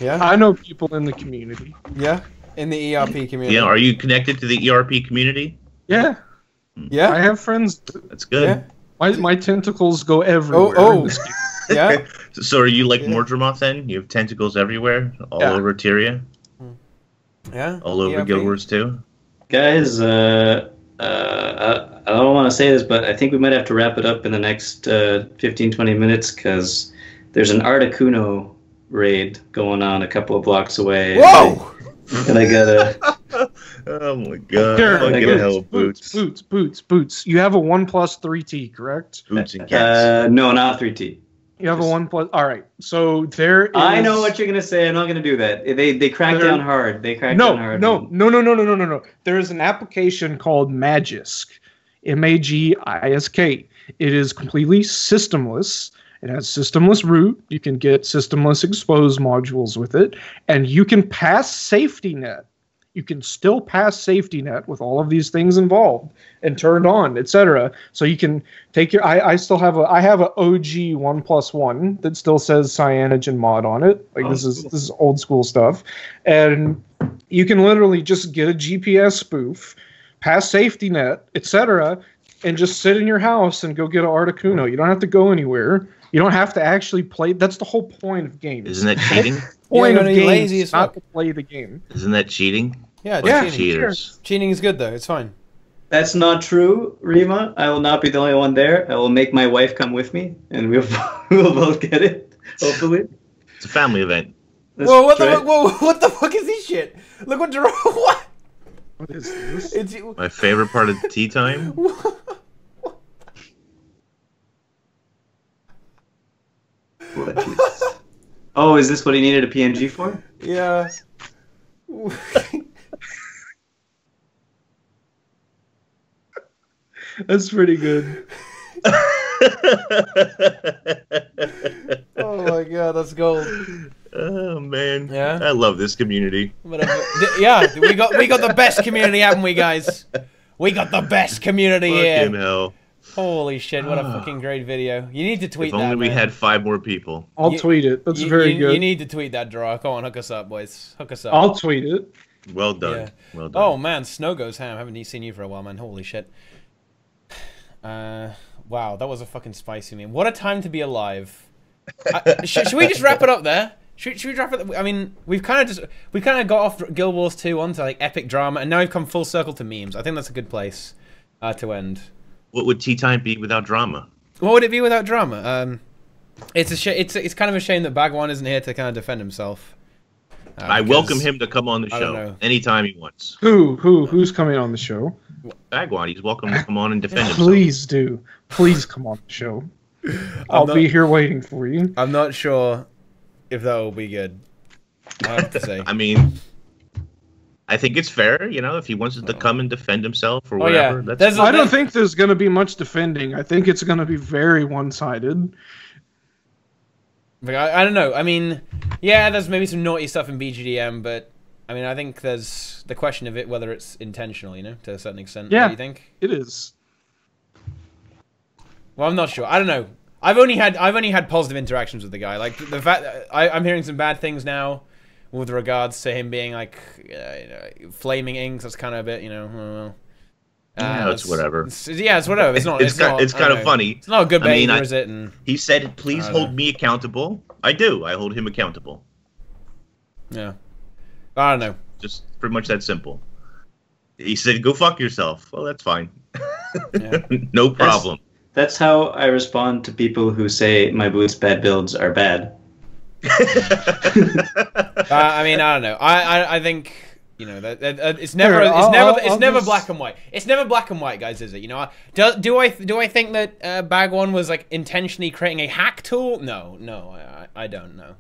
Yeah, I know people in the community. Yeah, in the ERP community. Yeah, are you connected to the ERP community? Yeah. Yeah, I have friends. That's good. Yeah. My tentacles go everywhere. Oh. Yeah. So are you like Mordremoth then? You have tentacles everywhere, all over Tyria? Yeah. All over Guild Wars 2? Guys, I don't want to say this, but I think we might have to wrap it up in the next 15-20 minutes because there's an Articuno raid going on a couple of blocks away. Whoa! And I gotta... Oh my god. Here, Boots. You have a 1+3T, correct? Boots and cats. No, not 3T. You have a 1+. All right. So there is... I know what you're gonna say. I'm not gonna do that. They cracked down hard. They cracked down hard. No. There is an application called Magisk, Magisk. It is completely systemless. It has systemless root. You can get systemless expose modules with it, and you can pass safety net. You can still pass safety net with all of these things involved and turned on, etc. So you can take your. I have a OG 1+1 that still says cyanogen mod on it. Like this is old school stuff, and you can literally just get a GPS spoof, pass safety net, etc., and just sit in your house and go get an Articuno. You don't have to go anywhere. You don't have to actually play. That's the whole point of games. Isn't that cheating? Point of games is not to play the game. Isn't that cheating? Yeah, cheating. Cheating is good though. It's fine. That's not true, Rima. I will not be the only one there. I will make my wife come with me, and we'll both get it. Hopefully, It's a family event. That's Whoa, what right. the what the fuck is this shit? Look what Jerome. What? What is this? It's My favorite part of tea time. What is- Oh, is this what he needed a PNG for? yeah. That's pretty good. Oh my god, that's gold. Oh man, Yeah? I love this community. Yeah, we got the best community, haven't we, guys? We got the best community Fucking here. hell! Holy shit, what a fucking great video. You need to tweet If that, only we man. had 5 more people. I'll You- tweet it. That's very good. You need to tweet that, draw. Come on, hook us up, boys. Hook us up. I'll tweet it. Well done. Yeah. Well done. Oh man, Snow goes ham. Haven't seen you for a while, man. Holy shit. Wow, that was a fucking spicy meme. What a time to be alive. Should we just wrap it up there? Should we wrap it? I mean, we've kind of got off Guild Wars 2 onto like epic drama, and now we've come full circle to memes. I think that's a good place to end. What would tea time be without drama? What would it be without drama? It's a it's kind of a shame that Bagwan isn't here to kind of defend himself. I because- welcome him to come on the I don't show know. anytime he wants. Who's coming on the show? Bagwan, he's welcome to come on and defend himself. Please do. Please come on the show. I'll be here waiting for you. I'm not sure if that will be good. I have to say. I mean, I think it's fair, you know, if he wants to come and defend himself or Oh, yeah. whatever. That's There's a- I don't think there's going to be much defending. I think it's going to be very one-sided. I don't know. I mean, yeah, there's maybe some naughty stuff in BGDM, but I mean, I think there's the question of it whether it's intentional, you know, to a certain extent. Yeah. What do you think? It is. Well, I'm not sure. I don't know. I've only had positive interactions with the guy. Like the fact that I'm hearing some bad things now with regards to him being like flaming inks. That's kind of a bit, you know. Yeah, it's whatever. It's whatever. It's not. It's not, it's I kind don't of know. funny. It's not a good I mean, behavior, is it? And He said, "Please I don't hold me accountable." I do. I hold him accountable. yeah, I don't know. Just pretty much that simple. He said, "Go fuck yourself." Well, that's fine. Yeah. No problem. That's how I respond to people who say my boots bad builds are bad. I mean, I don't know. I think you know that it's never Here, it's never just- black and white. It's never black and white, guys, is it? You know, do I think that Bagwan was like intentionally creating a hack tool? No, I don't know.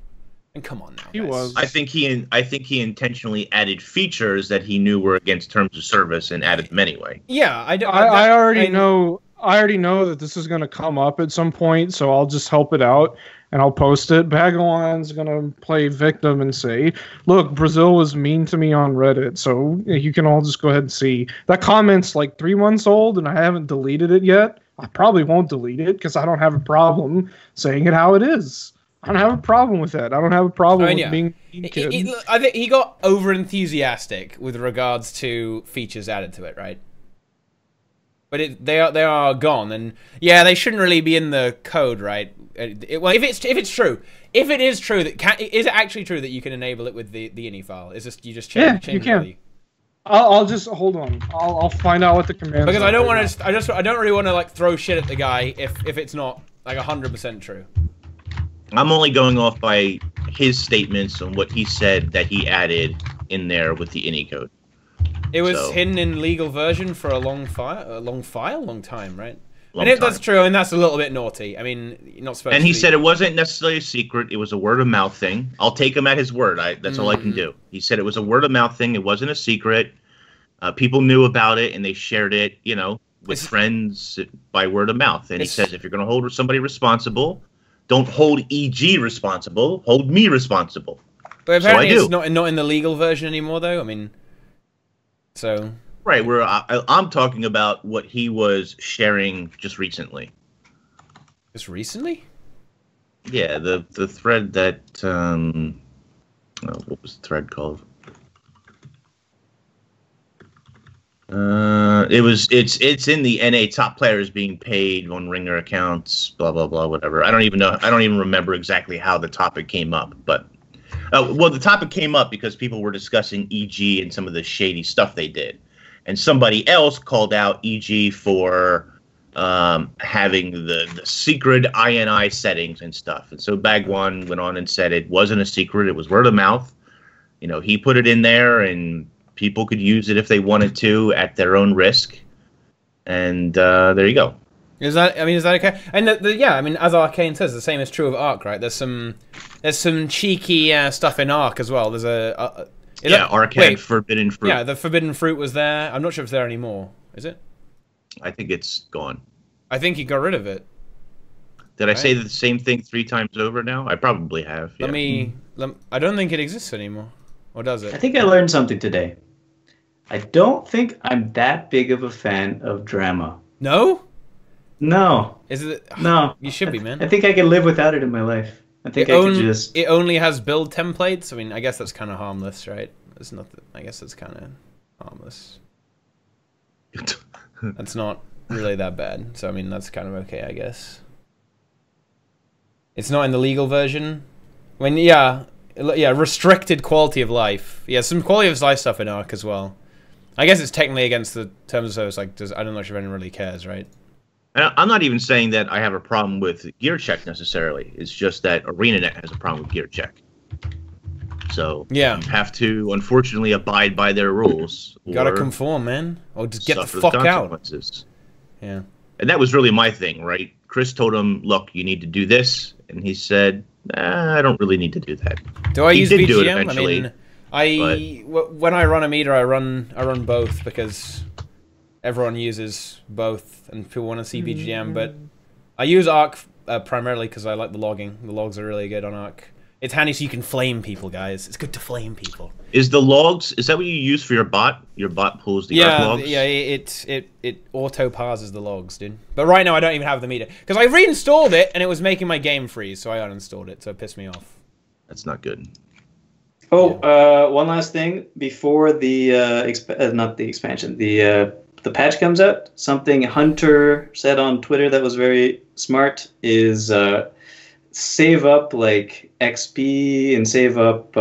And come on now, He guys. was. I think he intentionally added features that he knew were against terms of service and added them anyway. Yeah, I already know. I already know that this is going to come up at some point, so I'll just help it out and I'll post it. Bagawan's going to play victim and say, "Look, Brazil was mean to me on Reddit," so you can all just go ahead and see. That comment's like 3 months old, and I haven't deleted it yet. I probably won't delete it because I don't have a problem saying it how it is. I don't have a problem with that. I don't have a problem with being a mean kid. I think he got over enthusiastic with regards to features added to it, right? But they are gone, and yeah, they shouldn't really be in the code, right? Well, if it's true, if it is true that is it actually true that you can enable it with the ini file? Is this you just change? Yeah, change you the can. value? I'll just hold on. I'll find out what the commands. Because are I don't right want to. I don't really want to like throw shit at the guy if it's not like 100% true. I'm only going off by his statements and what he said that he added in there with the ini code. It was So- hidden in legal version for a long time, right? Long And if time. that's true, and that's a little bit naughty. I mean, you're not supposed. And to he be- said it wasn't necessarily a secret. It was a word of mouth thing. I'll take him at his word. That's all I can do. He said it was a word of mouth thing. It wasn't a secret. People knew about it and they shared it, you know, with friends by word of mouth. And he says, if you're going to hold somebody responsible, don't hold EG responsible. Hold me responsible. But So I apparently, do. it's not in the legal version anymore, though. I mean, so Right. Where I'm talking about what he was sharing just recently. just recently. Yeah, the thread that what was the thread called? It's in the NA top players being paid on Ringer accounts, blah blah blah, whatever. I don't even know. I don't even remember exactly how the topic came up, but well, the topic came up because people were discussing EG and some of the shady stuff they did, and somebody else called out EG for having the secret INI settings and stuff. And so Bag1 went on and said it wasn't a secret; it was word of mouth. You know, he put it in there, and people could use it if they wanted to at their own risk. And there you go. Is that okay? And I mean, as Arcane says, the same is true of Ark, right? There's some cheeky stuff in Ark as well. There's Ark had Forbidden Fruit. Yeah, the Forbidden Fruit was there. I'm not sure if it's there anymore. Is it? I think it's gone. I think he got rid of it. Did I say the same thing 3 times over now? I probably have. Yeah. I don't think it exists anymore. Or does it? I think I learned something today. I don't think I'm that big of a fan of drama. No? No. Is it? No. You should be, man. I think I can live without it in my life. I think I could just... It only has build templates? I mean, I guess that's kind of harmless, right? It's not. I guess it's kind of harmless. That's not really that bad. So, I mean, that's kind of okay, I guess. It's not in the legal version. Restricted quality of life. Yeah, some quality of life stuff in Ark as well. I guess it's technically against the terms of service. Like, I don't know if anyone really cares, right? I'm not even saying that I have a problem with gear check necessarily. It's just that ArenaNet has a problem with gear check. So you have to, unfortunately, abide by their rules. Gotta conform, man. Or just get the fuck out. Yeah. And that was really my thing, right? Chris told him, look, you need to do this. And he said, I don't really need to do that. Do I use BGM? Do it eventually, when I run a meter, I run both because everyone uses both and people want to see BGM. But I use Ark primarily because I like the logging. The logs are really good on Ark. It's handy so you can flame people, guys. It's good to flame people. Is the logs? Is that what you use for your bot? Your bot pulls the Ark logs. Yeah, it auto parses the logs, dude. But right now I don't even have the meter because I reinstalled it and it was making my game freeze, so I uninstalled it. So it pissed me off. That's not good. Oh, one last thing before the not the expansion, the patch comes out. Something Hunter said on Twitter that was very smart is save up like XP and save up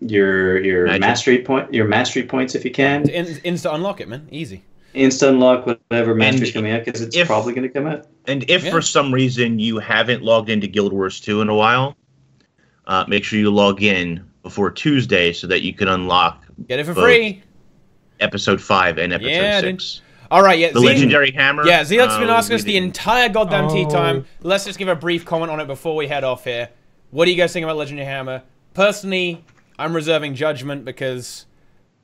your mastery points if you can. Insta unlock it, man. Easy. Insta unlock whatever mastery's coming out because it's probably going to come out. And if for some reason you haven't logged into Guild Wars 2 in a while, make sure you log in before Tuesday so that you can unlock. Get it for free. Episode 5 and episode 6. Dude. All right, the legendary hammer. Yeah, Zealot's been asking us the entire goddamn tea time. Let's just give a brief comment on it before we head off here. What do you guys think about legendary hammer? Personally, I'm reserving judgment because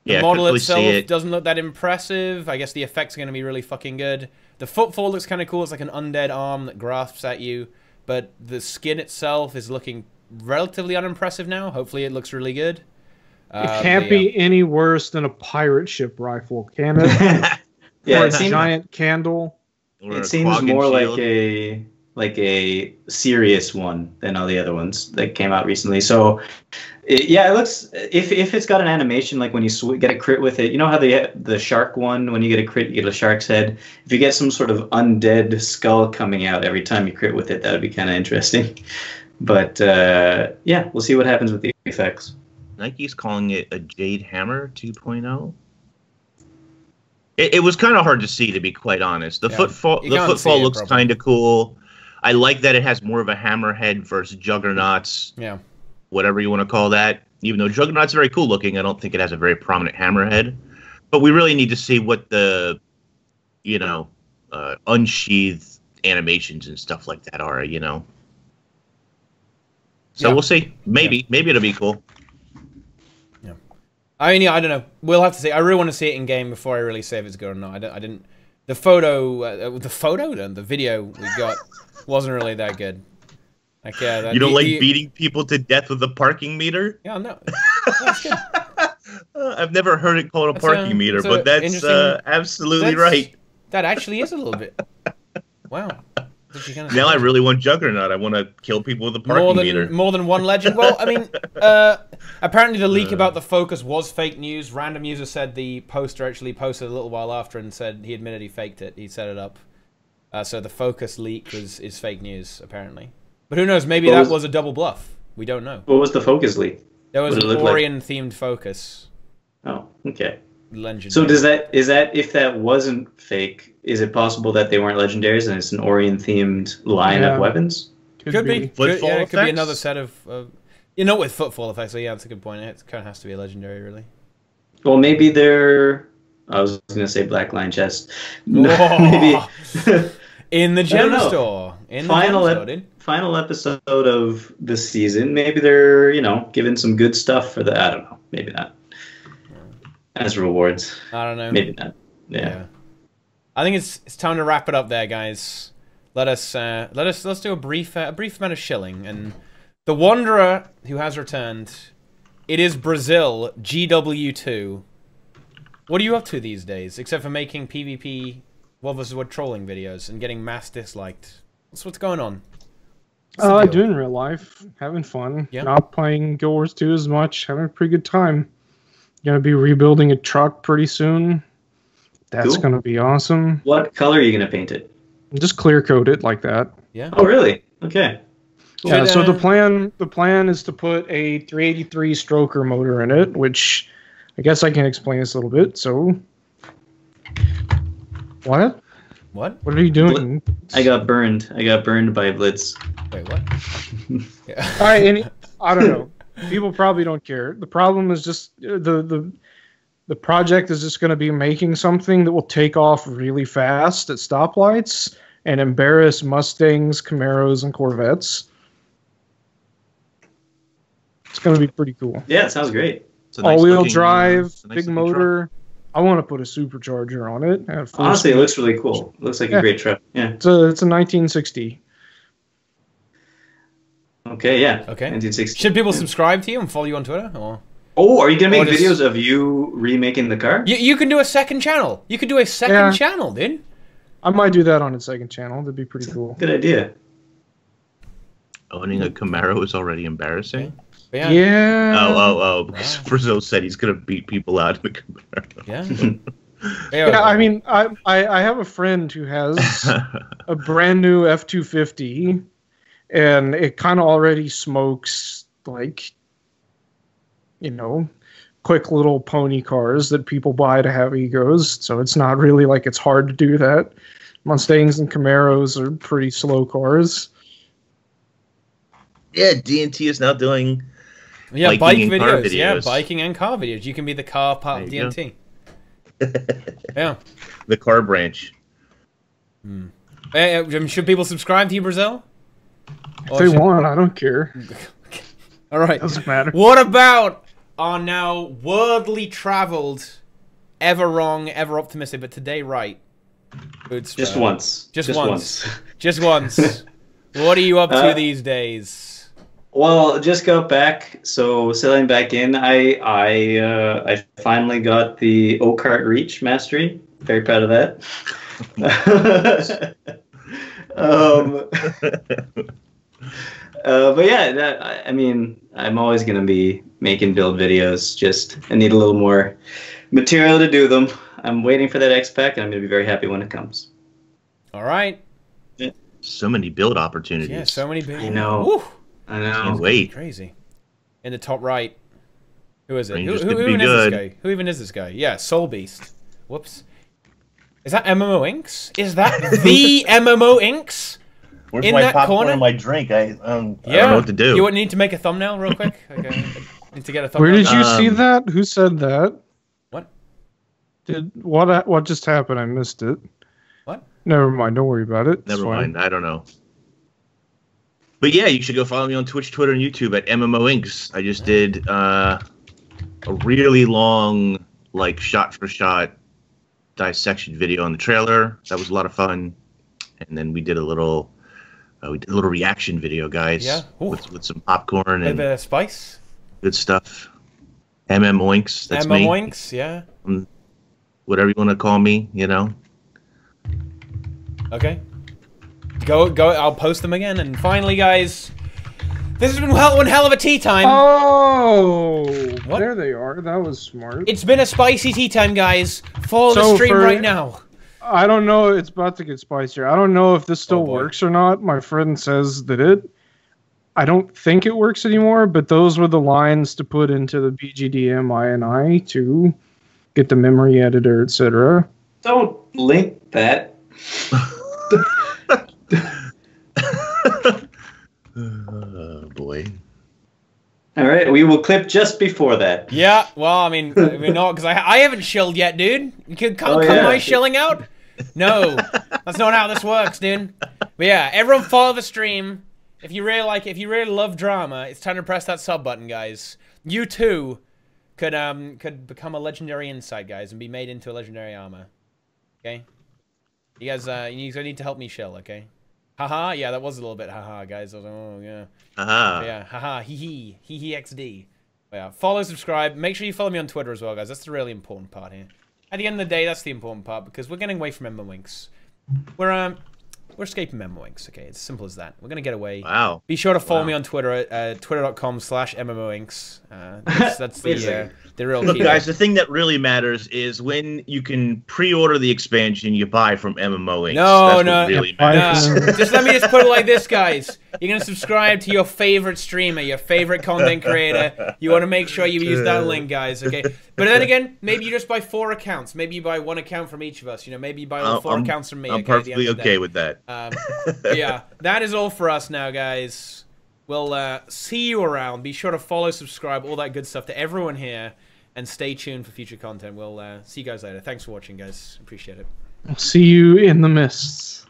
the model itself doesn't look that impressive. I guess the effects are going to be really fucking good. The footfall looks kind of cool. It's like an undead arm that grasps at you, but the skin itself is looking relatively unimpressive now. Hopefully, it looks really good. It can't be any worse than a pirate ship rifle, can it? Yeah, or a giant candle. It seems more like a serious one than all the other ones that came out recently. So, it looks if it's got an animation like when you get a crit with it. You know how the shark one, when you get a crit, you get a shark's head. If you get some sort of undead skull coming out every time you crit with it, that would be kind of interesting. But we'll see what happens with the effects. Nike's calling it a Jade Hammer 2.0. It was kind of hard to see, to be quite honest. The footfall looks kind of cool. I like that it has more of a hammerhead versus Juggernauts. Yeah. Whatever you want to call that. Even though Juggernaut's very cool looking, I don't think it has a very prominent hammerhead. But we really need to see what the, unsheathed animations and stuff like that are, So we'll see. Maybe it'll be cool. I mean, I don't know. We'll have to see. I really want to see it in game before I really say if it's good or not. I didn't. The video we got wasn't really that good. Like, you don't like beating people to death with a parking meter? Yeah, no. That's good. I've never heard it called a parking meter, but that's absolutely right. That actually is a little bit. Wow. Now I really want Juggernaut. I want to kill people with a parking meter. More than one legend. Well, I mean, apparently the leak about the Focus was fake news. Random user said the poster actually posted a little while after and said he admitted he faked it. He set it up. So the Focus leak is fake news, apparently. But who knows? Maybe that was a double bluff. We don't know. What was the Focus leak? There was an Orion-themed Focus. Oh, okay. legendary. So is that if that wasn't fake, is it possible that they weren't legendaries and it's an Orion themed line of weapons? Could be. Footfall It could be effects? another set of. You know, with footfall effects. So yeah, that's a good point. It kind of has to be a legendary, really. Well, maybe they're. I was going to say Black Line Chest. Maybe in the I don't gem know. store. In the Final gem store, dude. final episode of the season. Maybe they're giving some good stuff for the. I don't know. Maybe not. As rewards. I don't know. Maybe not. Yeah. I think it's time to wrap it up there, guys. Let's do a brief amount of shilling, and the Wanderer who has returned. It is Brazil GW2. What are you up to these days, except for making PvP World vs. World trolling videos and getting mass disliked? What's going on? Doing real life, having fun. Yeah. Not playing Guild Wars 2 as much, having a pretty good time. Gonna be rebuilding a truck pretty soon. That's Cool. gonna be awesome. What color are you going to paint it? Just clear coat it like that. Yeah. Oh, really? Okay. Yeah, Should, so the plan is to put a 383 stroker motor in it, which I guess I can explain this a little bit. So, what? What? What are you doing? I got burned. I got burned by Blitz. Wait, what? Yeah. All right, I don't know. People probably don't care. The problem is just the project is just going to be making something that will take off really fast at stoplights and embarrass Mustangs, Camaros, and Corvettes. It's going to be pretty cool. Yeah, it sounds great. It's a nice All-wheel looking- drive, it's a nice big looking motor. I want to put a supercharger on it. At full Honestly, it speed. looks really cool. It looks like Yeah. a great truck. Yeah. It's a 1960. Okay, yeah. Okay. 1960. Should people subscribe to you and follow you on Twitter? Or Oh, are you going to Or make just- videos of you remaking the car? you can do a second channel. You could do a second Yeah. channel, dude. I might do that on its second channel. That'd be pretty cool. Good idea. Owning a Camaro is already embarrassing. But Yeah. Oh, because Brazil said he's going to beat people out in the Camaro. Yeah. Yeah, I mean, I have a friend who has a brand new F-250, and it kind of already smokes, like, quick little pony cars that people buy to have egos. So it's not really like it's hard to do that. Mustangs and Camaros are pretty slow cars. Yeah, D&T is now doing Yeah, biking bike and car videos. Yeah, videos. biking and car videos. You can be the car part of There you DNT. Yeah. the car branch. Should people subscribe to you, Brazil? If they want, I don't care. All right. Doesn't matter. What about our now worldly traveled, ever wrong, ever optimistic, but today right? Boots Just Spur. once. Just once. Just once. What are you up to these days? Well, just got back, so settling back in. I finally got the Oak-Cart Reach Mastery. Very proud of that. But yeah, I mean, I'm always gonna be making build videos. Just I need a little more material to do them. I'm waiting for that X-Pack, and I'm gonna be very happy when it comes. All right. So many build opportunities. Yeah, so many people. I know. Woo. I know. Can't wait. Crazy. In the top right. Who is it? Rangers Who could be even is good. this guy? Who even is this guy? Yeah, Soul Beast. Whoops. Is that MMO Inks? Is that the MMO Inks? Where's In my that popcorn corner? and my drink? I don't Yeah. know what to do. You need to make a thumbnail real quick? Okay. I need to get a thumbnail. Where did you see Um, that? Who said that? What? What just happened? I missed it. What? Never mind. Don't worry about it. It's Never fine. mind. I don't know. But yeah, you should go follow me on Twitch, Twitter, and YouTube at MMO Inks. I just did a really long, like shot-for-shot dissection video on the trailer. That was a lot of fun. And then we did a little reaction video, guys. Yeah. Ooh. With some popcorn A and bit of spice? good stuff. MMO Inks. That's me. MMO Inks, yeah. Whatever you want to call me, Okay. Go. I'll post them again. And finally, guys, this has been one hell of a tea time. Oh, What? there they are. That was smart. It's been a spicy tea time, guys. Follow the So stream for- right now. I don't know. It's about to get spicier. I don't know if this still boy. works or not. My friend says that I don't think it works anymore, but those were the lines to put into the BGDM INI to get the memory editor, etc. Don't link that. Oh boy. All right, we will clip just before that. Yeah, well, I mean not because I haven't shilled yet, dude. You could cut my shilling out. No, that's not how this works, dude. But yeah, everyone follow the stream. If you really love drama, it's time to press that sub button, guys. You too could become a legendary insight, guys, and be made into a legendary armor. Okay, you guys need to help me shill, okay? Haha, yeah, that was a little bit haha, guys. I was like, oh yeah. Haha. Yeah, haha, hee XD. But yeah, follow, subscribe. Make sure you follow me on Twitter as well, guys. That's the really important part here. At the end of the day, that's the important part because we're getting away from MMOinks. We're escaping MMOinks, okay? It's as simple as that. We're gonna get away. Wow. Be sure to follow me on Twitter at twitter.com/MMOinks. That's the real Look, key. guys, the thing that really matters is when you can pre-order the expansion you buy from MMOinks. No. Matters. Just let me just put it like this, guys. You're gonna subscribe to your favorite streamer, your favorite content creator. You want to make sure you use that link, guys. Okay. But then again, maybe you just buy 4 accounts. Maybe you buy 1 account from each of us. You know, maybe you buy all 4 accounts from me. I'm perfectly okay with that. Yeah, that is all for us now, guys. We'll see you around. Be sure to follow, subscribe, all that good stuff to everyone here, and stay tuned for future content. We'll see you guys later. Thanks for watching, guys. Appreciate it. I'll see you in the mists.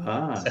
Ah.